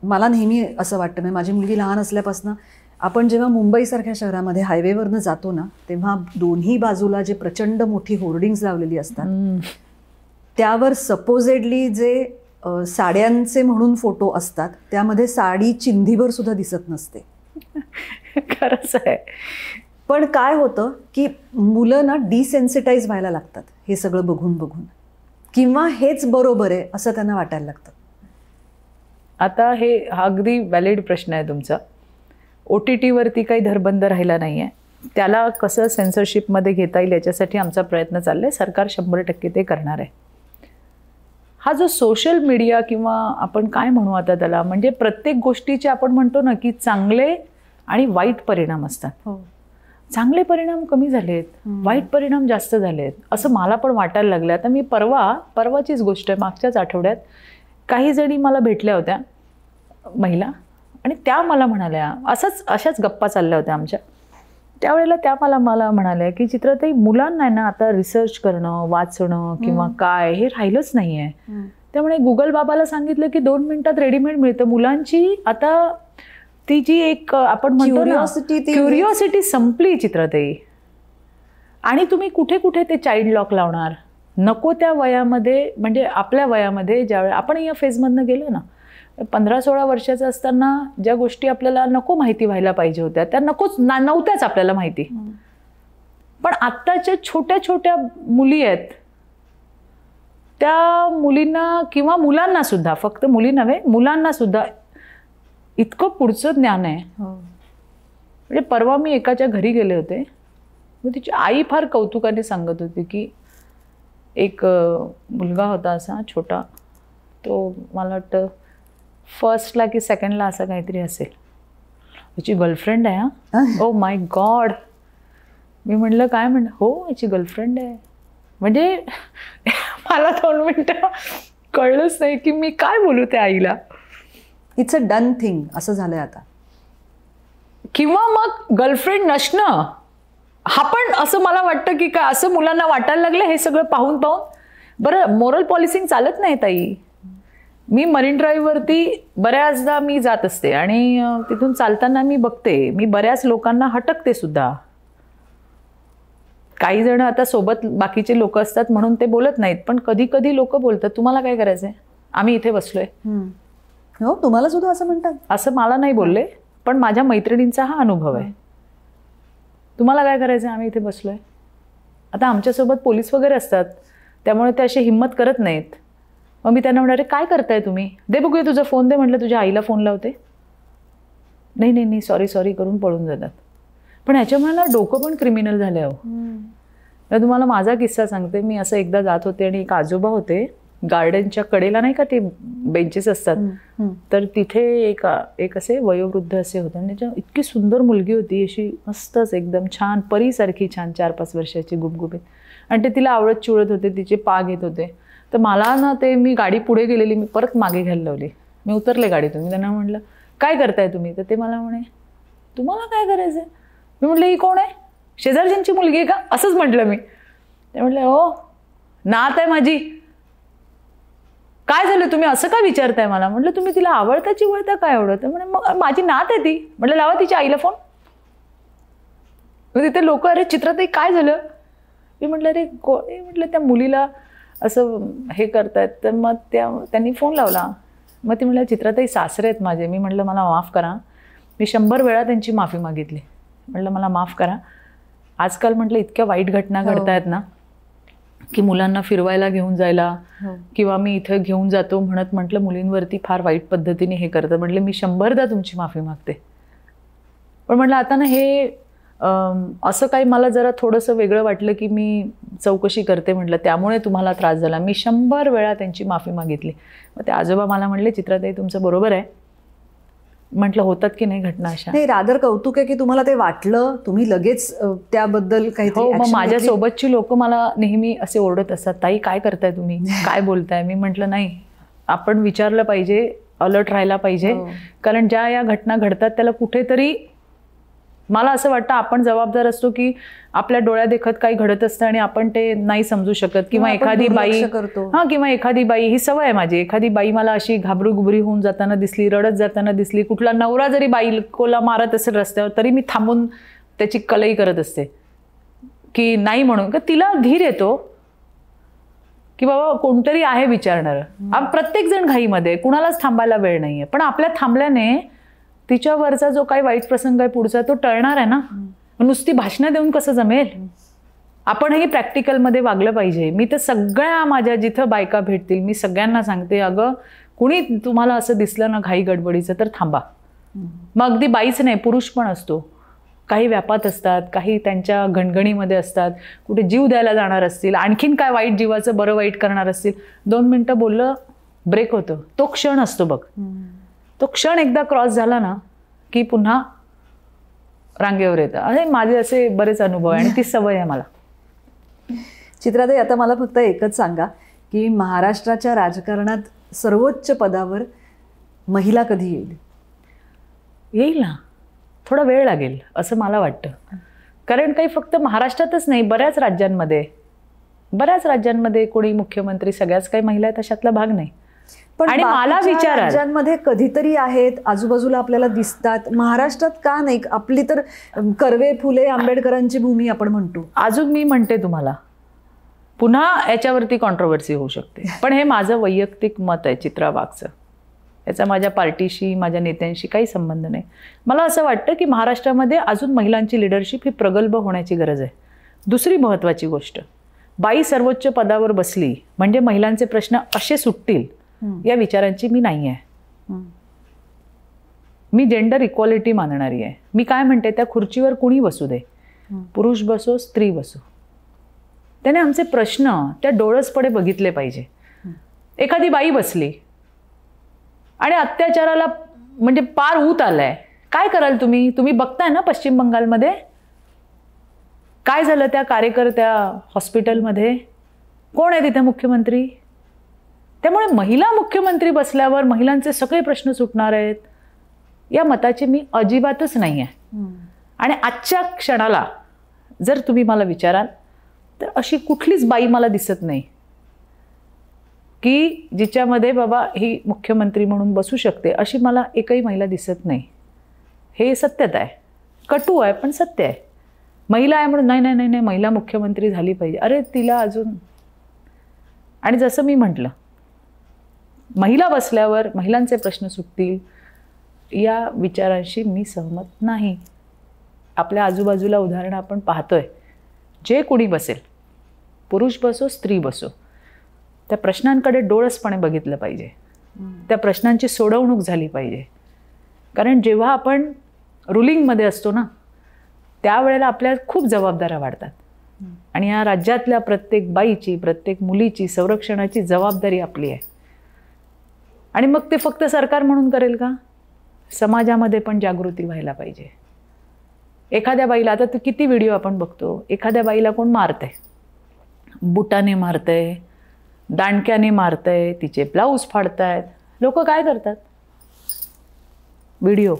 मला नेहमी असं वाटतं, म्हणजे माझी मुलगी लहान असल्यापासून आपण जेव्हा मुंबईसारख्या शहरामध्ये हायवेवरनं जातो ना, तेव्हा दोन्ही बाजूला जे प्रचंड मोठी होर्डिंग्स लावलेली असतात, त्यावर सपोजेडली जे साड्यांचे म्हणून फोटो असतात, त्यामध्ये साडी चिंधीवर सुद्धा दिसत नसते. खरंच आहे. पण काय होतं की मुलं ना डिसेन्सिटाईज व्हायला लागतात हे सगळं बघून बघून, किंवा हेच बरोबर आहे असं त्यांना वाटायला लागतं. आता हे हा अगदी व्हॅलिड प्रश्न आहे तुमचा. OTT वरती काही धरबंद राहिला नाही आहे, त्याला कसं सेन्सरशिपमध्ये घेता येईल याच्यासाठी आमचा प्रयत्न चालला आहे. सरकार 100% ते करणार आहे. हा जो सोशल मीडिया किंवा आपण काय म्हणू आता त्याला, म्हणजे प्रत्येक गोष्टीचे आपण म्हणतो ना की चांगले आणि वाईट परिणाम असतात. चांगले परिणाम कमी झालेत, वाईट परिणाम जास्त झालेत असं मला पण वाटायला लागलं. आता मी परवाचीच गोष्ट आहे, मागच्याच आठवड्यात काही जणी मला भेटल्या होत्या महिला, आणि त्या मला म्हणाल्या, अशाच गप्पा चालल्या होत्या आमच्या, त्यावेळेला त्या मला म्हणाल्या की चित्राताई, मुलांना आहे ना आता रिसर्च करणं, वाचणं किंवा काय हे राहिलंच नाही आहे. त्यामुळे गुगल बाबाला सांगितलं की 2 मिनिटात रेडीमेड मिळतं. मुलांची आता ती जी एक आपण म्हणतो ना क्युरिओसिटी संपली चित्राताई. आणि तुम्ही कुठे कुठे ते चाइल्ड लॉक लावणार? नको त्या वयामध्ये, म्हणजे आपल्या वयामध्ये ज्यावेळी आपण या फेजमधनं गेलो ना, 15-16 वर्षाचं असताना ज्या गोष्टी आपल्याला नको माहिती व्हायला पाहिजे होत्या त्या नव्हत्याच आपल्याला माहिती. पण आत्ताच्या छोट्या छोट्या मुली आहेत, त्या मुलींना किंवा मुलांना सुद्धा, फक्त मुली नव्हे मुलांना सुद्धा इतकं पुढचं ज्ञान आहे. म्हणजे परवा मी एकाच्या घरी गेले होते, मग तिची आई फार कौतुकाने सांगत होती की एक मुलगा होता असा छोटा, तो मला वाटतं फर्स्टला की सेकंडला असं काहीतरी असेल, याची गर्लफ्रेंड आहे. हा, ओ माय गॉड. मी म्हटलं काय म्हणलं, हो याची गर्लफ्रेंड आहे. म्हणजे मला 2 मिनटं कळलंच नाही की मी काय बोलू त्या आईला. इट्स अ डन थिंग असं झालंय आता. किंवा मग गर्लफ्रेंड नसणं हा पण असं मला वाटतं की काय असं मुलांना वाटायला लागलं हे सगळं पाहून. बरं, मोरल पॉलिसिंग चालत नाही ताई. मी मरीन ड्राईव्हवरती बऱ्याचदा मी जात असते आणि तिथून चालताना मी बघते, मी बऱ्याच लोकांना हटकते सुद्धा. काही जण आता सोबत बाकीचे लोक असतात म्हणून ते बोलत नाहीत, पण कधी कधी लोक बोलतात, तुम्हाला काय करायचंय, आम्ही इथे बसलोय. हो, तुम्हाला सुद्धा असं म्हणतात? असं मला नाही बोलले, पण माझ्या मैत्रिणींचा हा अनुभव आहे. तुम्हाला काय करायचं, आम्ही इथे बसलोय. आता आमच्यासोबत पोलीस वगैरे असतात, त्यामुळे ते अशी हिंमत करत नाहीत. मग मी त्यांना म्हणाले, काय करताय तुम्ही, दे बघूया तुझा फोन दे. म्हटलं तुझ्या आईला फोन लावते. नाही सॉरी करून पळून जातात. पण ह्याच्यामुळे ना डोकं पण क्रिमिनल झालं आहे. तर तुम्हाला माझा किस्सा सांगते. मी असं एकदा जात होते आणि एक आजोबा होते, गार्डनच्या कडेला नाही का ते बेंचेस असतात, तर तिथे एक असे वयोवृद्ध असे होते, आणि त्याच्या इतकी सुंदर मुलगी होती, अशी मस्तच एकदम छान परीसारखी छान 4-5 वर्षाची गुबगुबीत, आणि ते तिला आवडत चिवडत होते, तिचे पा घेत होते. तर मला ना ते, मी गाडी पुढे गेलेली, मी परत मागे घ्यायला लावली. मी उतरले गाडीतून. मी त्यांना म्हटलं काय करताय तुम्ही, तर ते मला म्हणे तुम्हाला काय करायचंय. मी म्हटलं ही कोण आहे, शेजारच्यांची मुलगी आहे का, असंच म्हटलं मी. ते म्हटलं हो नात आहे माझी. काय झालं तुम्ही असं का विचारताय मला. म्हटलं तुम्ही तिला आवडता चिवडता काय एवढं. तर म्हणे मग माझी नात आहे ती. म्हटलं लावा तिच्या आईला फोन. तिथे लोक, अरे चित्राताई काय झालं. मी म्हटलं अरे म्हटलं त्या मुलीला असं हे करतायत. तर मग त्यांनी फोन लावला. मग ती म्हटलं चित्राताई सासरे आहेत माझे. मी म्हटलं मला माफ करा. मी 100 वेळा त्यांची माफी मागितली. म्हटलं मला माफ करा. आजकाल म्हटलं इतक्या वाईट घटना घडतायत ना, की मुलांना फिरवायला घेऊन जायला किंवा मी इथे घेऊन जातो म्हणत म्हटलं मुलींवरती फार वाईट पद्धतीने हे करतं. म्हटलं मी 100दा तुमची माफी मागते. पण म्हटलं आता ना हे असं काही मला जरा थोडंसं वेगळं वाटलं की मी चौकशी करते म्हटलं, त्यामुळे तुम्हाला त्रास झाला. मी 100 वेळा त्यांची माफी मागितली. मग ते आजोबा मला म्हणले चित्राताई तुमचं बरोबर आहे. म्हटलं होतात की नाही घटना अशा. नाही, रादर कौतुक आहे की तुम्हाला ते वाटलं, तुम्ही लगेच त्याबद्दल काहीतरी. हो, मग माझ्या सोबतची लोक मला नेहमी असे ओरडत असतात, ताई काय करताय तुम्ही, काय बोलताय. मी म्हटलं नाही, आपण विचारलं पाहिजे, अलर्ट राहायला पाहिजे. कारण ज्या या घटना घडतात त्याला कुठेतरी मला असं वाटतं आपण जबाबदार असतो की आपल्या डोळ्या देखत काही घडत असतं आणि आपण ते नाही समजू शकत. किंवा एखादी बाई, किंवा एखादी बाई, ही सवय आहे माझी, एखादी बाई मला अशी घाबरूघुबरी होऊन जाताना दिसली, रडत जाताना दिसली, कुठला नवरा जरी बाईला मारत असेल रस्त्यावर तरी मी थांबून त्याची कलई करत असते की नाही म्हणून. का तिला धीर येतो की बाबा कोणतरी आहे विचारणार. प्रत्येक जण घाईमध्ये, कुणालाच थांबायला वेळ नाहीये. पण आपल्या थांबल्याने तिच्यावरचा जो काही वाईट प्रसंग आहे पुढचा तो टळणार आहे ना. नुसती भाषणं देऊन कसं जमेल. आपणही प्रॅक्टिकलमध्ये वागलं पाहिजे. मी तर सगळ्या माझ्या जिथं बायका भेटतील मी सगळ्यांना सांगते, अगं कुणी तुम्हाला असं दिसलं ना घाई गडबडीचं तर थांबा. मग अगदी बाईच नाही, पुरुष पण असतो. काही व्यापात असतात, काही त्यांच्या गणगणीमध्ये असतात, कुठे जीव द्यायला जाणार असतील, आणखीन काय वाईट जीवाचं बरं वाईट करणार असतील. 2 मिनिटं बोललं ब्रेक होतं. तो क्षण असतो बघ. तो क्षण एकदा क्रॉस झाला ना की पुन्हा रांगेवर येतं. अरे माझे असे बरेच अनुभव आहे आणि ती सवय आहे मला. चित्राताई, आता मला फक्त एकच सांगा की महाराष्ट्राच्या राजकारणात सर्वोच्च पदावर महिला कधी येईल? येईल ना, थोडा वेळ लागेल असं मला वाटतं. कारण काही फक्त महाराष्ट्रातच नाही, बऱ्याच राज्यांमध्ये कोणी मुख्यमंत्री सगळ्याच काही महिला आहेत अशातला भाग नाही. पण आणि मला विचारा, राज्यांमध्ये कधीतरी आहेत, आजूबाजूला आपल्याला दिसतात, महाराष्ट्रात का नाही? आपली तर कर्वे, फुले, आंबेडकरांची भूमी आपण म्हणतो. अजून मी म्हणते तुम्हाला, पुन्हा याच्यावरती कॉन्ट्रोवर्सी होऊ शकते, पण हे माझं वैयक्तिक मत आहे चित्रा वाघचं. याचा माझ्या पार्टीशी, माझ्या नेत्यांशी काही संबंध नाही. मला असं वाटतं की महाराष्ट्रामध्ये अजून महिलांची लिडरशिप ही प्रगल्भ होण्याची गरज आहे. दुसरी महत्त्वाची गोष्ट, बाई सर्वोच्च पदावर बसली म्हणजे महिलांचे प्रश्न असे सुटतील या विचारांची मी नाही आहे. मी जेंडर इक्वालिटी मानणारी आहे. मी काय म्हणते, त्या खुर्चीवर कुणी बसू दे, पुरुष बसो स्त्री बसो, त्याने आमचे प्रश्न त्या डोळसपणे बघितले पाहिजे. एखादी बाई बसली आणि अत्याचाराला म्हणजे पार ऊत आलाय, काय कराल तुम्ही? तुम्ही बघताय ना पश्चिम बंगालमध्ये काय झालं त्या कार्यकर्त्या हॉस्पिटलमध्ये. कोण आहे तिथे मुख्यमंत्री? त्यामुळे महिला मुख्यमंत्री बसल्यावर महिलांचे सगळे प्रश्न सुटणार आहेत या मताची मी अजिबातच नाही आहे. आणि आजच्या क्षणाला जर तुम्ही मला विचाराल तर अशी कुठलीच बाई मला दिसत नाही की जिच्यामध्ये बाबा ही मुख्यमंत्री म्हणून बसू शकते, अशी मला एकही महिला दिसत नाही. हे सत्यता आहे, कटू आहे पण सत्य आहे. महिला आहे म्हणून नाही नाही नाही नाही महिला मुख्यमंत्री झाली पाहिजे, अरे तिला अजून. आणि जसं मी म्हटलं, महिला बसल्यावर महिलांचे प्रश्न सुटतील या विचारांशी मी सहमत नाही. आपल्या आजूबाजूला उदाहरणं आपण पाहतोय, जे कोणी बसेल, पुरुष बसो स्त्री बसो, त्या प्रश्नांकडे डोळसपणे बघितलं पाहिजे, त्या प्रश्नांची सोडवणूक झाली पाहिजे. कारण जेव्हा आपण रुलिंगमध्ये असतो ना, त्यावेळेला आपल्या खूप जबाबदाऱ्या वाढतात. आणि या राज्यातल्या प्रत्येक बाईची, प्रत्येक मुलीची संरक्षणाची जबाबदारी आपली आहे. आणि मग ते फक्त सरकार म्हणून करेल का? समाजामध्ये पण जागृती व्हायला पाहिजे. एखाद्या बाईला, आता तर किती व्हिडिओ आपण बघतो, एखाद्या बाईला कोण मारतंय, बुटाने मारतंय, दांडक्याने मारतंय, तिचे ब्लाऊज फाडतायत, लोक काय करतात? व्हिडिओ.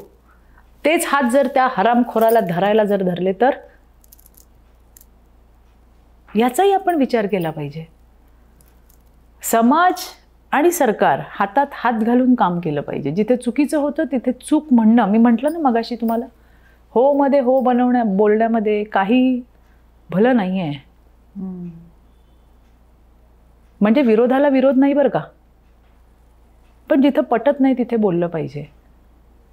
तेच हात जर त्या हरामखोराला धरायला जर धरले तर याचाही आपण विचार केला पाहिजे. समाज आणि सरकार हातात हात घालून काम केलं पाहिजे. जिथे चुकीचं होतं तिथे चूक म्हणणं, मी म्हटलं ना मगाशी तुम्हाला, हो मध्ये हो बोलण्यामध्ये काही भलं नाही आहे. म्हणजे विरोधाला विरोध नाही बरं का, पण जिथं पटत नाही तिथे बोललं पाहिजे.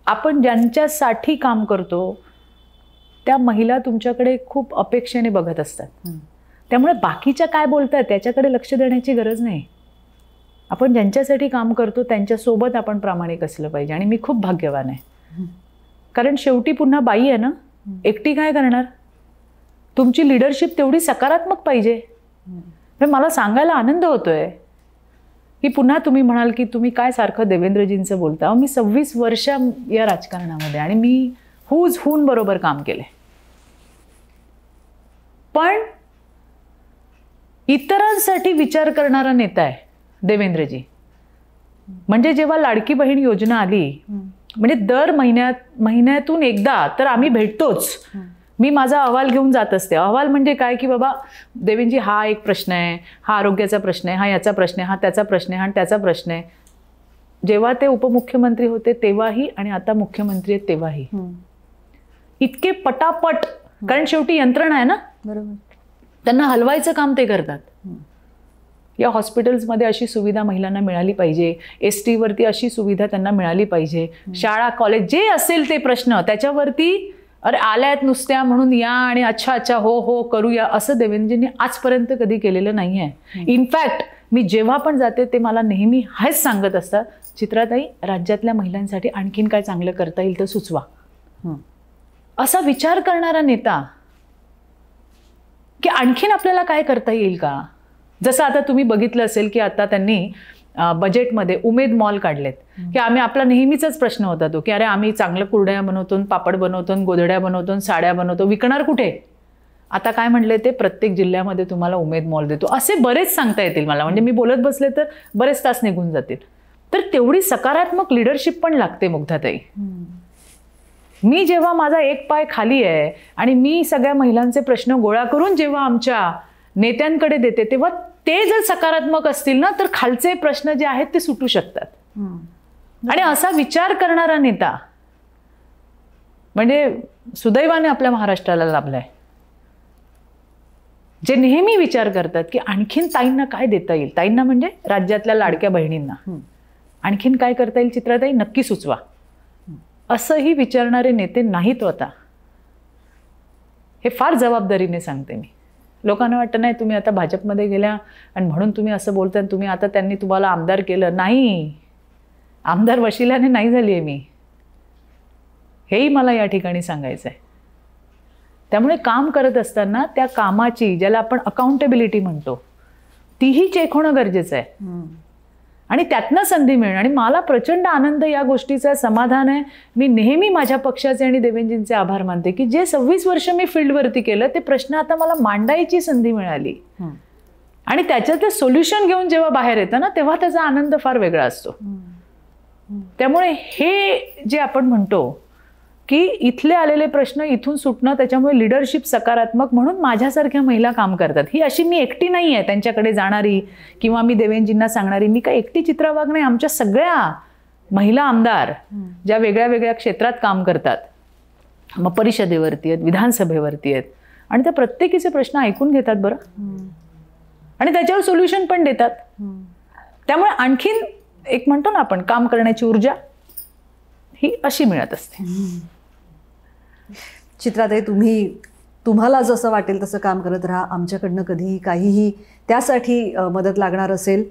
आपण ज्यांच्यासाठी काम करतो त्या महिला तुमच्याकडे खूप अपेक्षेने बघत असतात. त्यामुळे बाकीच्या काय बोलतात त्याच्याकडे लक्ष देण्याची गरज नाही. आपण ज्यांच्यासाठी काम करतो त्यांच्यासोबत आपण प्रामाणिक असलं पाहिजे. आणि मी खूप भाग्यवान आहे, कारण शेवटी पुन्हा बाई आहे ना, एकटी काय करणार? तुमची लिडरशिप तेवढी सकारात्मक पाहिजे. मला सांगायला आनंद होतोय की पुन्हा तुम्ही म्हणाल की तुम्ही काय सारखं देवेंद्रजींचं बोलता. मी 26 वर्ष या राजकारणामध्ये आणि मी हून बरोबर काम केले. पण इतरांसाठी विचार करणारा नेता आहे देवेंद्रजी. म्हणजे जेव्हा लाडकी बहीण योजना आली, म्हणजे दर महिन्यातून एकदा तर आम्ही भेटतोच. मी माझा अहवाल घेऊन जात असते. अहवाल म्हणजे काय की बाबा देवेंजी हा एक प्रश्न आहे, हा आरोग्याचा प्रश्न आहे, हा याचा प्रश्न आहे, हा त्याचा प्रश्न आहे, हा त्याचा प्रश्न आहे. जेव्हा ते उपमुख्यमंत्री होते तेव्हाही आणि आता मुख्यमंत्री आहेत तेव्हाही इतके पटापट, कारण शेवटी यंत्रणा आहे ना, बरोबर, त्यांना हलवायचं काम ते करतात. या हॉस्पिटल्समध्ये अशी सुविधा महिलांना मिळाली पाहिजे, ST वरती अशी सुविधा त्यांना मिळाली पाहिजे, शाळा कॉलेज जे असेल ते प्रश्न त्याच्यावरती अरे आल्यात नुसत्या म्हणून या आणि अच्छा अच्छा हो हो करूया असं देवेंद्रजींनी आजपर्यंत कधी केलेलं नाही आहे. इनफॅक्ट मी जेव्हा पण जाते ते मला नेहमी हेच सांगत असतात, चित्राताई राज्यातल्या महिलांसाठी आणखीन काय चांगलं करता येईल तर सुचवा. असा विचार करणारा नेता की आणखीन आपल्याला काय करता येईल का. जसं आता तुम्ही बघितलं असेल की आता त्यांनी बजेटमध्ये उमेद मॉल काढलेत की आम्ही, आपला नेहमीचाच प्रश्न होता तो की अरे आम्ही चांगलं कुरड्या बनवतो, पापड बनवतो, गोधड्या बनवतो, साड्या बनवतो, विकणार कुठे. आता काय म्हणले ते प्रत्येक जिल्ह्यामध्ये तुम्हाला उमेद मॉल देतो. असे बरेच सांगता येतील मला, म्हणजे मी बोलत बसले तर बरेच तास निघून जातील. तर तेवढी सकारात्मक लिडरशिप पण लागते मुग्धाताई. मी जेव्हा माझा एक पाय खाली आहे आणि मी सगळ्या महिलांचे प्रश्न गोळा करून जेव्हा आमच्या नेत्यांकडे देते, तेव्हा ते जर सकारात्मक असतील ना, तर खालचे प्रश्न जे आहेत ते सुटू शकतात. आणि असा विचार करणारा नेता म्हणजे सुदैवाने आपल्या महाराष्ट्राला लाभलाय, जे नेहमी विचार करतात की आणखीन ताईंना काय देता येईल. ताईंना म्हणजे राज्यातल्या लाडक्या बहिणींना आणखीन काय करता येईल चित्राताई, नक्की सुचवा, असंही विचारणारे नेते नाहीत आता. हे फार जबाबदारीने सांगते मी. लोकांना वाटतं नाही तुम्ही आता भाजपमध्ये गेल्या आणि म्हणून तुम्ही असं बोलताय, तुम्ही आता त्यांनी तुम्हाला आमदार केलं. नाही, आमदार वशिल्याने नाही झाली आहे मी, हेही मला या ठिकाणी सांगायचं आहे. त्यामुळे काम करत असताना त्या कामाची, ज्याला आपण अकाउंटेबिलिटी म्हणतो, तीही चेक होणं गरजेचं आहे आणि त्यातनं संधी मिळणं. आणि मला प्रचंड आनंद या गोष्टीचा, समाधान आहे. मी नेहमी माझ्या पक्षाचे आणि देवेंजींचे आभार मानते की जे 26 वर्ष मी फील्डवरती केलं ते प्रश्न आता मला मांडायची संधी मिळाली आणि त्याच्यातलं सोल्युशन घेऊन जेव्हा बाहेर येतं ना, तेव्हा त्याचा आनंद फार वेगळा असतो. त्यामुळे हे जे आपण म्हणतो की इथले आलेले प्रश्न इथून सुटणं, त्याच्यामुळे लिडरशिप सकारात्मक म्हणून माझ्यासारख्या महिला काम करतात. ही अशी मी एकटी नाही आहे त्यांच्याकडे जाणारी किंवा मी देवेंजींना सांगणारी. मी काय एकटी चित्रा वाघ नाही. आमच्या सगळ्या महिला आमदार ज्या वेगळ्या वेगळ्या क्षेत्रात काम करतात, मग परिषदेवरती आहेत, विधानसभेवरती आहेत, आणि त्या प्रत्येकीचे प्रश्न ऐकून घेतात बरं, आणि त्याच्यावर सोल्युशन पण देतात. त्यामुळे आणखीन एक म्हणतो ना आपण, काम करण्याची ऊर्जा ही अशी मिळत असते. चित्राताई, तुम्हाला जसं वाटेल तसं काम करत राहा. आमच्याकडनं कधीही काहीही त्यासाठी मदत लागणार असेल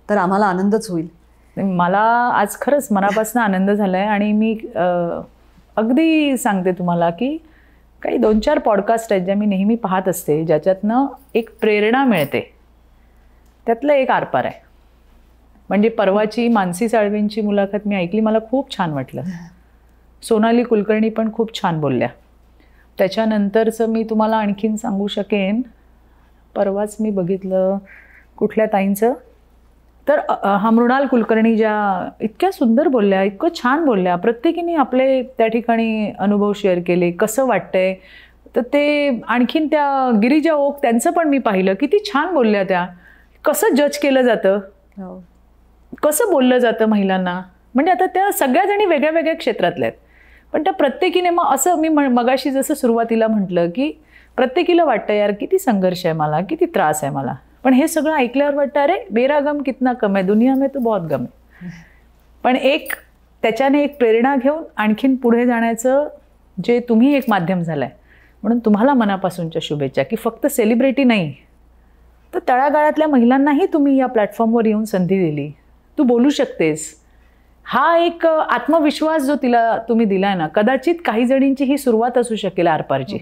तर आम्हाला आनंदच होईल. मला आज खरंच मनापासून आनंद झाला आहे. आणि मी अगदी सांगते तुम्हाला की काही 2-4 पॉडकास्ट आहेत ज्या मी नेहमी पाहत असते, ज्याच्यातनं एक प्रेरणा मिळते. त्यातलं एक आरपार आहे. म्हणजे परवाची मानसी साळवेंची मुलाखत मी ऐकली, मला खूप छान वाटलं. सोनाली कुलकर्णी पण खूप छान बोलल्या. त्याच्यानंतरचं मी तुम्हाला आणखीन सांगू शकेन, परवाच मी बघितलं कुठल्या ताईंचं, तर मृणाल कुलकर्णी ज्या इतक्या सुंदर बोलल्या, इतकं छान बोलल्या. प्रत्येकीने आपले त्या ठिकाणी अनुभव शेअर केले, कसं वाटतंय. तर ते आणखीन त्या गिरिजा ओक, त्यांचं पण मी पाहिलं, किती छान बोलल्या त्या. कसं जज केलं जातं, कसं बोललं जातं महिलांना. म्हणजे आता त्या सगळ्या जणी वेगळ्या वेगळ्या क्षेत्रातल्या आहेत, पण त्या प्रत्येकीने, मग असं मी मगाशी जसं सुरुवातीला म्हटलं की प्रत्येकीला वाटतं यार किती संघर्ष आहे मला, किती त्रास आहे मला, पण हे सगळं ऐकल्यावर वाटतं अरे मेरा गम कितना कम है, दुनिया में तो बहुत गम है. पण एक त्याच्याने एक प्रेरणा घेऊन आणखीन पुढे जाण्याचं जे तुम्ही एक माध्यम झालंय, म्हणून तुम्हाला मनापासूनच्या शुभेच्छा. की फक्त सेलिब्रिटी नाही, तर तळागाळातल्या महिलांनाही तुम्ही या प्लॅटफॉर्मवर येऊन संधी दिली. तू बोलू शकतेस, हा एक आत्मविश्वास जो तुम्ही दिलाय ना, कदाचित काही जणींची ही सुरुवात असू शकेल आरपारची,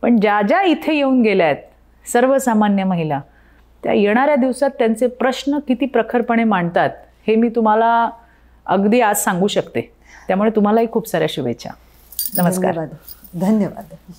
पण ज्या ज्या इथे येऊन गेल्यात सर्वसामान्य महिला, त्या येणाऱ्या दिवसात त्यांचे प्रश्न किती प्रखरपणे मांडतात हे मी तुम्हाला अगदी आज सांगू शकते. त्यामुळे तुम्हालाही खूप साऱ्या शुभेच्छा. नमस्कार. धन्यवाद.